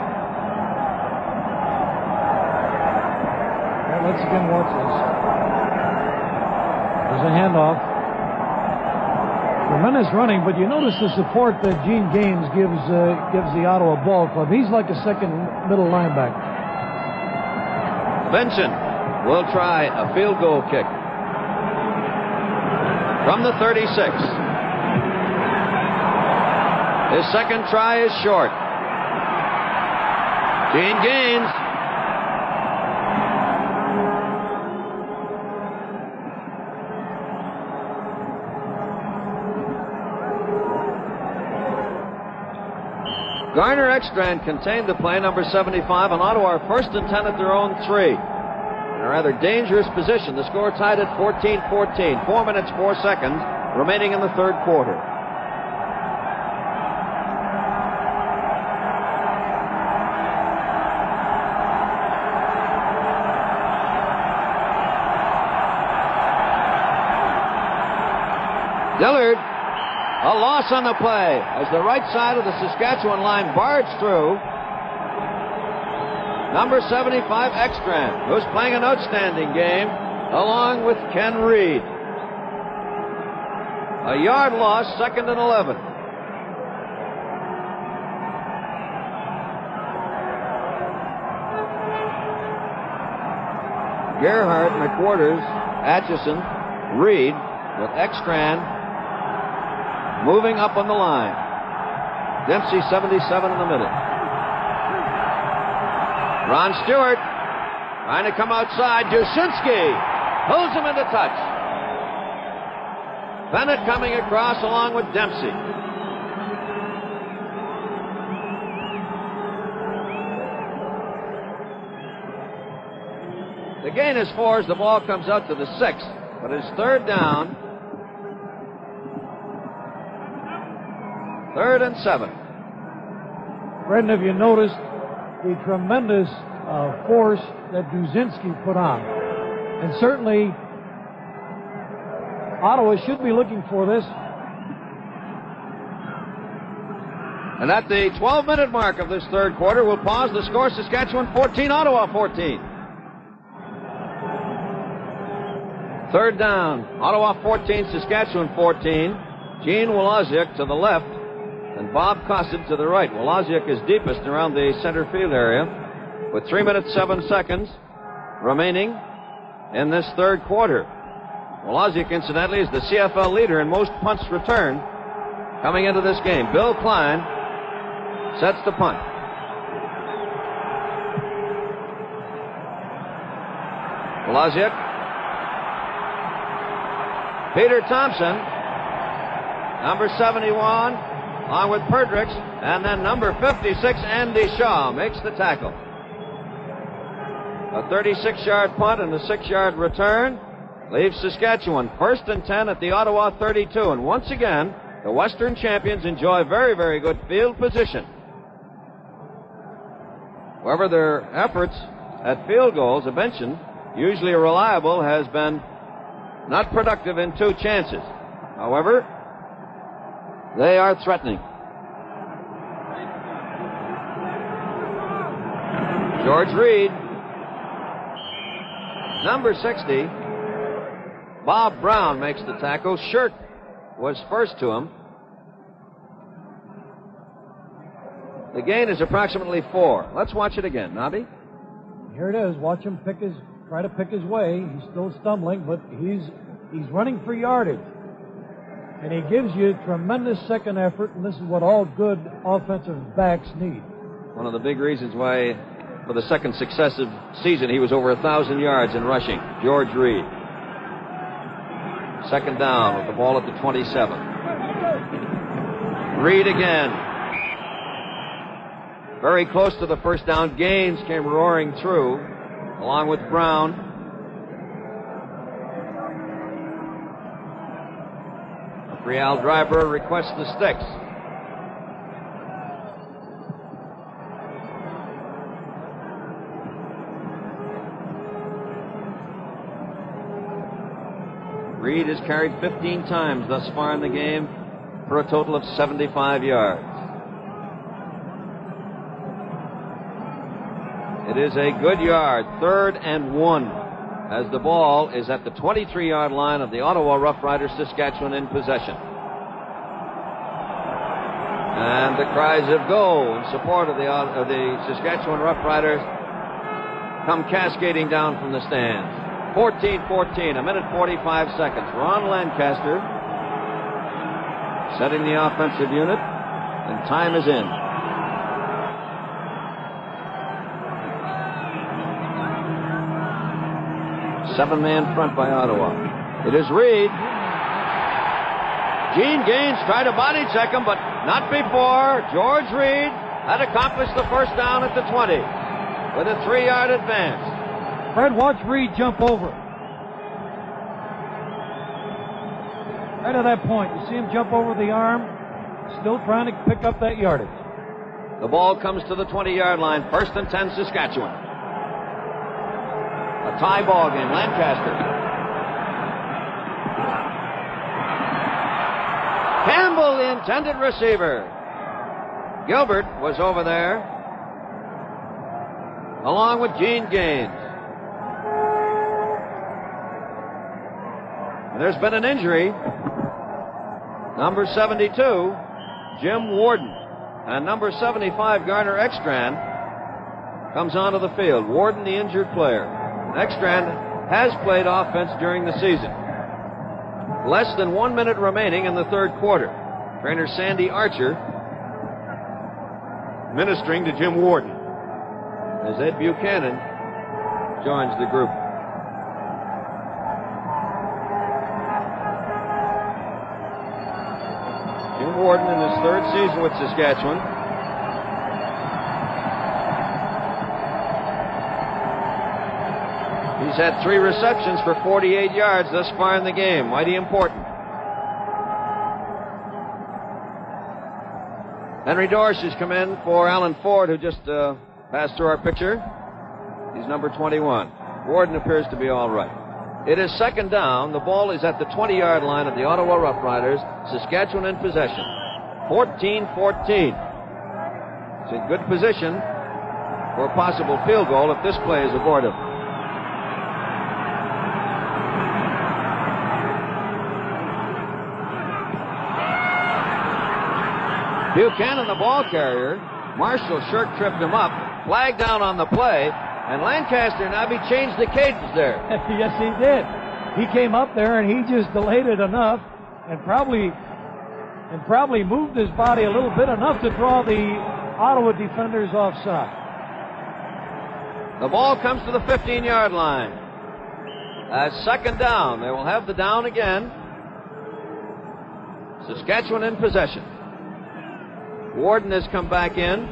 let's again watch this. There's a handoff. Tremendous running, but you notice the support that Gene Gaines gives the Ottawa Ball Club. He's like a second middle linebacker. Vincent will try a field goal kick from the 36. His second try is short. Gene Gaines. Garner Ekstrand contained the play, number 75, and Ottawa are 1st and 10 at their own 3. In a rather dangerous position. The score tied at 14-14. 4 minutes, 4 seconds remaining in the third quarter. Dillard, a loss on the play as the right side of the Saskatchewan line barged through. Number 75, Ekstrand, who's playing an outstanding game, along with Ken Reed. A yard loss, 2nd and 11. Gerhardt, McQuarters, Atchison, Reed with Ekstrand moving up on the line. Dempsey, 77 in the middle. Ron Stewart trying to come outside. Dusinski pulls him into touch. Bennett coming across along with Dempsey. The gain is 4 as the ball comes out to the 6, but it's 3rd down. 3rd and 7. Brendan, have you noticed the tremendous force that Duzinski put on? And certainly, Ottawa should be looking for this. And at the 12-minute mark of this third quarter, we'll pause the score. Saskatchewan 14, Ottawa 14. 3rd down, Ottawa 14, Saskatchewan 14. Gene Woloziak to the left and Bob Cosset to the right. Woloziak is deepest around the center field area with 3 minutes, 7 seconds remaining in this third quarter. Woloziak, incidentally, is the CFL leader in most punts returned coming into this game. Bill Klein sets the punt. Woloziak. Peter Thompson, number 71, along with Perdrix, and then number 56, Andy Shaw, makes the tackle. A 36-yard punt and a 6-yard return leaves Saskatchewan 1st and 10 at the Ottawa 32. And once again, the Western champions enjoy very, very good field position. However, their efforts at field goals, a mention, usually reliable, has been not productive in 2 chances. However, They are threatening. George Reed, number 60. Bob Brown makes the tackle. Shirk was first to him. The gain is approximately 4. Let's watch it again, Nobby. Here it is. Watch him try to pick his way. He's still stumbling, but he's running for yardage. And he gives you tremendous second effort, and this is what all good offensive backs need. One of the big reasons why, for the second successive season, he was over 1,000 yards in rushing. George Reed. Second down with the ball at the 27. Reed again. Very close to the first down. Gaines came roaring through, along with Brown. Real Driver requests the sticks. Reed has carried 15 times thus far in the game for a total of 75 yards. It is a good yard, 3rd and 1, as the ball is at the 23-yard line of the Ottawa Roughriders, Saskatchewan in possession. And the cries of go in support of the Saskatchewan Roughriders come cascading down from the stands. 14-14, a minute 45 seconds. Ron Lancaster setting the offensive unit, and time is in. Seven-man front by Ottawa. It is Reed. Gene Gaines tried to body check him, but not before George Reed had accomplished the first down at the 20 with a 3-yard advance. Fred, watch Reed jump over. Right at that point. You see him jump over the arm, still trying to pick up that yardage. The ball comes to the 20-yard line. 1st and 10, Saskatchewan. A tie ball game. Lancaster. Campbell, the intended receiver. Gilbert was over there, along with Gene Gaines. There's been an injury. Number 72, Jim Warden, and number 75, Garner Ekstrand, comes onto the field. Warden, the injured player. Ekstrand has played offense during the season. Less than 1 minute remaining in the third quarter. Trainer Sandy Archer ministering to Jim Warden as Ed Buchanan joins the group. Jim Warden in his 3rd season with Saskatchewan. He's had 3 receptions for 48 yards thus far in the game. Mighty important. Henry Dorsch has come in for Alan Ford, who just passed through our picture. He's number 21. Warden appears to be all right. It is second down. The ball is at the 20-yard line of the Ottawa Roughriders. Saskatchewan in possession. 14-14. It's in good position for a possible field goal if this play is abortive. Buchanan, the ball carrier. Marshall Shirk tripped him up. Flag down on the play. And Lancaster now changed the cadence there. Yes, he did. He came up there and he just delayed it enough and probably moved his body a little bit enough to draw the Ottawa defenders offside. The ball comes to the 15-yard line. Second down. They will have the down again. Saskatchewan in possession. Warden has come back in.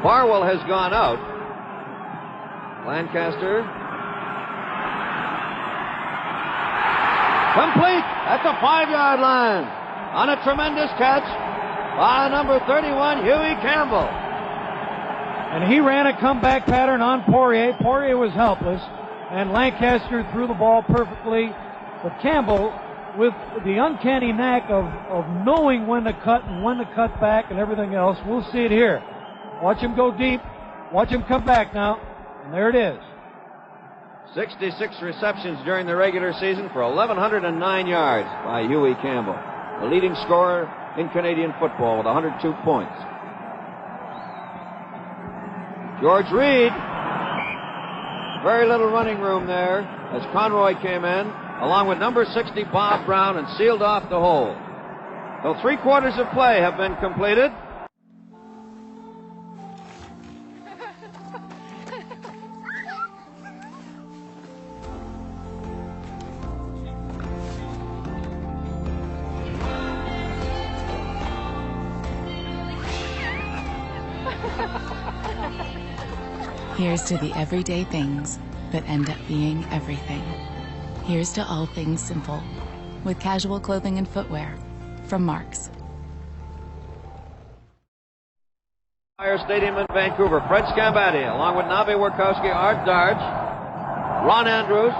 Barwell has gone out. Lancaster. Complete at the 5-yard line. On a tremendous catch by number 31, Huey Campbell. And he ran a comeback pattern on Poirier. Poirier was helpless. And Lancaster threw the ball perfectly But Campbell, with the uncanny knack of knowing when to cut and when to cut back and everything else, we'll see it here. Watch him go deep. Watch him come back now. And there it is. 66 receptions during the regular season for 1,109 yards by Huey Campbell, the leading scorer in Canadian football with 102 points. George Reed, very little running room there as Conroy came in, along with number 60 Bob Brown, and sealed off the hole. So 3/4 of play have been completed. Here's to the everyday things that end up being everything. Here's to all things simple, with casual clothing and footwear from Marks. Fire Stadium in Vancouver. Fred Scambatti, along with Nabi Warkowski, Art Darge, Ron Andrews.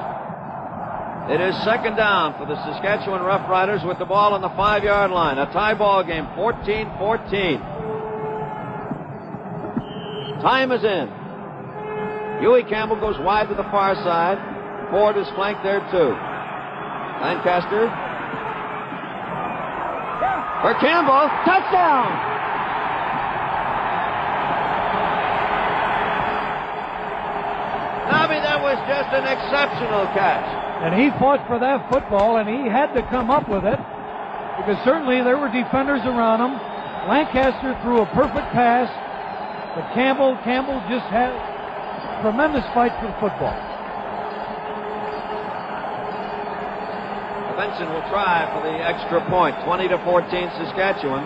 It is second down for the Saskatchewan Roughriders with the ball on the 5-yard line. A tie ball game, 14-14. Time is in. Huey Campbell goes wide to the far side. Ford is flanked there too. Lancaster. For Campbell. Touchdown! Nobby, that was just an exceptional catch. And he fought for that football, and he had to come up with it because certainly there were defenders around him. Lancaster threw a perfect pass, but Campbell just had a tremendous fight for the football. Benson will try for the extra point. 20-14 Saskatchewan.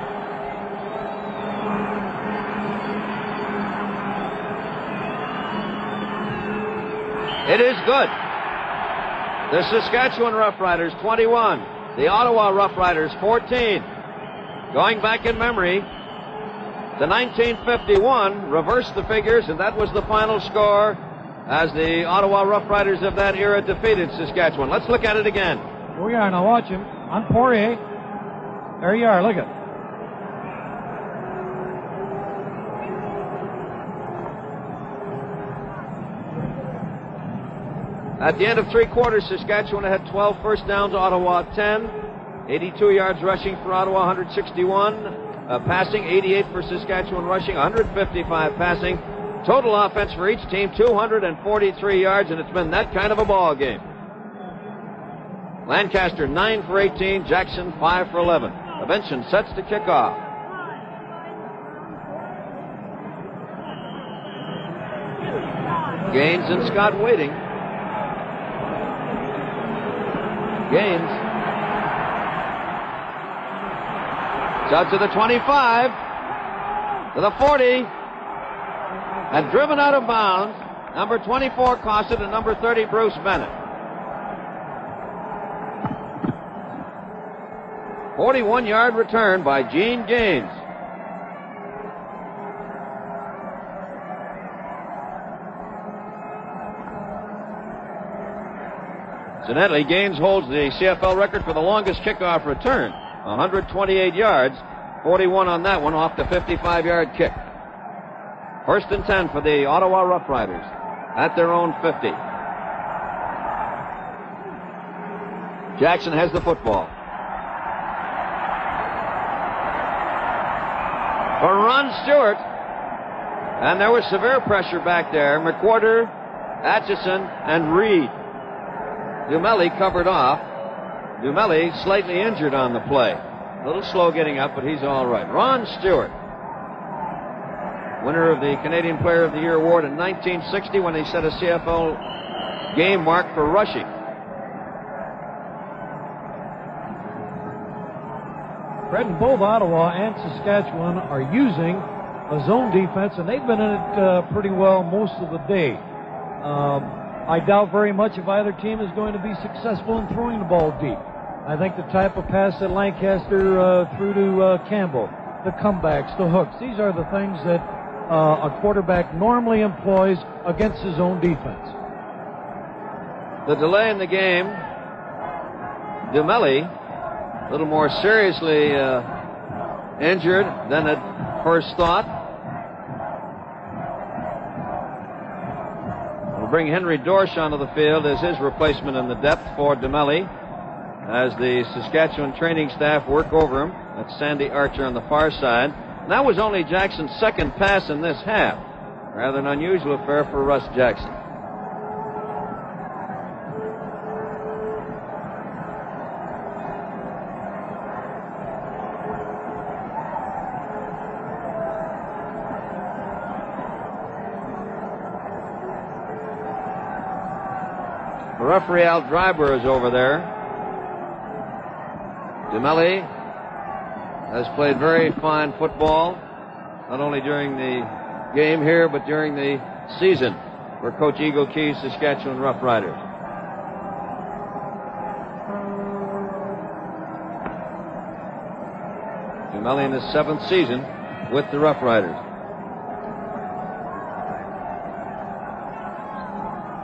It is good. The Saskatchewan Roughriders 21. The Ottawa Roughriders 14. Going back in memory, the 1951 reversed the figures, and that was the final score as the Ottawa Roughriders of that era defeated Saskatchewan. Let's look at it again. Here we are now. Watch him on Poirier. There you are. Look at it. At the end of 3/4, Saskatchewan had 12 first downs, Ottawa 10. 82 yards rushing for Ottawa, 161 passing, 88 for Saskatchewan rushing, 155 passing. Total offense for each team, 243 yards, and it's been that kind of a ball game. Lancaster 9 for 18, Jackson 5 for 11. Benson sets to kick off. Gaines and Scott waiting. Gaines. It's out to the 25, to the 40, and driven out of bounds. Number 24 cost it, and number 30, Bruce Bennett. 41-yard return by Gene Gaines. Incidentally, Gaines holds the CFL record for the longest kickoff return, 128 yards, 41 on that one off the 55-yard kick. First and 10 for the Ottawa Roughriders at their own 50. Jackson has the football. For Ron Stewart, and there was severe pressure back there. McWhorter, Atchison, and Reed. Dumelli covered off. Dumelli slightly injured on the play. A little slow getting up, but he's all right. Ron Stewart, winner of the Canadian Player of the Year award in 1960 when he set a CFL game mark for rushing. Fred, and both Ottawa and Saskatchewan are using a zone defense, and they've been in it pretty well most of the day. I doubt very much if either team is going to be successful in throwing the ball deep. I think the type of pass that Lancaster threw to Campbell, the comebacks, the hooks, these are the things that a quarterback normally employs against his own defense. The delay in the game Dumelli, a little more seriously injured than at first thought. We'll bring Henry Dorsch onto the field as his replacement in the depth for Dumelli, as the Saskatchewan training staff work over him. That's Sandy Archer on the far side. And that was only Jackson's second pass in this half. Rather an unusual affair for Russ Jackson. Referee Al Dryber is over there. Dumelli has played very fine football, not only during the game here, but during the season for Coach Eagle Key's Saskatchewan Roughriders. Dumelli in his 7th season with the Roughriders.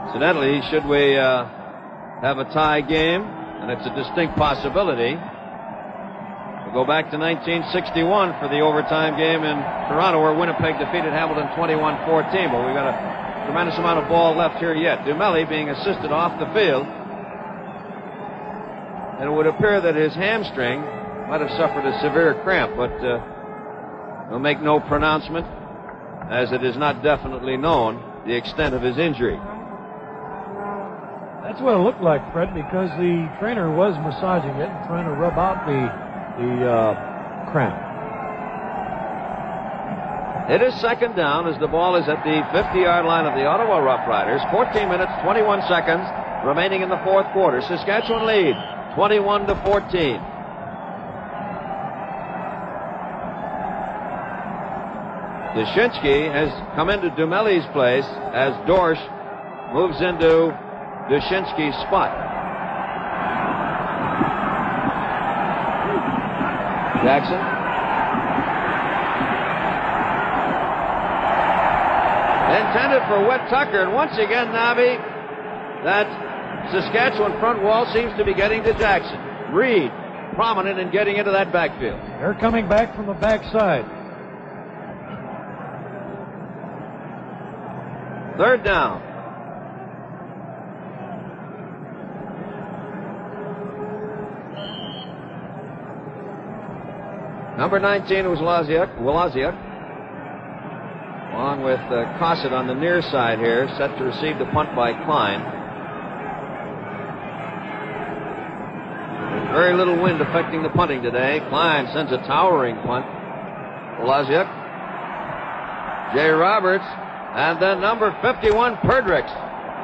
Incidentally, should we have a tie game, and it's a distinct possibility, we'll go back to 1961 for the overtime game in Toronto, where Winnipeg defeated Hamilton 21-14, but we've got a tremendous amount of ball left here yet. Dumelli being assisted off the field, and it would appear that his hamstring might have suffered a severe cramp, but we'll make no pronouncement, as it is not definitely known the extent of his injury. That's what it looked like, Fred, because the trainer was massaging it and trying to rub out the cramp. It is second down as the ball is at the 50-yard line of the Ottawa Roughriders. 14 minutes, 21 seconds remaining in the fourth quarter. Saskatchewan lead 21-14. Dushinsky has come into Dumelli's place as Dorsch moves into Dushinsky's spot. Jackson. Intended for Whit Tucker, and once again, Nobby, that Saskatchewan front wall seems to be getting to Jackson. Reed, prominent in getting into that backfield. They're coming back from the backside. Third down. Number 19 was Wolaziuk, along with Cossett on the near side here, set to receive the punt by Klein. There's very little wind affecting the punting today. Klein sends a towering punt. Wolaziuk, Jay Roberts, and then number 51, Perdrix.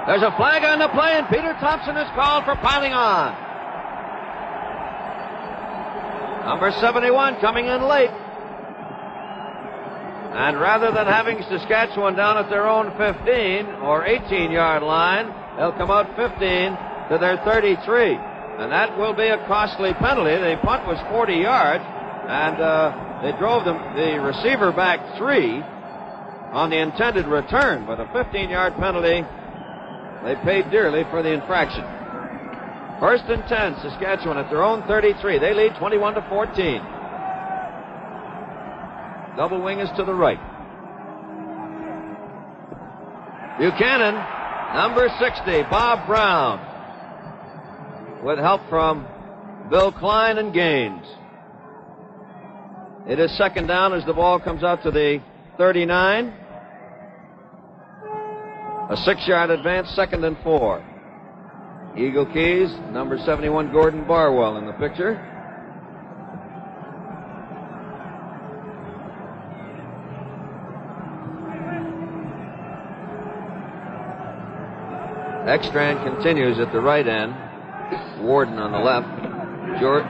There's a flag on the play, and Peter Thompson is called for piling on. Number 71 coming in late. And rather than having Saskatchewan down at their own 15 or 18-yard line, they'll come out 15 to their 33. And that will be a costly penalty. The punt was 40 yards, and they drove the receiver back 3 on the intended return. But a 15-yard penalty, they paid dearly for the infraction. First and 10, Saskatchewan at their own 33. They lead 21-14. Double wing is to the right. Buchanan, number 60, Bob Brown, with help from Bill Klein and Gaines. It is second down as the ball comes out to the 39. A 6-yard advance, second and 4. Eagle Keys, number 71, Gordon Barwell in the picture. Ekstrand continues at the right end. Warden on the left. Short.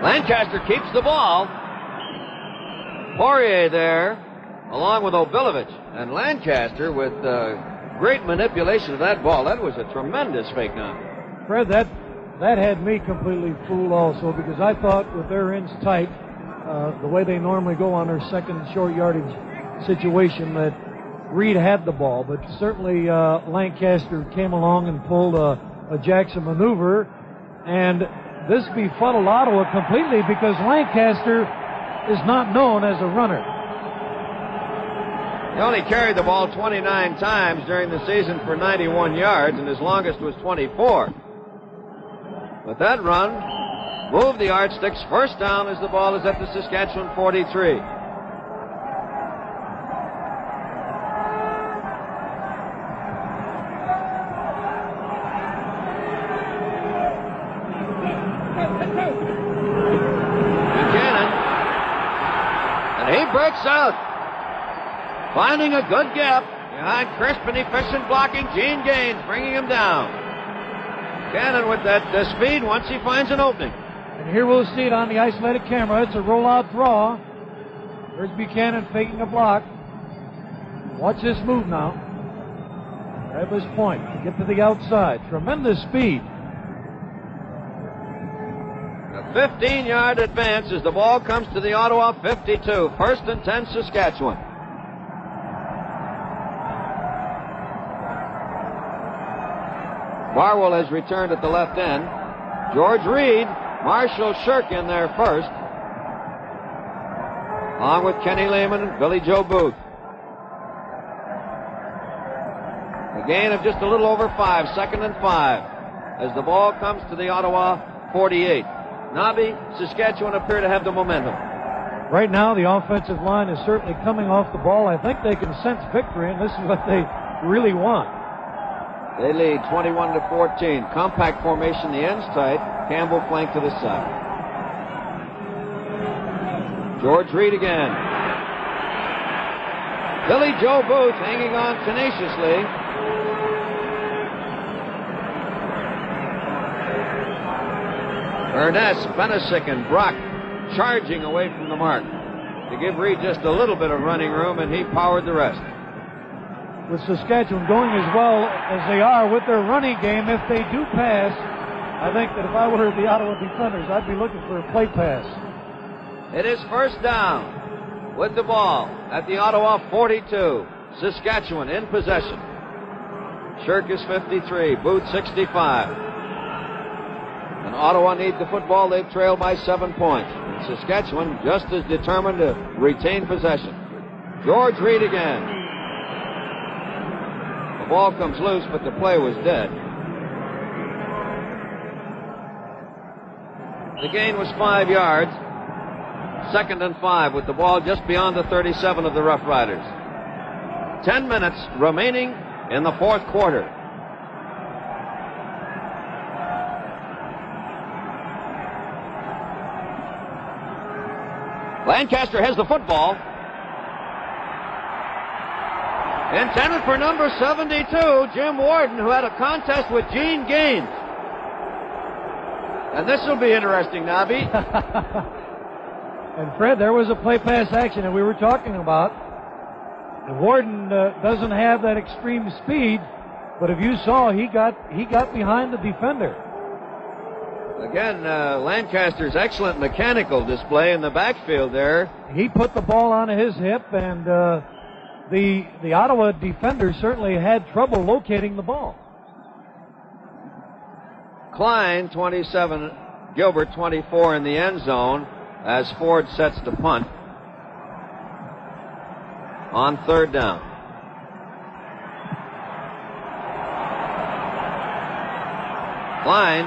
Lancaster keeps the ball. Poirier there, along with Obilovich. And Lancaster with great manipulation of that ball. That was a tremendous fake now. Fred, that had me completely fooled also, because I thought with their ends tight, the way they normally go on their second short yardage situation, that Reed had the ball. But certainly Lancaster came along and pulled a Jackson maneuver, and this befuddled Ottawa completely because Lancaster is not known as a runner. He only carried the ball 29 times during the season for 91 yards, and his longest was 24. But that run moved the Yardsticks. First down as the ball is at the Saskatchewan 43. Buchanan. And he breaks out. Finding a good gap behind crisp and efficient blocking. Gene Gaines bringing him down. Buchanan with that speed once he finds an opening. And here we'll see it on the isolated camera. It's a rollout draw. There's Buchanan faking a block. Watch this move now. At this point, to get to the outside. Tremendous speed. A 15-yard advance as the ball comes to the Ottawa 52. First and 10 Saskatchewan. Barwell has returned at the left end. George Reed, Marshall Shirk in there first, along with Kenny Lehman and Billy Joe Booth. A gain of just a little over 5, second and 5, as the ball comes to the Ottawa 48. Nobby, Saskatchewan appear to have the momentum. Right now, the offensive line is certainly coming off the ball. I think they can sense victory, and this is what they really want. They lead 21-14. Compact formation, the ends tight. Campbell flank to the side. George Reed again. Billy Joe Booth hanging on tenaciously. Ernest, Benesic, and Brock charging away from the mark to give Reed just a little bit of running room, and he powered the rest. With Saskatchewan going as well as they are with their running game, if they do pass, I think that if I were the Ottawa defenders, I'd be looking for a play pass. It is first down with the ball at the Ottawa 42. Saskatchewan in possession. Shirk is 53, Booth 65. And Ottawa need the football. They've trailed by 7 points. And Saskatchewan just as determined to retain possession. George Reed again. The ball comes loose, but the play was dead. The gain was 5 yards. Second and 5 with the ball just beyond the 37 of the Rough Riders. 10 minutes remaining in the fourth quarter. Lancaster has the football. Intended for number 72, Jim Warden, who had a contest with Gene Gaines. And this will be interesting, Nobby. And Fred, there was a play pass action that we were talking about. And Warden doesn't have that extreme speed, but if you saw, he got behind the defender. Again, Lancaster's excellent mechanical display in the backfield there. He put the ball on his hip, and the Ottawa defender certainly had trouble locating the ball. Klein, 27, Gilbert, 24 in the end zone as Ford sets to punt on third down. Klein,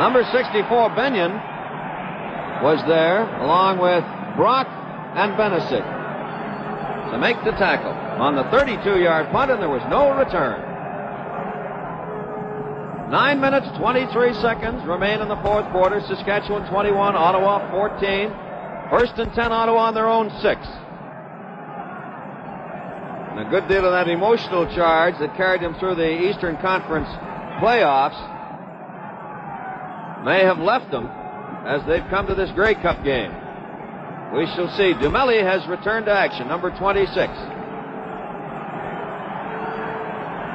number 64, Benyon, was there along with Brock and Benesic to make the tackle on the 32-yard punt, and there was no return. 9 minutes, 23 seconds remain in the fourth quarter. Saskatchewan 21, Ottawa 14. First and 10, Ottawa on their own 6. And a good deal of that emotional charge that carried them through the Eastern Conference playoffs may have left them as they've come to this Grey Cup game. We shall see. Dumelli has returned to action, number 26.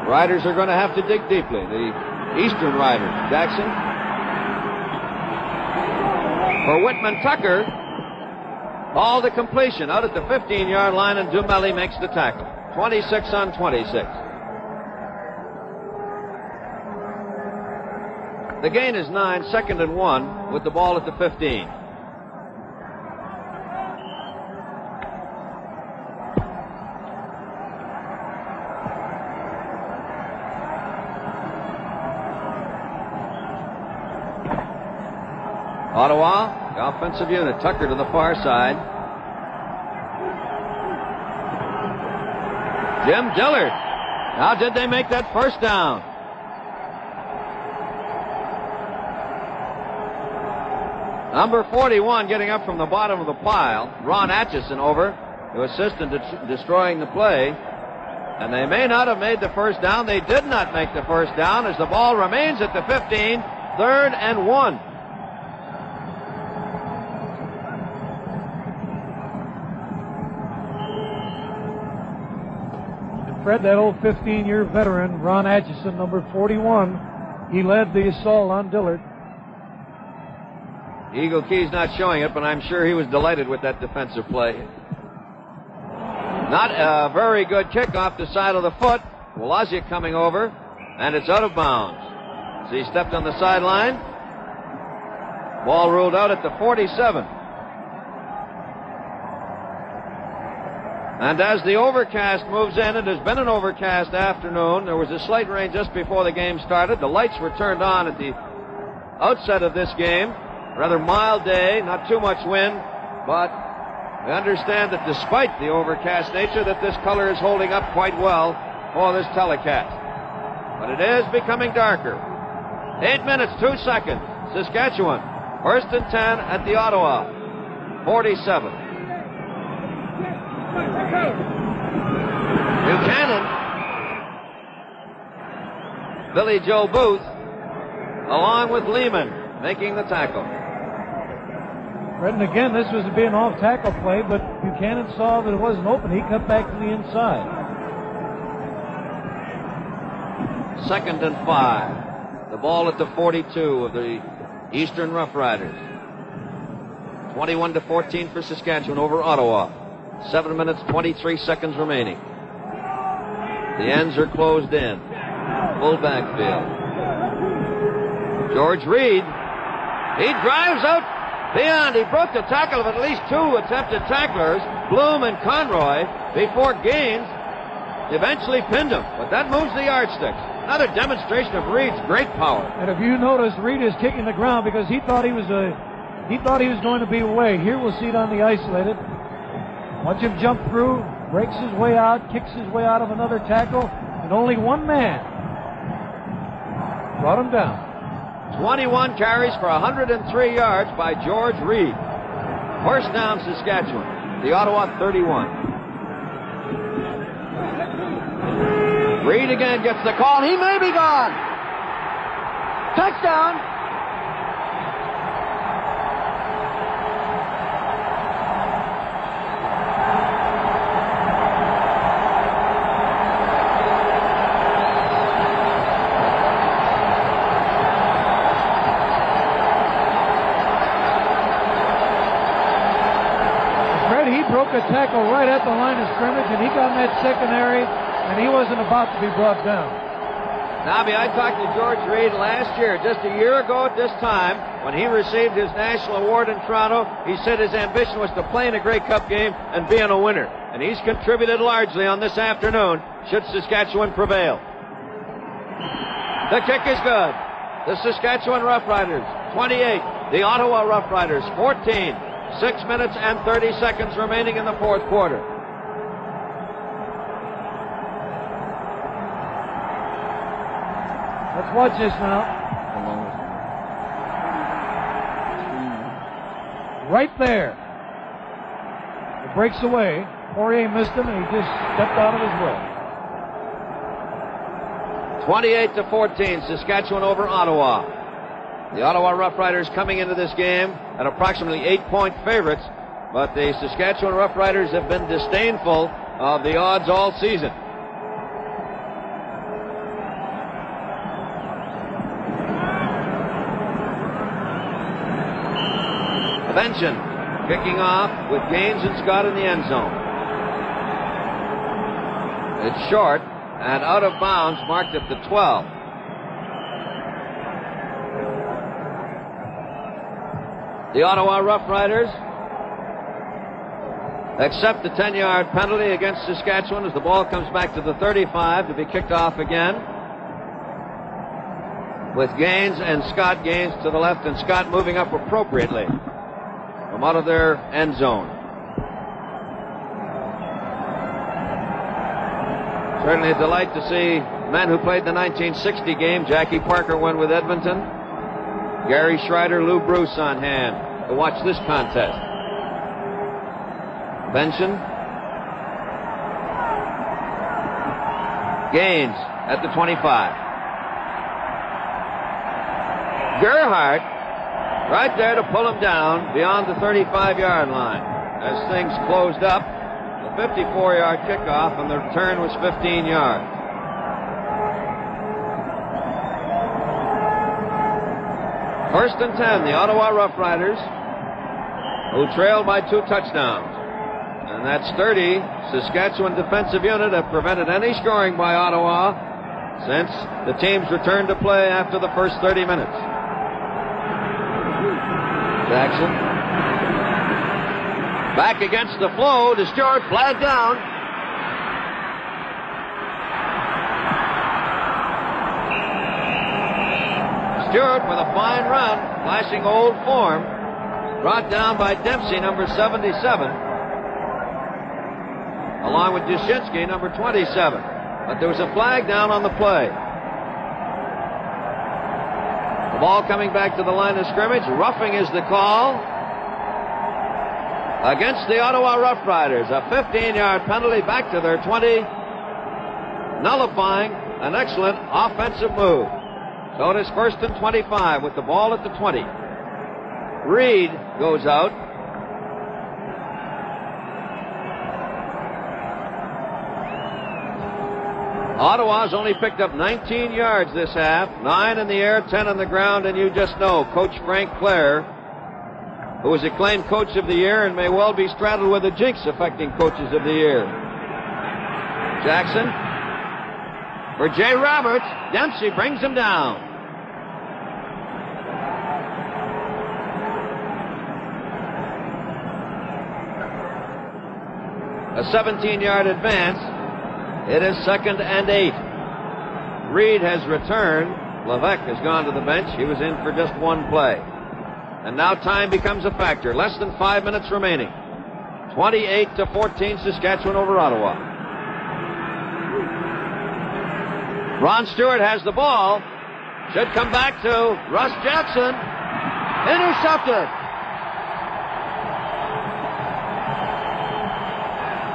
Riders are going to have to dig deeply. The Eastern Riders. Jackson. For Whitman Tucker. All the completion out at the 15-yard line, and Dumelli makes the tackle. 26 on 26. The gain is 9, 2nd and 1 with the ball at the 15. Ottawa, the offensive unit. Tucker to the far side. Jim Dillard. How did they make that first down? Number 41 getting up from the bottom of the pile. Ron Atchison over to assist in destroying the play. And they may not have made the first down. They did not make the first down as the ball remains at the 15. 3rd and 1. Fred, that old 15-year veteran, Ron Atchison, number 41, he led the assault on Dillard. Eagle Key's not showing it, but I'm sure he was delighted with that defensive play. Not a very good kick off the side of the foot. Woloziak coming over, and it's out of bounds. So he stepped on the sideline. Ball ruled out at the 47. And as the overcast moves in, it has been an overcast afternoon. There was a slight rain just before the game started. The lights were turned on at the outset of this game. Rather mild day, not too much wind, but we understand that despite the overcast nature, that this color is holding up quite well for this telecast. But it is becoming darker. 8 minutes, 2 seconds. Saskatchewan, 1st and 10 at the Ottawa 47. Buchanan, Billy Joe Booth, along with Lehman, making the tackle. Fred, and again, this was to be an off-tackle play, but Buchanan saw that it wasn't open. He cut back to the inside. 2nd and 5. The ball at the 42 of the Eastern Roughriders. 21-14 for Saskatchewan over Ottawa. 7 minutes, 23 seconds remaining. The ends are closed in. Full backfield. George Reed. He drives out beyond. He broke the tackle of at least 2 attempted tacklers, Bloom and Conroy, before Gaines eventually pinned him. But that moves the yardsticks. Another demonstration of Reed's great power. And if you notice, Reed is kicking the ground because he thought he was going to be away. Here we'll see it on the isolated. Watch him jump through, breaks his way out, kicks his way out of another tackle, and only one man brought him down. 21 carries for 103 yards by George Reed. First down, Saskatchewan. The Ottawa 31. Reed again gets the call. He may be gone. Touchdown. Broke a tackle right at the line of scrimmage, and he got in that secondary, and he wasn't about to be brought down. Nobby, I talked to George Reed last year, just a year ago at this time, when he received his national award in Toronto. He said his ambition was to play in a Grey Cup game and be a winner. And he's contributed largely on this afternoon, should Saskatchewan prevail. The kick is good. The Saskatchewan Roughriders, 28. The Ottawa Roughriders, 14. 6 minutes and 30 seconds remaining in the fourth quarter. Let's watch this now. Right there. It breaks away. Poirier missed him, and he just stepped out of his way. 28-14, Saskatchewan over Ottawa. The Ottawa Roughriders coming into this game at approximately 8-point favorites, but the Saskatchewan Roughriders have been disdainful of the odds all season. Benson kicking off with Gaines and Scott in the end zone. It's short and out of bounds, marked at the 12. The Ottawa Roughriders accept the 10-yard penalty against Saskatchewan as the ball comes back to the 35 to be kicked off again, with Gaines and Scott. Gaines to the left and Scott moving up appropriately from out of their end zone. Certainly a delight to see men who played the 1960 game. Jackie Parker went with Edmonton. Gary Schreider, Lou Bruce on hand to watch this contest. Benson. Gaines at the 25. Gerhardt right there to pull him down beyond the 35-yard line as things closed up. The 54-yard kickoff, and the return was 15 yards. First and 10, the Ottawa Roughriders, who trailed by 2 touchdowns. And that sturdy Saskatchewan defensive unit have prevented any scoring by Ottawa since the teams returned to play after the first 30 minutes. Jackson. Back against the flow to Stewart, flag down. Stewart with a fine run, flashing old form, brought down by Dempsey, number 77, along with Dushinsky, number 27. But there was a flag down on the play. The ball coming back to the line of scrimmage. Roughing is the call against the Ottawa Roughriders. A 15-yard penalty back to their 20, nullifying an excellent offensive move. So it is first and 25 with the ball at the 20. Reed goes out. Ottawa's only picked up 19 yards this half, 9 in the air, 10 on the ground, and you just know Coach Frank Clare, who was acclaimed Coach of the Year and may well be straddled with a jinx affecting Coaches of the Year. Jackson for Jay Roberts. Dempsey brings him down. A 17-yard advance. It is 2nd and 8. Reed has returned. Levesque has gone to the bench. He was in for just one play. And now time becomes a factor. Less than 5 minutes remaining. 28-14, Saskatchewan over Ottawa. Ron Stewart has the ball. Should come back to Russ Jackson. Intercepted.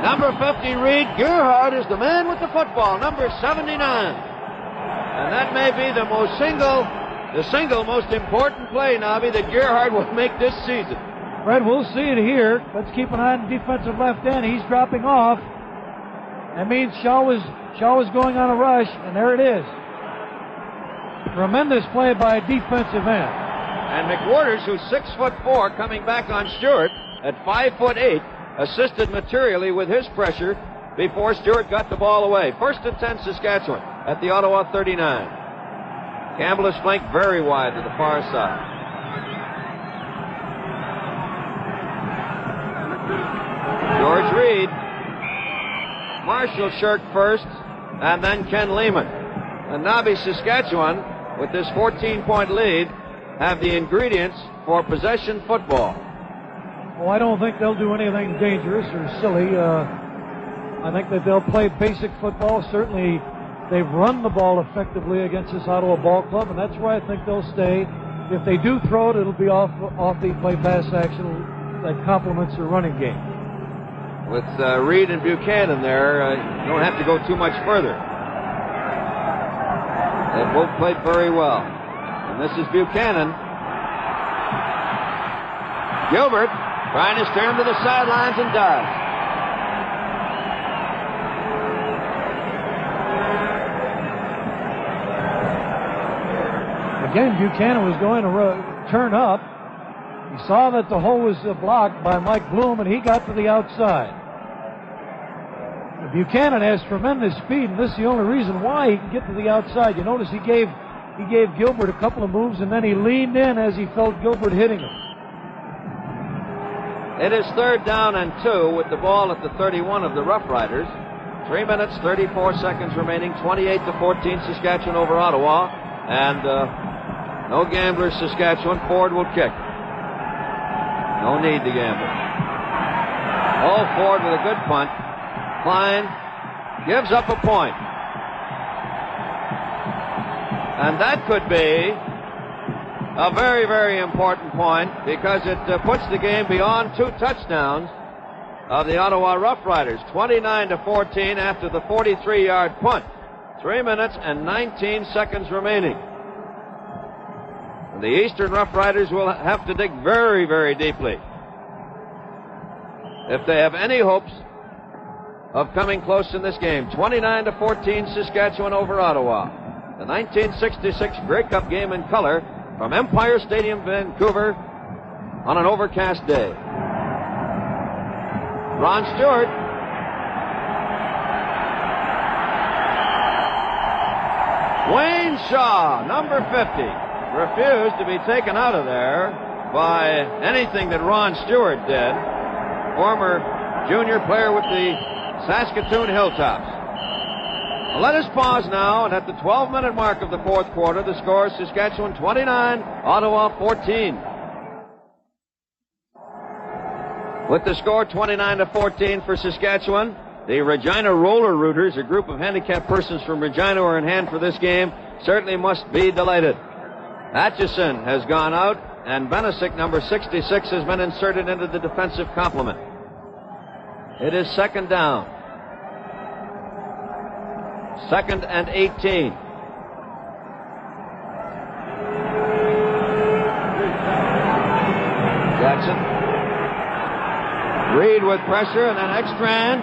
Number 50, Reed. Gerhardt is the man with the football, number 79. And that may be the single most important play, Nobby, that Gerhardt will make this season. Fred, we'll see it here. Let's keep an eye on the defensive left end. He's dropping off. That means Shaw was going on a rush, and there it is. Tremendous play by a defensive end. And McWhorters, who's 6'4", coming back on Stewart at 5'8", assisted materially with his pressure before Stewart got the ball away. First and 10, Saskatchewan at the Ottawa 39. Campbell is flanked very wide to the far side. George Reed. Marshall Shirk first, and then Ken Lehman. And Nobby, Saskatchewan, with this 14-point lead, have the ingredients for possession football. Well, I don't think they'll do anything dangerous or silly. I think that they'll play basic football. Certainly, they've run the ball effectively against this Ottawa ball club, and that's where I think they'll stay. If they do throw it, it'll be off the play pass action that complements their running game. With Reed and Buchanan there, you don't have to go too much further. They both played very well. And this is Buchanan. Gilbert trying to steer him to the sidelines and does. Again, Buchanan was going to turn up. He saw that the hole was blocked by Mike Bloom, and he got to the outside. Buchanan has tremendous speed, and this is the only reason why he can get to the outside. You notice he gave Gilbert a couple of moves, and then he leaned in as he felt Gilbert hitting him. It is 3rd down and 2 with the ball at the 31 of the Rough Riders. 3 minutes, 34 seconds remaining. 28-14 Saskatchewan over Ottawa. And no gamblers, Saskatchewan. Ford will kick. No need to gamble. Oh, Ford with a good punt. Klein gives up a point. And that could be a very, very important point because it puts the game beyond 2 touchdowns of the Ottawa Rough Riders. 29-14 after the 43-yard punt. 3 minutes and 19 seconds remaining. And the Eastern Rough Riders will have to dig very, very deeply if they have any hopes of coming close in this game. 29-14 Saskatchewan over Ottawa. The 1966 Grey Cup game in color from Empire Stadium, Vancouver, on an overcast day. Ron Stewart. Wayne Shaw, number 50, refused to be taken out of there by anything that Ron Stewart did, former junior player with the Saskatoon Hilltops. Well, let us pause now, and at the 12-minute mark of the 4th quarter, the score is Saskatchewan 29, Ottawa 14. With the score 29-14 for Saskatchewan, the Regina Roller Rooters, a group of handicapped persons from Regina who are in hand for this game, certainly must be delighted. Atchison has gone out, and Benesic, number 66, has been inserted into the defensive complement. It is 2nd down. 2nd and 18. Jackson. Reed with pressure and then Ekstrand.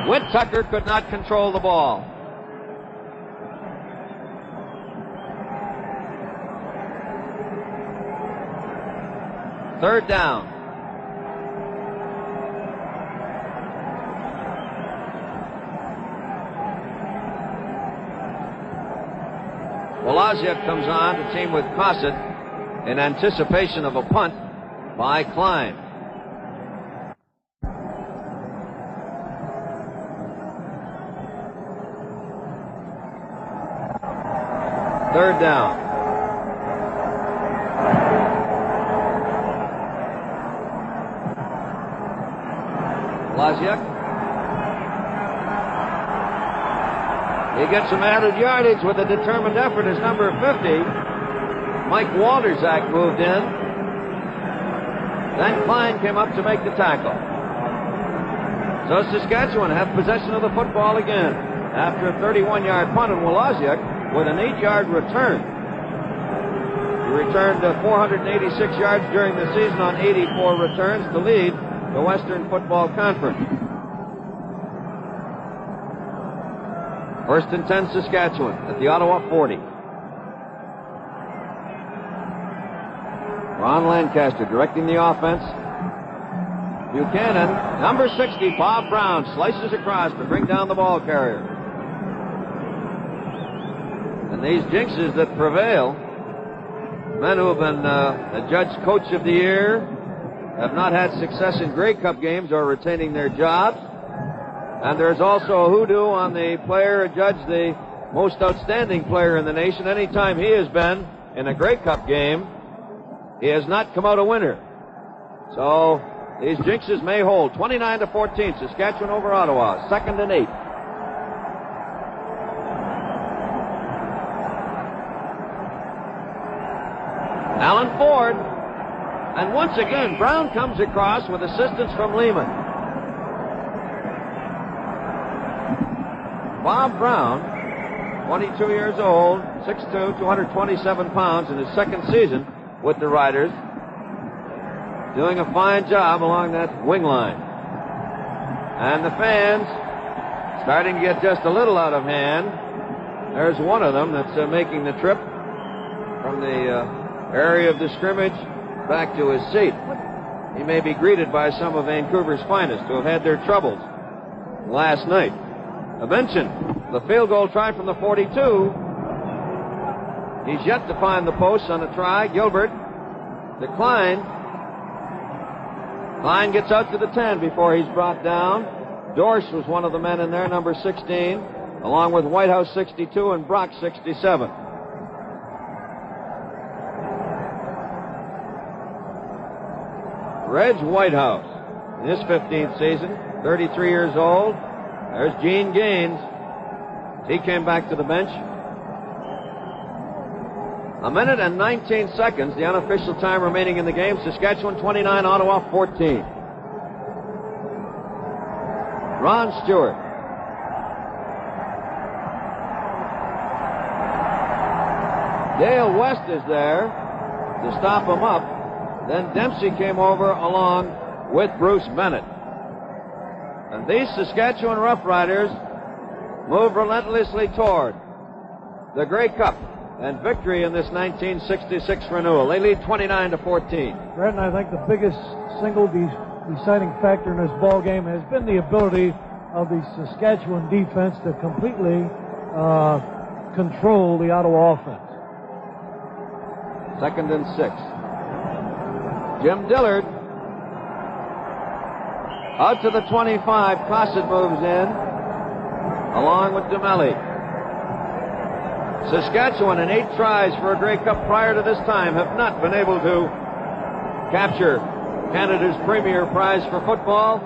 Whittaker could not control the ball. Third down. Woloziak comes on to team with Cossett in anticipation of a punt by Klein. Third down. Woloziak. He gets some added yardage with a determined effort as number 50. Mike Walterzak moved in. Then Klein came up to make the tackle. So Saskatchewan have possession of the football again after a 31-yard punt, and Woloziak with an 8-yard return. He returned 486 yards during the season on 84 returns to lead the Western Football Conference. 1st and 10 Saskatchewan at the Ottawa 40. Ron Lancaster directing the offense. Buchanan, number 60, Bob Brown, slices across to bring down the ball carrier. And these jinxes that prevail, men who have been adjudged coach of the year, have not had success in Grey Cup games or retaining their jobs. And there's also a hoodoo on the player adjudged the most outstanding player in the nation. Anytime he has been in a Grey Cup game, he has not come out a winner. So these jinxes may hold. 29-14, Saskatchewan over Ottawa. 2nd and 8. Alan Ford. And once again, Brown comes across with assistance from Lehman. Bob Brown, 22 years old, 6'2", 227 pounds in his 2nd season with the Riders, doing a fine job along that wing line. And the fans starting to get just a little out of hand. There's one of them that's making the trip from the area of the scrimmage back to his seat. He may be greeted by some of Vancouver's finest who have had their troubles last night. Abenson, the field goal try from the 42. He's yet to find the post on a try. Gilbert declined. Klein gets out to the 10 before he's brought down. Dorsch was one of the men in there, number 16, along with Whitehouse 62 and Brock 67. Reg Whitehouse, in his 15th season, 33 years old. There's Gene Gaines. He came back to the bench. 1 minute and 19 seconds, the unofficial time remaining in the game. Saskatchewan 29, Ottawa 14. Ron Stewart. Dale West is there to stop him up. Then Dempsey came over along with Bruce Bennett. And these Saskatchewan Roughriders move relentlessly toward the Grey Cup and victory in this 1966 renewal. They lead 29-14. Brett, and I think the biggest single deciding factor in this ball game has been the ability of the Saskatchewan defense to completely control the Ottawa offense. 2nd and 6. Jim Dillard out to the 25. Cossett moves in along with DeMelli. Saskatchewan, in 8 tries for a Grey Cup prior to this time, have not been able to capture Canada's premier prize for football,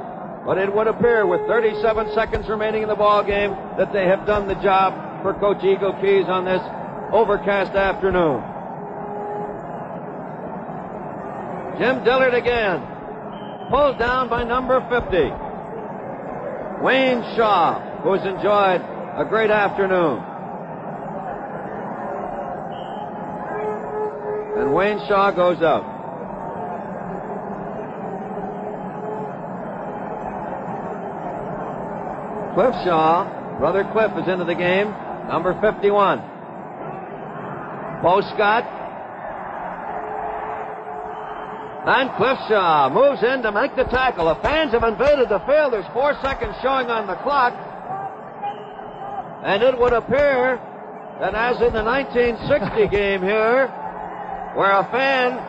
but it would appear with 37 seconds remaining in the ball game that they have done the job for Coach Eagle Keys on this overcast afternoon. Jim Dillard again, pulled down by number 50. Wayne Shaw, who has enjoyed a great afternoon. And Wayne Shaw goes out. Cliff Shaw, brother Cliff, is into the game, number 51. Bo Scott. And Cliff Shaw moves in to make the tackle. The fans have invaded the field. There's 4 seconds showing on the clock. And it would appear that as in the 1960 game here, where a fan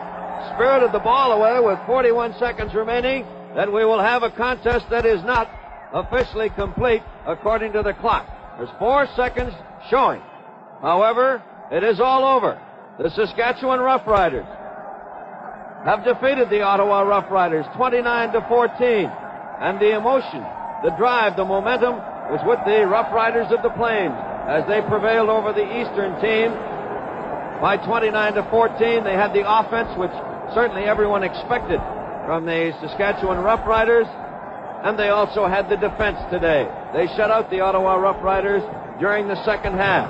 spirited the ball away with 41 seconds remaining, that we will have a contest that is not officially complete according to the clock. There's 4 seconds showing. However, it is all over. The Saskatchewan Roughriders have defeated the Ottawa Roughriders 29-14. And the emotion, the drive, the momentum was with the Roughriders of the Plains as they prevailed over the Eastern team by 29-14. They had the offense, which certainly everyone expected from the Saskatchewan Roughriders, and they also had the defense today. They shut out the Ottawa Roughriders during the second half,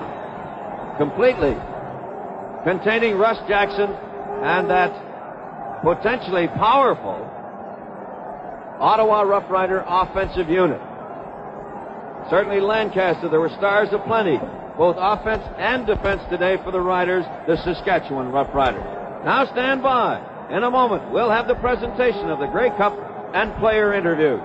completely containing Russ Jackson and that potentially powerful Ottawa Roughrider offensive unit. Certainly Lancaster, there were stars aplenty, both offense and defense today for the Riders, the Saskatchewan Roughriders. Now stand by. In a moment, we'll have the presentation of the Grey Cup and player interviews.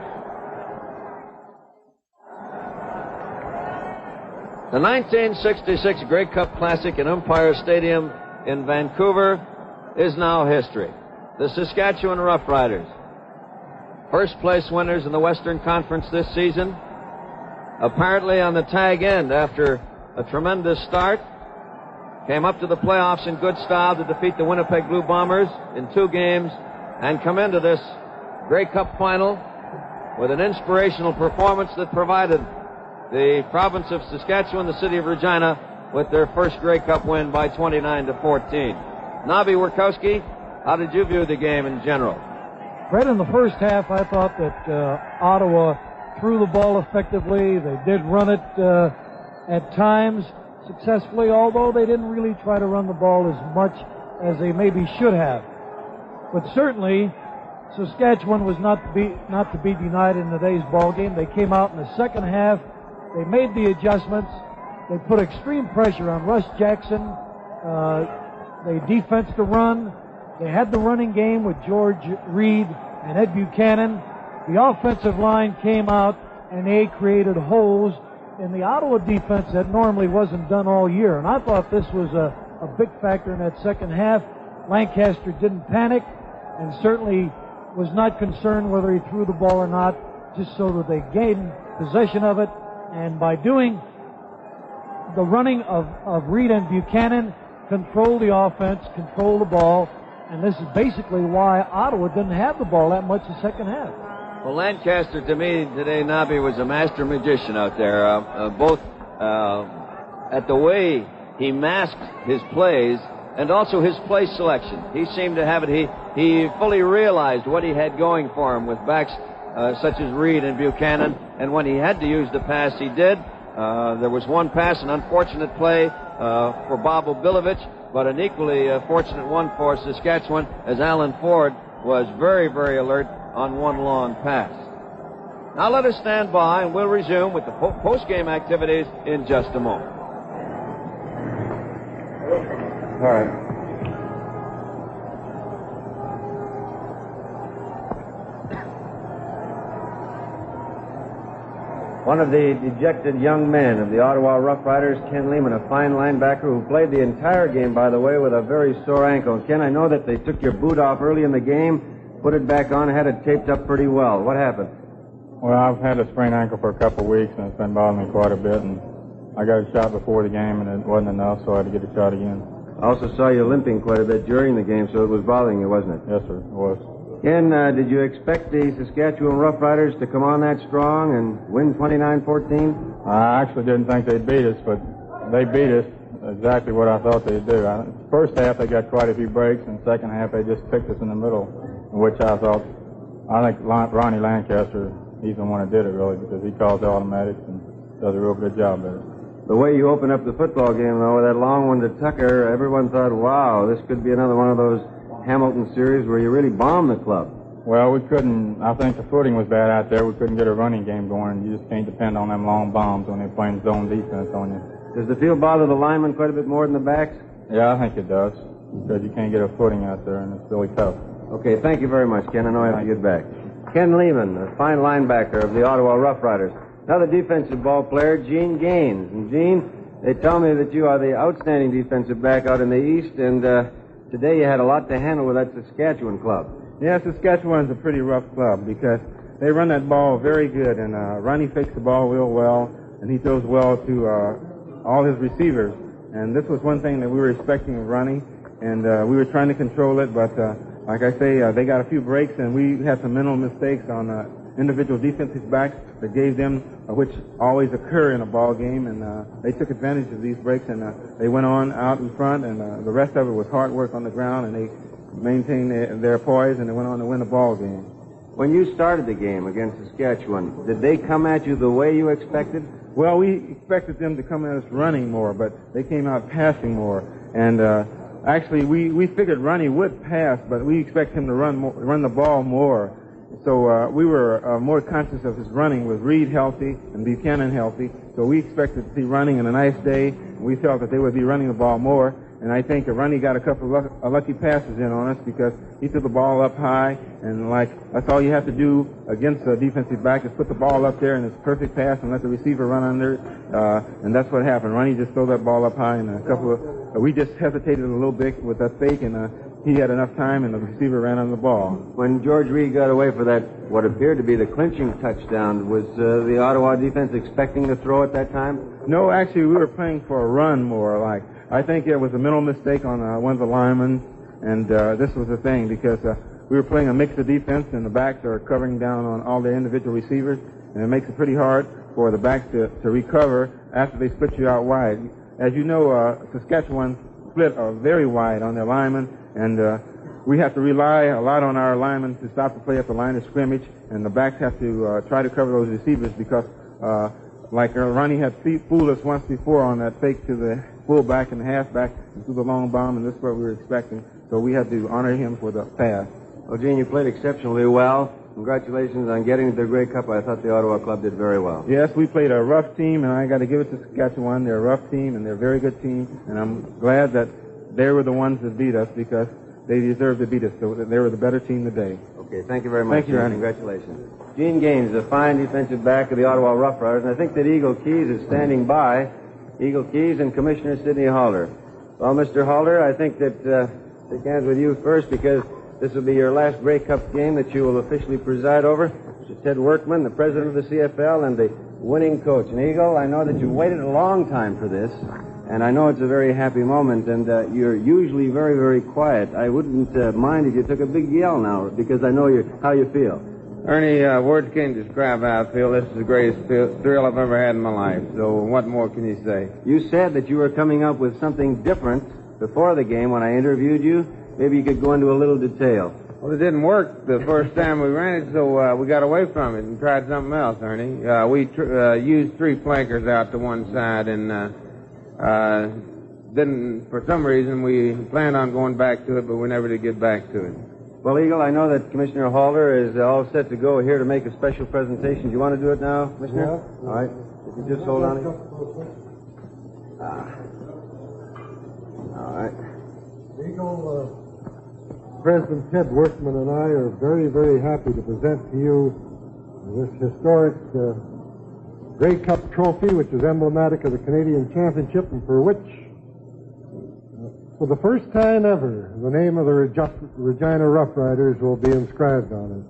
The 1966 Grey Cup Classic in Empire Stadium in Vancouver is now history. The Saskatchewan Roughriders, first place winners in the Western Conference this season, apparently on the tag end after a tremendous start, came up to the playoffs in good style to defeat the Winnipeg Blue Bombers in 2 games and come into this Grey Cup final with an inspirational performance that provided the province of Saskatchewan, the city of Regina, with their first Grey Cup win by 29-14. Nobby Wierkowski, how did you view the game in general? Right in the first half, I thought that Ottawa threw the ball effectively. They did run it at times successfully, although they didn't really try to run the ball as much as they maybe should have. But certainly, Saskatchewan was not to be denied in today's ball game. They came out in the second half. They made the adjustments. They put extreme pressure on Russ Jackson. They defensed the run. They had the running game with George Reed and Ed Buchanan. The offensive line came out and they created holes in the Ottawa defense that normally wasn't done all year. And I thought this was a big factor in that second half. Lancaster didn't panic, and certainly was not concerned whether he threw the ball or not, just so that they gained possession of it. And by doing the running of Reed and Buchanan, control the offense, control the ball, and this is basically why Ottawa didn't have the ball that much the second half. Well, Lancaster, to me, today, Nobby, was a master magician out there, both at the way he masked his plays and also his play selection. He seemed to have it. He fully realized what he had going for him with backs such as Reed and Buchanan, and when he had to use the pass, he did. There was one pass, an unfortunate play for Bob Obilovich, but an equally fortunate one for Saskatchewan, as Alan Ford was very, very alert on one long pass. Now let us stand by, and we'll resume with the post-game activities in just a moment. All right. One of the dejected young men of the Ottawa Roughriders, Ken Lehman, a fine linebacker who played the entire game, by the way, with a very sore ankle. Ken, I know that they took your boot off early in the game, put it back on, had it taped up pretty well. What happened? Well, I've had a sprained ankle for a couple of weeks, and it's been bothering me quite a bit. And I got a shot before the game, and it wasn't enough, so I had to get a shot again. I also saw you limping quite a bit during the game, so it was bothering you, wasn't it? Yes, sir, it was. Ken, did you expect the Saskatchewan Roughriders to come on that strong and win 29-14? I actually didn't think they'd beat us, but they beat us exactly what I thought they'd do. First half, they got quite a few breaks, and second half, they just picked us in the middle, which I think Ronnie Lancaster, he's the one that did it, really, because he calls the automatics and does a real good job at it. The way you opened up the football game, though, with that long one to Tucker, everyone thought, wow, this could be another one of those Hamilton series where you really bombed the club. Well, we couldn't. I think the footing was bad out there. We couldn't get a running game going. You just can't depend on them long bombs when they're playing zone defense on you. Does the field bother the linemen quite a bit more than the backs? Yeah, I think it does, because you can't get a footing out there, and it's really tough. Okay, thank you very much, Ken. I know I have to get back. Ken Lehman, a fine linebacker of the Ottawa Roughriders. Another defensive ball player, Gene Gaines. And Gene, they tell me that you are the outstanding defensive back out in the East, and today you had a lot to handle with that Saskatchewan club. Yeah, Saskatchewan's a pretty rough club because they run that ball very good, and Ronnie fakes the ball real well, and he throws well to all his receivers. And this was one thing that we were expecting of Ronnie, and we were trying to control it, but like I say, they got a few breaks, and we had some mental mistakes on individual defensive backs that gave them, which always occur in a ball game, and they took advantage of these breaks, and they went on out in front, and the rest of it was hard work on the ground, and they maintained their poise, and they went on to win the ball game. When you started the game against Saskatchewan, did they come at you the way you expected? Well, we expected them to come at us running more, but they came out passing more, and actually we figured Ronnie would pass, but we expect him to run the ball more. So we were more conscious of his running with Reed healthy and Buchanan healthy. So we expected to see running in a nice day. And we felt that they would be running the ball more. And I think Ronnie got a couple of lucky passes in on us because he threw the ball up high. And that's all you have to do against a defensive back is put the ball up there and it's a perfect pass and let the receiver run under it. And that's what happened. Ronnie just threw that ball up high, and we just hesitated a little bit with that fake, and he had enough time, and the receiver ran on the ball. When George Reed got away for that, what appeared to be the clinching touchdown, was the Ottawa defense expecting to throw at that time? No, actually, we were playing for a run more. I think it was a mental mistake on one of the linemen, and this was the thing, because we were playing a mix of defense, and the backs are covering down on all their individual receivers, and it makes it pretty hard for the backs to recover after they split you out wide. As you know, Saskatchewan split very wide on their linemen, and we have to rely a lot on our linemen to stop the play at the line of scrimmage, and the backs have to try to cover those receivers because, Ronnie had fooled us once before on that fake to the fullback and the halfback and threw the long bomb, and this is what we were expecting. So we had to honor him for the pass. Well, Gene, you played exceptionally well. Congratulations on getting to the Grey Cup. I thought the Ottawa club did very well. Yes, we played a rough team, and I got to give it to Saskatchewan. They're a rough team, and they're a very good team, and I'm glad that they were the ones that beat us because they deserved to beat us. So they were the better team today. Okay, thank you very much. Thank you, Ronnie. Congratulations. Gene Gaines, a fine defensive back of the Ottawa Roughriders, and I think that Eagle Keys is standing by. Eagle Keys and Commissioner Sidney Halder. Well, Mr. Halder, I think that shake hands with you first because This will be your last Grey Cup game that you will officially preside over. Mr. Ted Workman, the president of the CFL and the winning coach. And Eagle, I know that you waited a long time for this, and I know it's a very happy moment, and you're usually very, very quiet. I wouldn't mind if you took a big yell now, because I know how you feel. Ernie, words can't describe how I feel. This is the greatest thrill I've ever had in my life. So what more can you say? You said that you were coming up with something different before the game when I interviewed you. Maybe you could go into a little detail. Well, it didn't work the first time we ran it, so we got away from it and tried something else, Ernie. We used 3 flankers out to one side, and then for some reason we planned on going back to it, but we never did get back to it. Well, Eagle, I know that Commissioner Halder is all set to go here to make a special presentation. Do you want to do it now, Commissioner? Yeah. All right. If you just hold on. All right. Eagle, President Ted Workman and I are very, very happy to present to you this historic Grey Cup trophy, which is emblematic of the Canadian Championship, and for which, for the first time ever, the name of the Regina Roughriders will be inscribed on it.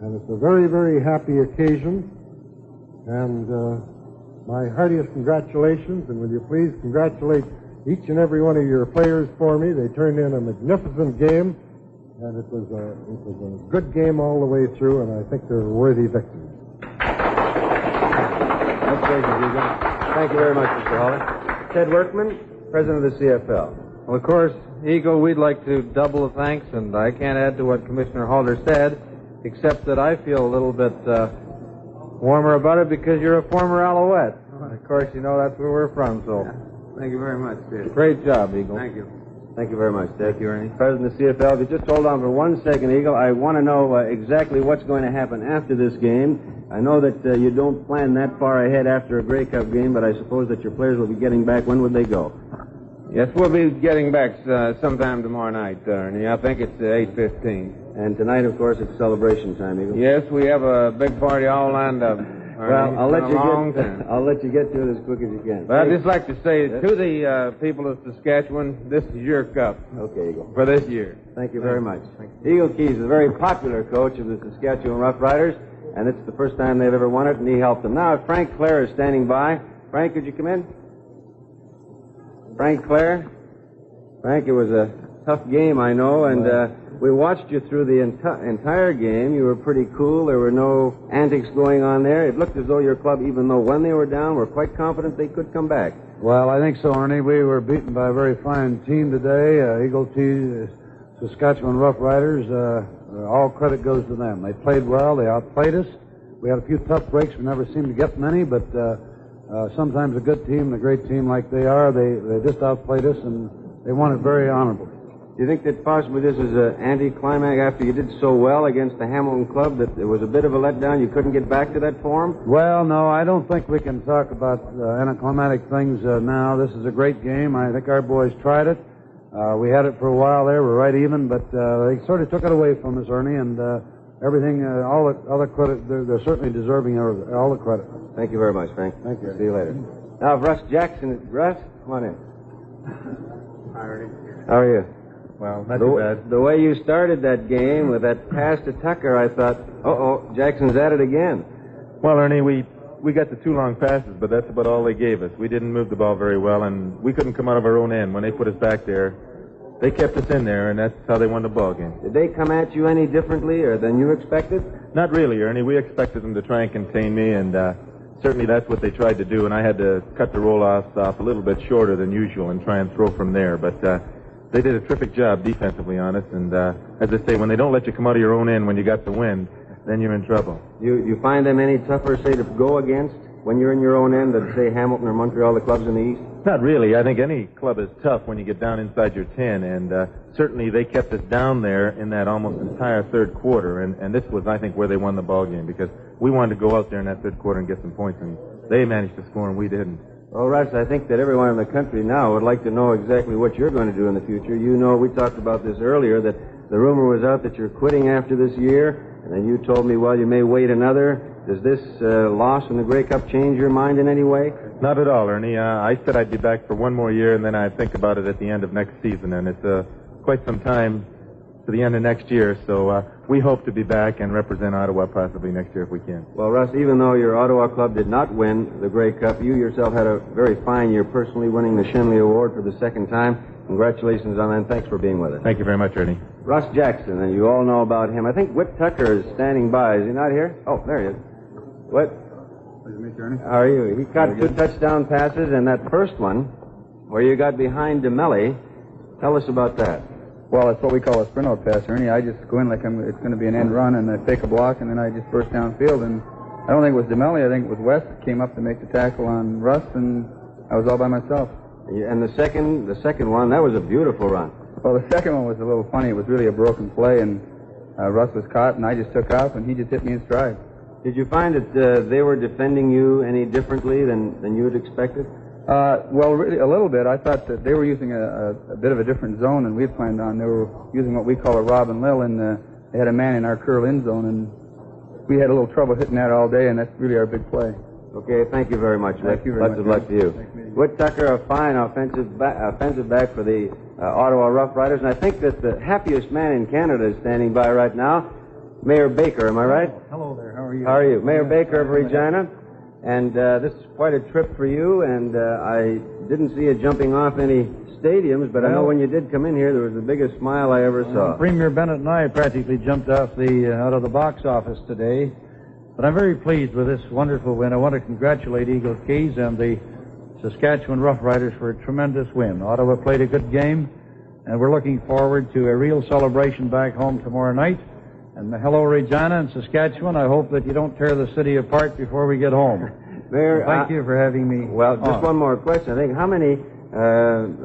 And it's a very, very happy occasion. And my heartiest congratulations, and will you please congratulate each and every one of your players for me. They turned in a magnificent game, and it was a good game all the way through, and I think they're worthy victories. That's great, Eagle. Thank you very much, Mr. Hawley. Ted Workman, president of the CFL. Well, of course, Eagle, we'd like to double the thanks, and I can't add to what Commissioner Halder said, except that I feel a little bit warmer about it because you're a former Alouette. Of course, you know that's where we're from, so... Yeah. Thank you very much, Ted. Great job, Eagle. Thank you. Thank you very much, Ted. Thank you, Ernie. President of the CFL, if you just hold on for 1 second, Eagle, I want to know exactly what's going to happen after this game. I know that you don't plan that far ahead after a Grey Cup game, but I suppose that your players will be getting back. When would they go? Yes, we'll be getting back sometime tomorrow night, Ernie. I think it's 8:15. And tonight, of course, it's celebration time, Eagle. Yes, we have a big party all lined up. Well, I'll let you get to it as quick as you can. Well, I'd just like to say to the people of Saskatchewan, this is your cup. Okay, Eagle. For this year. Thank you very much. Eagle Keys is a very popular coach of the Saskatchewan Roughriders, and it's the first time they've ever won it, and he helped them. Now, Frank Clare is standing by. Frank, could you come in? Frank Clare? Frank, it was a tough game, I know, and we watched you through the entire game. You were pretty cool. There were no antics going on there. It looked as though your club, even though when they were down, were quite confident they could come back. Well, I think so, Ernie. We were beaten by a very fine team today. Eagle Keys, Saskatchewan Roughriders. All credit goes to them. They played well. They outplayed us. We had a few tough breaks. We never seemed to get many, but sometimes a good team, a great team like they are, they just outplayed us, and they won it very honorably. Do you think that possibly this is an anti-climax after you did so well against the Hamilton club, that it was a bit of a letdown? You couldn't get back to that form? Well, no, I don't think we can talk about anticlimactic things now. This is a great game. I think our boys tried it. We had it for a while there. We're right even, but they sort of took it away from us, Ernie, and everything, all the other credit, they're certainly deserving of all the credit. Thank you very much, Frank. Thank you. See you later. Now, if Russ Jackson, Russ, come on in. Hi, Ernie. How are you? Well, not too bad. The way you started that game with that pass to Tucker, I thought, Jackson's at it again. Well, Ernie, we got the 2 long passes, but that's about all they gave us. We didn't move the ball very well, and we couldn't come out of our own end. When they put us back there, they kept us in there, and that's how they won the ball game. Did they come at you any differently or than you expected? Not really, Ernie. We expected them to try and contain me, and certainly that's what they tried to do, and I had to cut the roll-offs off a little bit shorter than usual and try and throw from there. But they did a terrific job defensively on us, and as I say, when they don't let you come out of your own end when you got the wind, then you're in trouble. You find them any tougher, say, to go against when you're in your own end than, say, Hamilton or Montreal, the clubs in the East? Not really. I think any club is tough when you get down inside your 10, and certainly they kept us down there in that almost entire third quarter, and this was, I think, where they won the ball game, because we wanted to go out there in that third quarter and get some points, and they managed to score, and we didn't. Well, Russ, I think that everyone in the country now would like to know exactly what you're going to do in the future. You know, we talked about this earlier, that the rumor was out that you're quitting after this year, and then you told me, well, you may wait another. Does this loss in the Grey Cup change your mind in any way? Not at all, Ernie. I said I'd be back for 1 more year, and then I'd think about it at the end of next season, and it's quite some time to the end of next year. So we hope to be back and represent Ottawa possibly next year if we can. Well, Russ, even though your Ottawa club did not win the Grey Cup, you yourself had a very fine year personally, winning the Shinley Award for the second time. Congratulations on that, and thanks for being with us. Thank you very much, Ernie. Russ Jackson, and you all know about him. I think Whit Tucker is standing by. Is he not here? Oh, there he is. Whit? How are you? He caught 2 touchdown passes, and that first one, where you got behind DeMelli, tell us about that. Well, it's what we call a sprint out pass, Ernie. I just go in like it's going to be an end run, and I take a block, and then I just burst downfield. And I don't think it was DeMelli. I think it was West that came up to make the tackle on Russ, and I was all by myself. And the second one, that was a beautiful run. Well, the second one was a little funny. It was really a broken play, and Russ was caught, and I just took off, and he just hit me in stride. Did you find that they were defending you any differently than you had expected? Well, really, a little bit. I thought that they were using a bit of a different zone than we had planned on. They were using what we call a Rob and Lil, and they had a man in our curl in zone, and we had a little trouble hitting that all day, and that's really our big play. Okay, thank you very much. Thank you very much. Lots of luck to you. Whit Tucker, a fine offensive back for the Ottawa Roughriders, and I think that the happiest man in Canada is standing by right now, Mayor Baker. Am I right? Hello there. How are you? How are you? Mayor Baker of Regina. And this is quite a trip for you, and I didn't see you jumping off any stadiums, but I know when you did come in here, there was the biggest smile I ever saw. Premier Bennett and I practically jumped off out of the box office today. But I'm very pleased with this wonderful win. I want to congratulate Eagle Keys and the Saskatchewan Roughriders for a tremendous win. Ottawa played a good game, and we're looking forward to a real celebration back home tomorrow night. And hello, Regina and Saskatchewan. I hope that you don't tear the city apart before we get home. Mayor, thank you for having me. Well, just one more question. I think how many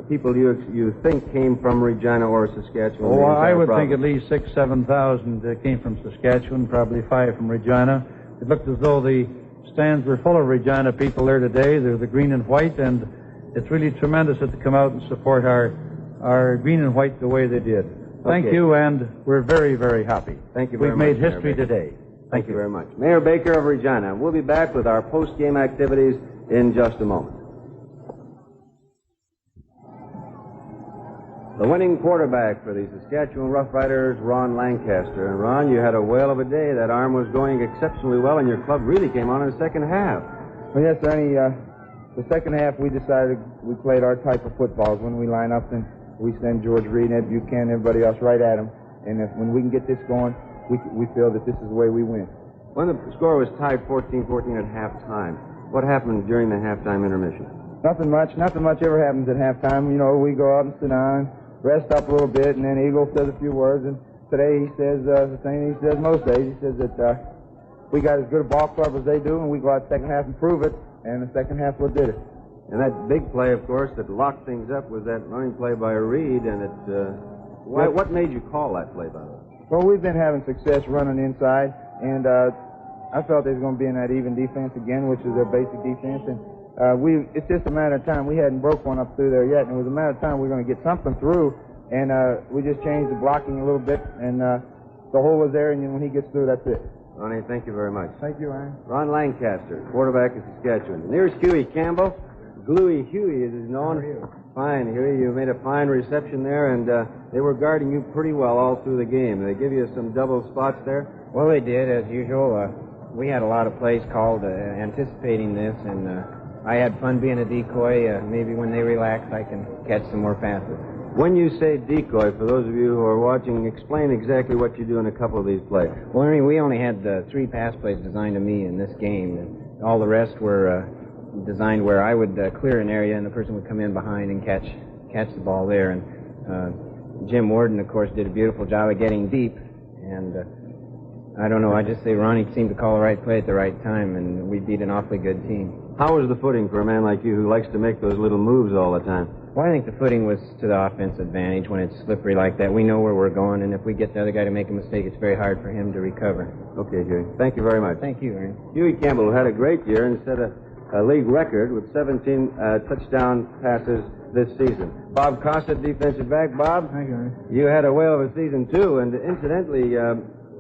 people do you think came from Regina or Saskatchewan? Oh, I would think at least 6,000 to 7,000 came from Saskatchewan, probably 5 from Regina. It looked as though the stands were full of Regina people there today. They're the green and white, and it's really tremendous that they come out and support our green and white the way they did. Thank you, and we're very, very happy. Thank you very much. We've made history today. Thank you very much. Mayor Baker of Regina. We'll be back with our post-game activities in just a moment. The winning quarterback for the Saskatchewan Roughriders, Ron Lancaster. And Ron, you had a whale of a day. That arm was going exceptionally well, and your club really came on in the second half. Well, yes, Ernie. The second half, we decided we played our type of footballs. When we line up, and we send George Reed, Ed Buchanan, everybody else right at them. And when we can get this going, we feel that this is the way we win. When the score was tied 14-14 at halftime, what happened during the halftime intermission? Nothing much. Nothing much ever happens at halftime. You know, we go out and sit down, rest up a little bit, and then Eagle says a few words. And today he says the same he says most days. He says that we got as good a ball club as they do, and we go out second half and prove it. And the second half, what did it? And that big play, of course, that locked things up was that running play by Reed. And what made you call that play, by the way? Well, we've been having success running inside, and I felt they was going to be in that even defense again, which is their basic defense. And it's just a matter of time. We hadn't broke one up through there yet, and it was a matter of time we were going to get something through. And we just changed the blocking a little bit, and the hole was there. And then when he gets through, that's it. Ronnie, thank you very much. Thank you, Ryan. Ron Lancaster, quarterback of Saskatchewan. Here's Huey Campbell. Gluey Huey, as is known. How are you? Fine, Huey. You made a fine reception there, and they were guarding you pretty well all through the game. They give you some double spots there? Well, they did, as usual. We had a lot of plays called anticipating this, and I had fun being a decoy. Maybe when they relax, I can catch some more passes. When you say decoy, for those of you who are watching, explain exactly what you do in a couple of these plays. Well, Ernie, we only had 3 pass plays designed to me in this game, and all the rest were designed where I would clear an area and the person would come in behind and catch the ball there. And Jim Warden, of course, did a beautiful job of getting deep. And I don't know, I just say Ronnie seemed to call the right play at the right time, and we beat an awfully good team. How was the footing for a man like you who likes to make those little moves all the time? Well, I think the footing was to the offense advantage when it's slippery like that. We know where we're going, and if we get the other guy to make a mistake, it's very hard for him to recover. Okay, Huey. Thank you very much. Thank you, Ernie. Huey Campbell had a great year and set a league record with 17 touchdown passes this season. Bob Cossett, defensive back. Bob, thank you, Ernie. You had a whale of a season, too, and incidentally,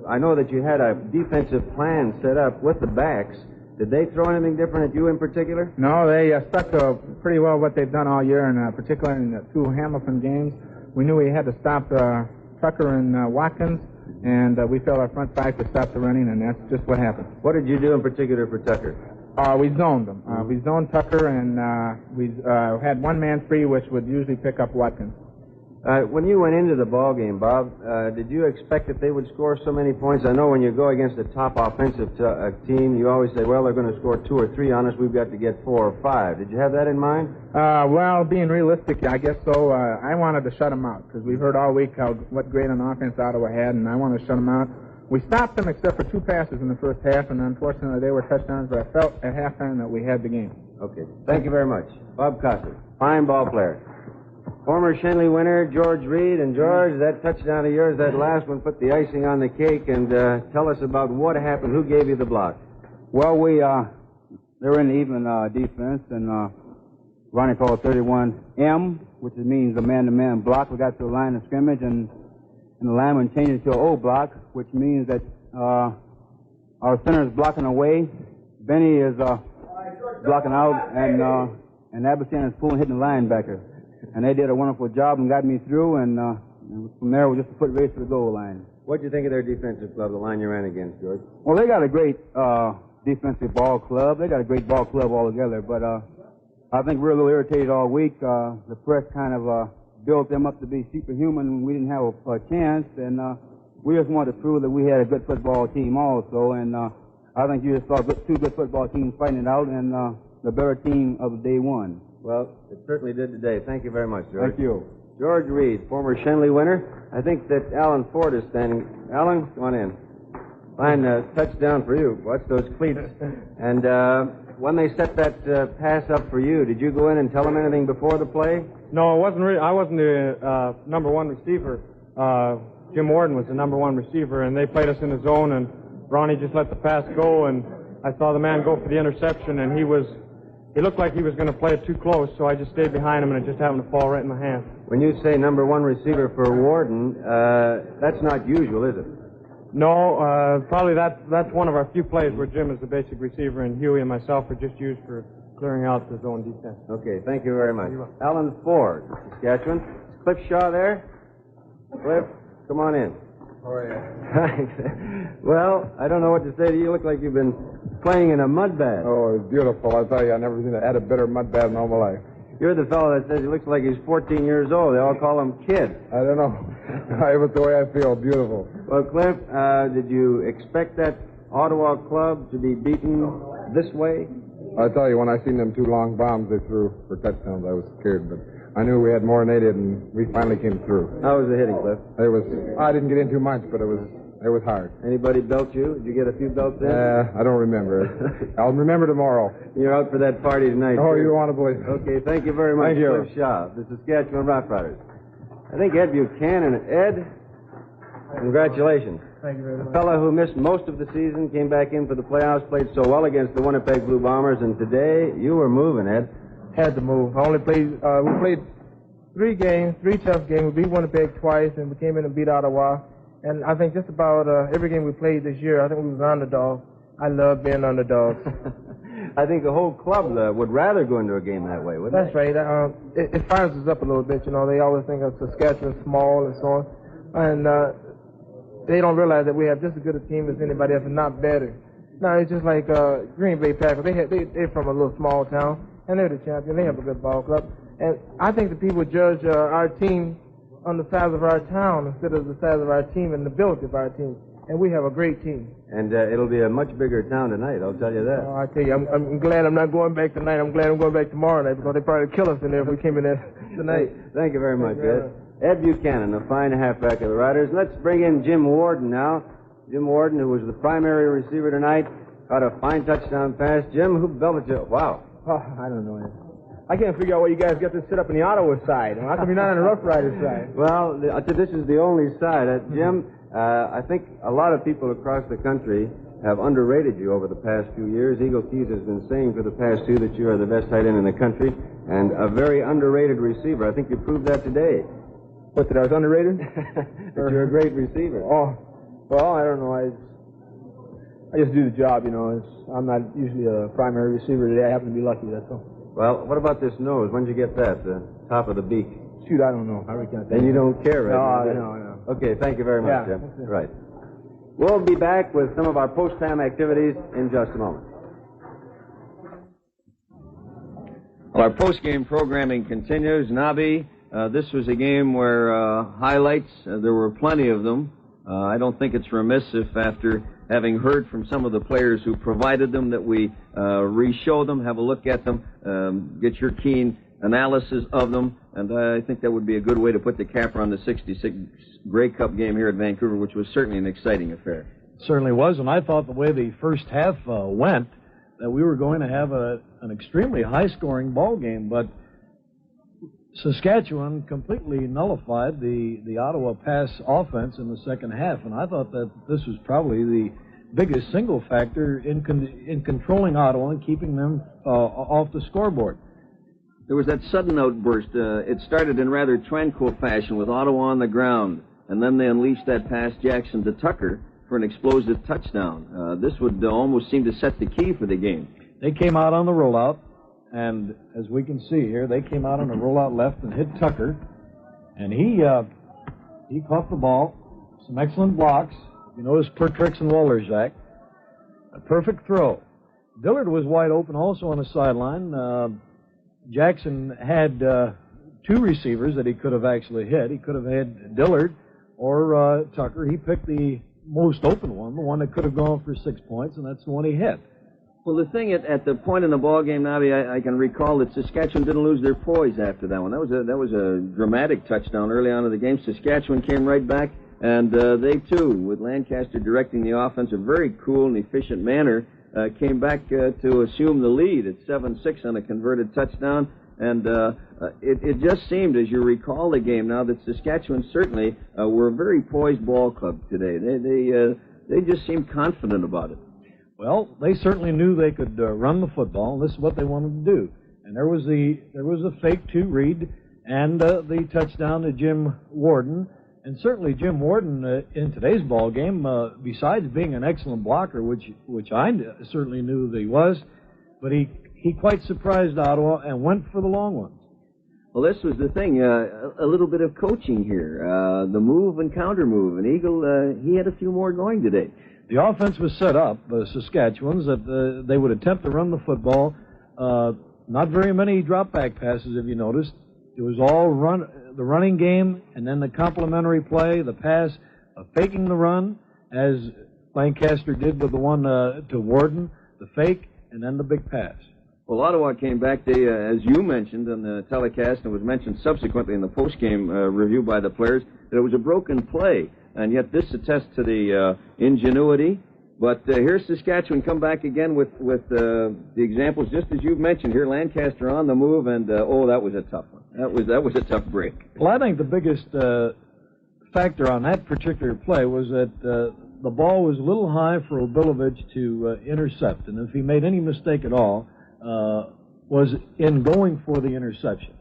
I know that you had a defensive plan set up with the backs. Did they throw anything different at you in particular? No, they stuck to pretty well what they've done all year, and particularly in the 2 Hamilton games. We knew we had to stop Tucker and Watkins, and we felt our front five could stop the running, and that's just what happened. What did you do in particular for Tucker? We zoned them. We zoned Tucker, and we had one man free, which would usually pick up Watkins. When you went into the ball game, Bob, did you expect that they would score so many points? I know when you go against a top offensive team, you always say, well, they're going to score 2 or 3 on us. We've got to get 4 or 5. Did you have that in mind? Well, being realistic, I guess so. I wanted to shut them out because we've heard all week what great an offense Ottawa had, and I wanted to shut them out. We stopped them except for 2 passes in the first half, and unfortunately they were touchdowns, but I felt at halftime that we had the game. Okay. Thank you very much. Bob Coster, fine ball player. Former Shenley winner, George Reed. And George, that touchdown of yours, that last one, put the icing on the cake. And tell us about what happened. Who gave you the block? Well, they were in the even defense, and Ronnie called 31M, which means a man-to-man block. We got to the line of scrimmage, and the lineman changed it to an O block, which means that our center is blocking away. Benny is blocking out, and Abbastian is pulling, hitting the linebacker. And they did a wonderful job and got me through, and from there we just put race to the goal line. What do you think of their defensive club, the line you ran against, George? Well, they got a great defensive ball club. They got a great ball club altogether, but I think we were a little irritated all week. The press kind of built them up to be superhuman, and we didn't have a chance, and we just wanted to prove that we had a good football team also, and I think you just saw 2 good football teams fighting it out, and the better team of the day won. Well, it certainly did today. Thank you very much, George. Thank you. George Reed, former Shenley winner. I think that Alan Ford is standing. Alan, come on in. Fine touchdown for you. Watch those cleats. And when they set that pass up for you, did you go in and tell them anything before the play? No, it wasn't. I wasn't the number 1 receiver. Jim Warden was the number 1 receiver, and they played us in the zone, and Ronnie just let the pass go, and I saw the man go for the interception, and he looked like he was going to play it too close, so I just stayed behind him, and it just happened to fall right in my hand. When you say number 1 receiver for Warden, that's not usual, is it? No, probably that's one of our few plays where Jim is the basic receiver, and Huey and myself are just used for clearing out the zone defense. Okay, thank you very much. Alan Ford, Saskatchewan. Is Cliff Shaw there? Cliff, come on in. How are you? Well, I don't know what to say to you. You look like you've been playing in a mud bath. Oh, it's beautiful. I tell you, I've never had a better mud bath in all my life. You're the fellow that says he looks like he's 14 years old. They all call him Kid. I don't know. It was the way I feel. Beautiful. Well, Cliff, did you expect that Ottawa club to be beaten this way? I tell you, when I seen them 2 long bombs they threw for touchdowns, I was scared, but I knew we had more than they did, and we finally came through. How was the hitting, Cliff? I didn't get in too much, but it was hard. Anybody belt you? Did you get a few belts in? I don't remember. I'll remember tomorrow. You're out for that party tonight. Oh, too. you want to believe it. Okay, thank you very much, Thank you. Cliff Shaw, the Saskatchewan Roughriders. I think Ed Buchanan. Ed, congratulations. Thank you very much. A fellow who missed most of the season, came back in for the playoffs, played so well against the Winnipeg Blue Bombers, and today you were moving, Ed. Had to move. I only played, we played 3 games, 3 tough games. We beat Winnipeg twice, and we came in and beat Ottawa. And I think just about every game we played this year, I think we was underdogs. I love being underdogs. I think the whole club would rather go into a game that way, wouldn't That's right. It fires us up a little bit. You know, they always think of Saskatchewan small and so on. And they don't realize that we have just as good a team as anybody else, and not better. No, it's just like Green Bay Packers. They're from a little small town, and they're the champion. They have a good ball club. And I think the people judge our team on the size of our town instead of the size of our team and the ability of our team. And we have a great team. And it'll be a much bigger town tonight, I'll tell you that. Oh, I tell you, I'm glad I'm not going back tonight. I'm glad I'm going back tomorrow night because they'd probably kill us in there if we came in there tonight. Thank you very much, Ed. Ed Buchanan, a fine halfback of the Riders. Let's bring in Jim Warden now. Jim Warden, who was the primary receiver tonight, caught a fine touchdown pass. Jim, who belted you? Wow. Oh, I don't know. I can't figure out why you guys got to sit up on the Ottawa side. How come you're not on the Rough Riders side? Well, this is the only side. Jim, I think a lot of people across the country have underrated you over the past few years. Eagle Keys has been saying for the past 2 that you are the best tight end in the country and a very underrated receiver. I think you proved that today. What, that I was underrated? That you're a great receiver. Oh, well, I don't know. I just do the job, you know. I'm not usually a primary receiver today. I happen to be lucky, that's all. Well, what about this nose? When did you get that? The top of the beak? Shoot, I don't know. I reckon. Then you don't care, right? No. Okay, thank you very much, Yeah. Jim. Right. We'll be back with some of our post-time activities in just a moment. Well, our post-game programming continues. Nabi, this was a game where highlights, there were plenty of them. I don't think it's remiss if after having heard from some of the players who provided them that we re-show them, have a look at them, get your keen analysis of them, and I think that would be a good way to put the capper on the 66 Grey Cup game here at Vancouver, which was certainly an exciting affair. It certainly was, and I thought the way the first half went, that we were going to have an extremely high-scoring ball game, but Saskatchewan completely nullified the Ottawa pass offense in the second half, and I thought that this was probably the biggest single factor in controlling Ottawa and keeping them off the scoreboard. There was that sudden outburst. It started in rather tranquil fashion with Ottawa on the ground, and then they unleashed that pass Jackson to Tucker for an explosive touchdown. This would almost seem to set the key for the game. They came out on the rollout, and as we can see here, they came out on the rollout left and hit Tucker, and he caught the ball. Some excellent blocks. You notice Pertrix and Wallerzak. A perfect throw. Dillard was wide open also on the sideline. Jackson had two receivers that he could have actually hit. He could have had Dillard or Tucker. He picked the most open one, the one that could have gone for 6 points, and that's the one he hit. Well, the thing at the point in the ball game, Nabi, I can recall that Saskatchewan didn't lose their poise after that one. That was a dramatic touchdown early on in the game. Saskatchewan came right back, and they too, with Lancaster directing the offense, a very cool and efficient manner, came back to assume the lead at 7-6 on a converted touchdown. And it just seemed, as you recall the game now, that Saskatchewan certainly were a very poised ball club today. They just seemed confident about it. Well, they certainly knew they could run the football, and this is what they wanted to do. And there was a fake to Reed and the touchdown to Jim Warden. And certainly Jim Warden in today's ball game, besides being an excellent blocker, which I certainly knew that he was, but he quite surprised Ottawa and went for the long ones. Well, this was the thing, a little bit of coaching here, the move and counter move. And Eagle, he had a few more going today. The offense was set up, Saskatchewan's, that they would attempt to run the football. Not very many drop-back passes, if you noticed. It was all the running game, and then the complementary play, the pass, faking the run, as Lancaster did with the one to Warden, the fake, and then the big pass. Well, Ottawa came back, they, as you mentioned in the telecast, and was mentioned subsequently in the post-game review by the players, that it was a broken play. And yet this attests to the ingenuity. But here's Saskatchewan come back again with the examples, just as you've mentioned here. Lancaster on the move, and that was a tough one. That was a tough break. Well, I think the biggest factor on that particular play was that the ball was a little high for Obilovich to intercept, and if he made any mistake at all, was in going for the interception.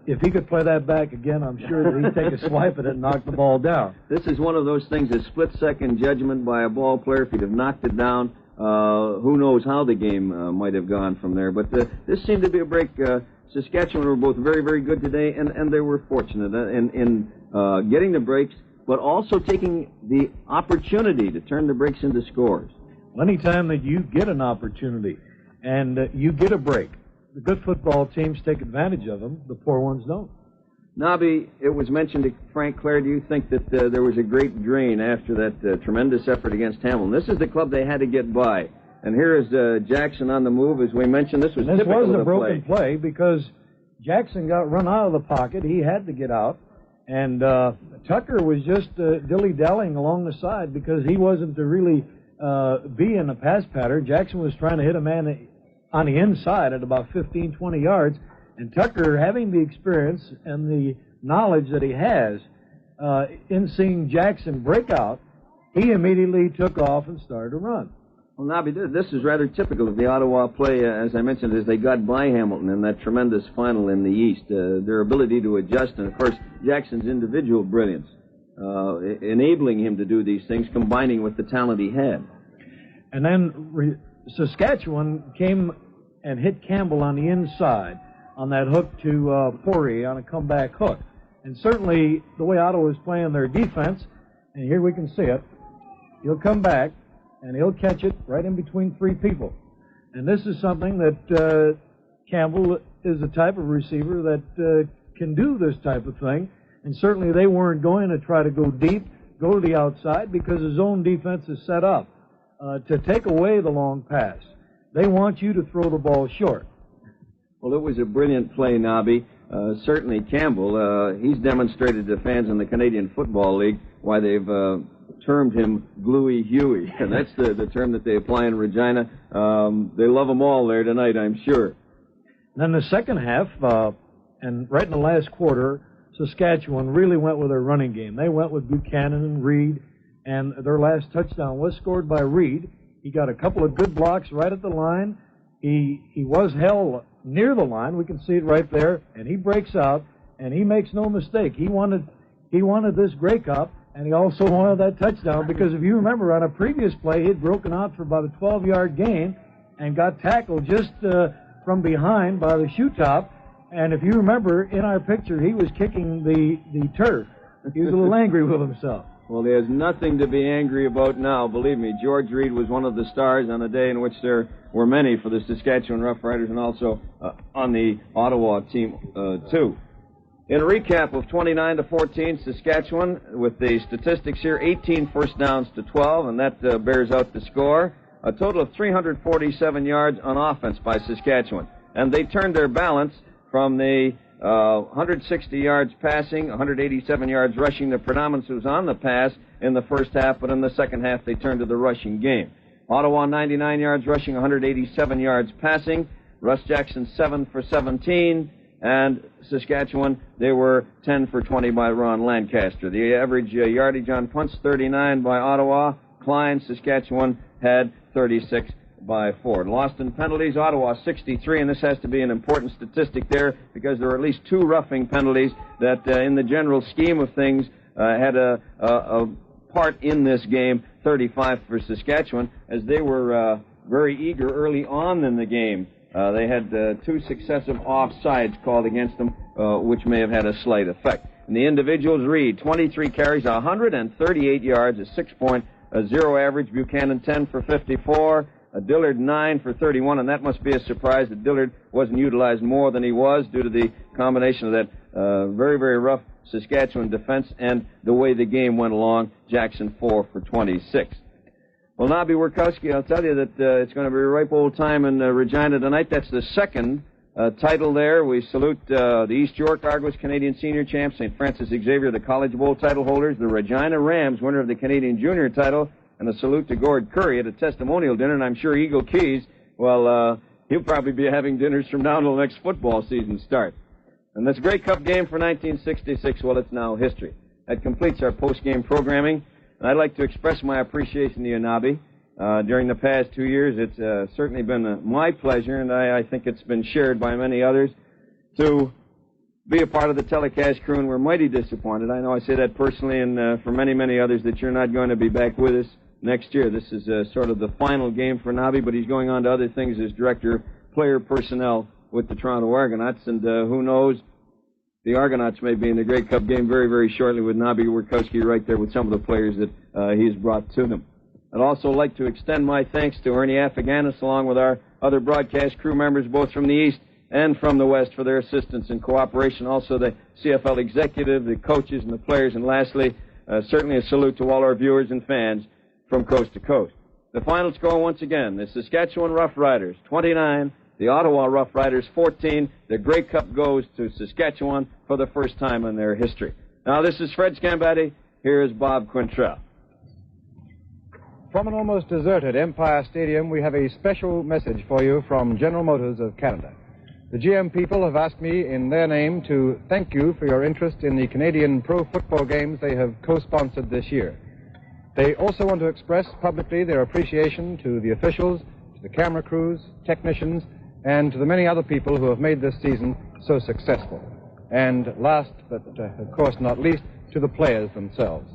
If he could play that back again, I'm sure that he'd take a swipe at it and knock the ball down. This is one of those things, a split-second judgment by a ball player. If he'd have knocked it down, who knows how the game might have gone from there. But this seemed to be a break. Saskatchewan were both very, very good today, and they were fortunate in getting the breaks, but also taking the opportunity to turn the breaks into scores. Well, anytime that you get an opportunity and you get a break, the good football teams take advantage of them. The poor ones don't. Nabi, it was mentioned to Frank Clare, do you think that there was a great drain after that tremendous effort against Hamilton? This is the club they had to get by. And here is Jackson on the move. As we mentioned, this was typical of the a broken play because Jackson got run out of the pocket. He had to get out. And Tucker was just dilly-dallying along the side because he wasn't to really be in a pass pattern. Jackson was trying to hit a man on the inside at about 15, 20 yards. And Tucker, having the experience and the knowledge that he has in seeing Jackson break out, he immediately took off and started to run. Well, Nabi, this is rather typical of the Ottawa play, as I mentioned, as they got by Hamilton in that tremendous final in the East. Their ability to adjust, and, of course, Jackson's individual brilliance, enabling him to do these things, combining with the talent he had. And then Saskatchewan came and hit Campbell on the inside on that hook to Poirier on a comeback hook. And certainly the way Ottawa is playing their defense, and here we can see it, he'll come back and he'll catch it right in between three people. And this is something that Campbell is the type of receiver that can do this type of thing. And certainly they weren't going to try to go deep, go to the outside, because his own defense is set up to take away the long pass. They want you to throw the ball short. Well, it was a brilliant play, Nobby. Certainly Campbell, he's demonstrated to fans in the Canadian Football League why they've termed him Gluey Huey, and that's the term that they apply in Regina. They love him all there tonight, I'm sure. Then the second half, and right in the last quarter, Saskatchewan really went with their running game. They went with Buchanan and Reed, and their last touchdown was scored by Reed. He got a couple of good blocks right at the line. He was held near the line. We can see it right there, and he breaks out, and he makes no mistake. He wanted this Grey Cup, and he also wanted that touchdown, because if you remember on a previous play, he had broken out for about a 12-yard gain and got tackled just from behind by the shoe top. And if you remember, in our picture, he was kicking the turf. He was a little angry with himself. Well, there's nothing to be angry about now. Believe me, George Reed was one of the stars on a day in which there were many for the Saskatchewan Roughriders, and also on the Ottawa team, too. In a recap of 29-14, Saskatchewan, with the statistics here, 18 first downs to 12, and that bears out the score. A total of 347 yards on offense by Saskatchewan. And they turned their balance from the 160 yards passing, 187 yards rushing. The predominance was on the pass in the first half, but in the second half they turned to the rushing game. Ottawa 99 yards rushing, 187 yards passing. Russ Jackson 7 for 17. And Saskatchewan, they were 10 for 20 by Ron Lancaster. The average yardage on punts, 39 by Ottawa. Klein, Saskatchewan, had 36 by 4. Lost in penalties, Ottawa 63, and this has to be an important statistic there, because there are at least 2 roughing penalties that in the general scheme of things had a part in this game. 35 for Saskatchewan, as they were very eager early on in the game. They had 2 successive offsides called against them, which may have had a slight effect. And the individuals, Reed, 23 carries, 138 yards, a 6.0 average. Buchanan, 10 for 54. Dillard, 9 for 31, and that must be a surprise that Dillard wasn't utilized more than he was due to the combination of that very, very rough Saskatchewan defense and the way the game went along. Jackson, 4 for 26. Well, Nobby Wierkowski, I'll tell you that it's going to be a ripe old time in Regina tonight. That's the second title there. We salute the East York Argos Canadian Senior Champs, St. Francis Xavier, the College Bowl title holders, the Regina Rams, winner of the Canadian Junior title, and a salute to Gord Curry at a testimonial dinner. And I'm sure Eagle Keys, well, he'll probably be having dinners from now until the next football season starts. And this Grey Cup game for 1966, well, it's now history. That completes our post-game programming. And I'd like to express my appreciation to you, Nobby. During the past 2 years, it's certainly been my pleasure, and I think it's been shared by many others, to be a part of the telecast crew, and we're mighty disappointed. I know I say that personally, and for many, many others, that you're not going to be back with us next year. This is sort of the final game for Nobby, but he's going on to other things as director of player personnel with the Toronto Argonauts, and who knows, the Argonauts may be in the Grey Cup game very, very shortly with Nobby Wierkowski right there with some of the players that he's brought to them. I'd also like to extend my thanks to Ernie Afghaniss, along with our other broadcast crew members, both from the East and from the West, for their assistance and cooperation. Also the CFL executive, the coaches, and the players. And lastly, certainly a salute to all our viewers and fans from coast to coast. The final score once again, the Saskatchewan Roughriders 29, the Ottawa Roughriders 14. The Grey Cup goes to Saskatchewan for the first time in their history. Now, this is Fred Scambatti. Here is Bob Quintrell. From an almost deserted Empire Stadium, we have a special message for you from General Motors of Canada. The GM people have asked me in their name to thank you for your interest in the Canadian pro football games they have co-sponsored this year. They also want to express publicly their appreciation to the officials, to the camera crews, technicians, and to the many other people who have made this season so successful. And last, but of course not least, to the players themselves.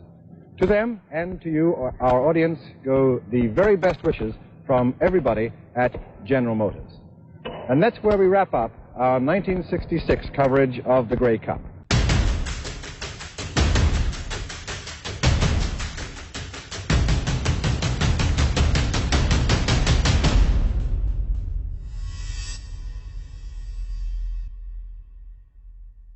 To them and to you, our audience, go the very best wishes from everybody at General Motors. And that's where we wrap up our 1966 coverage of the Grey Cup.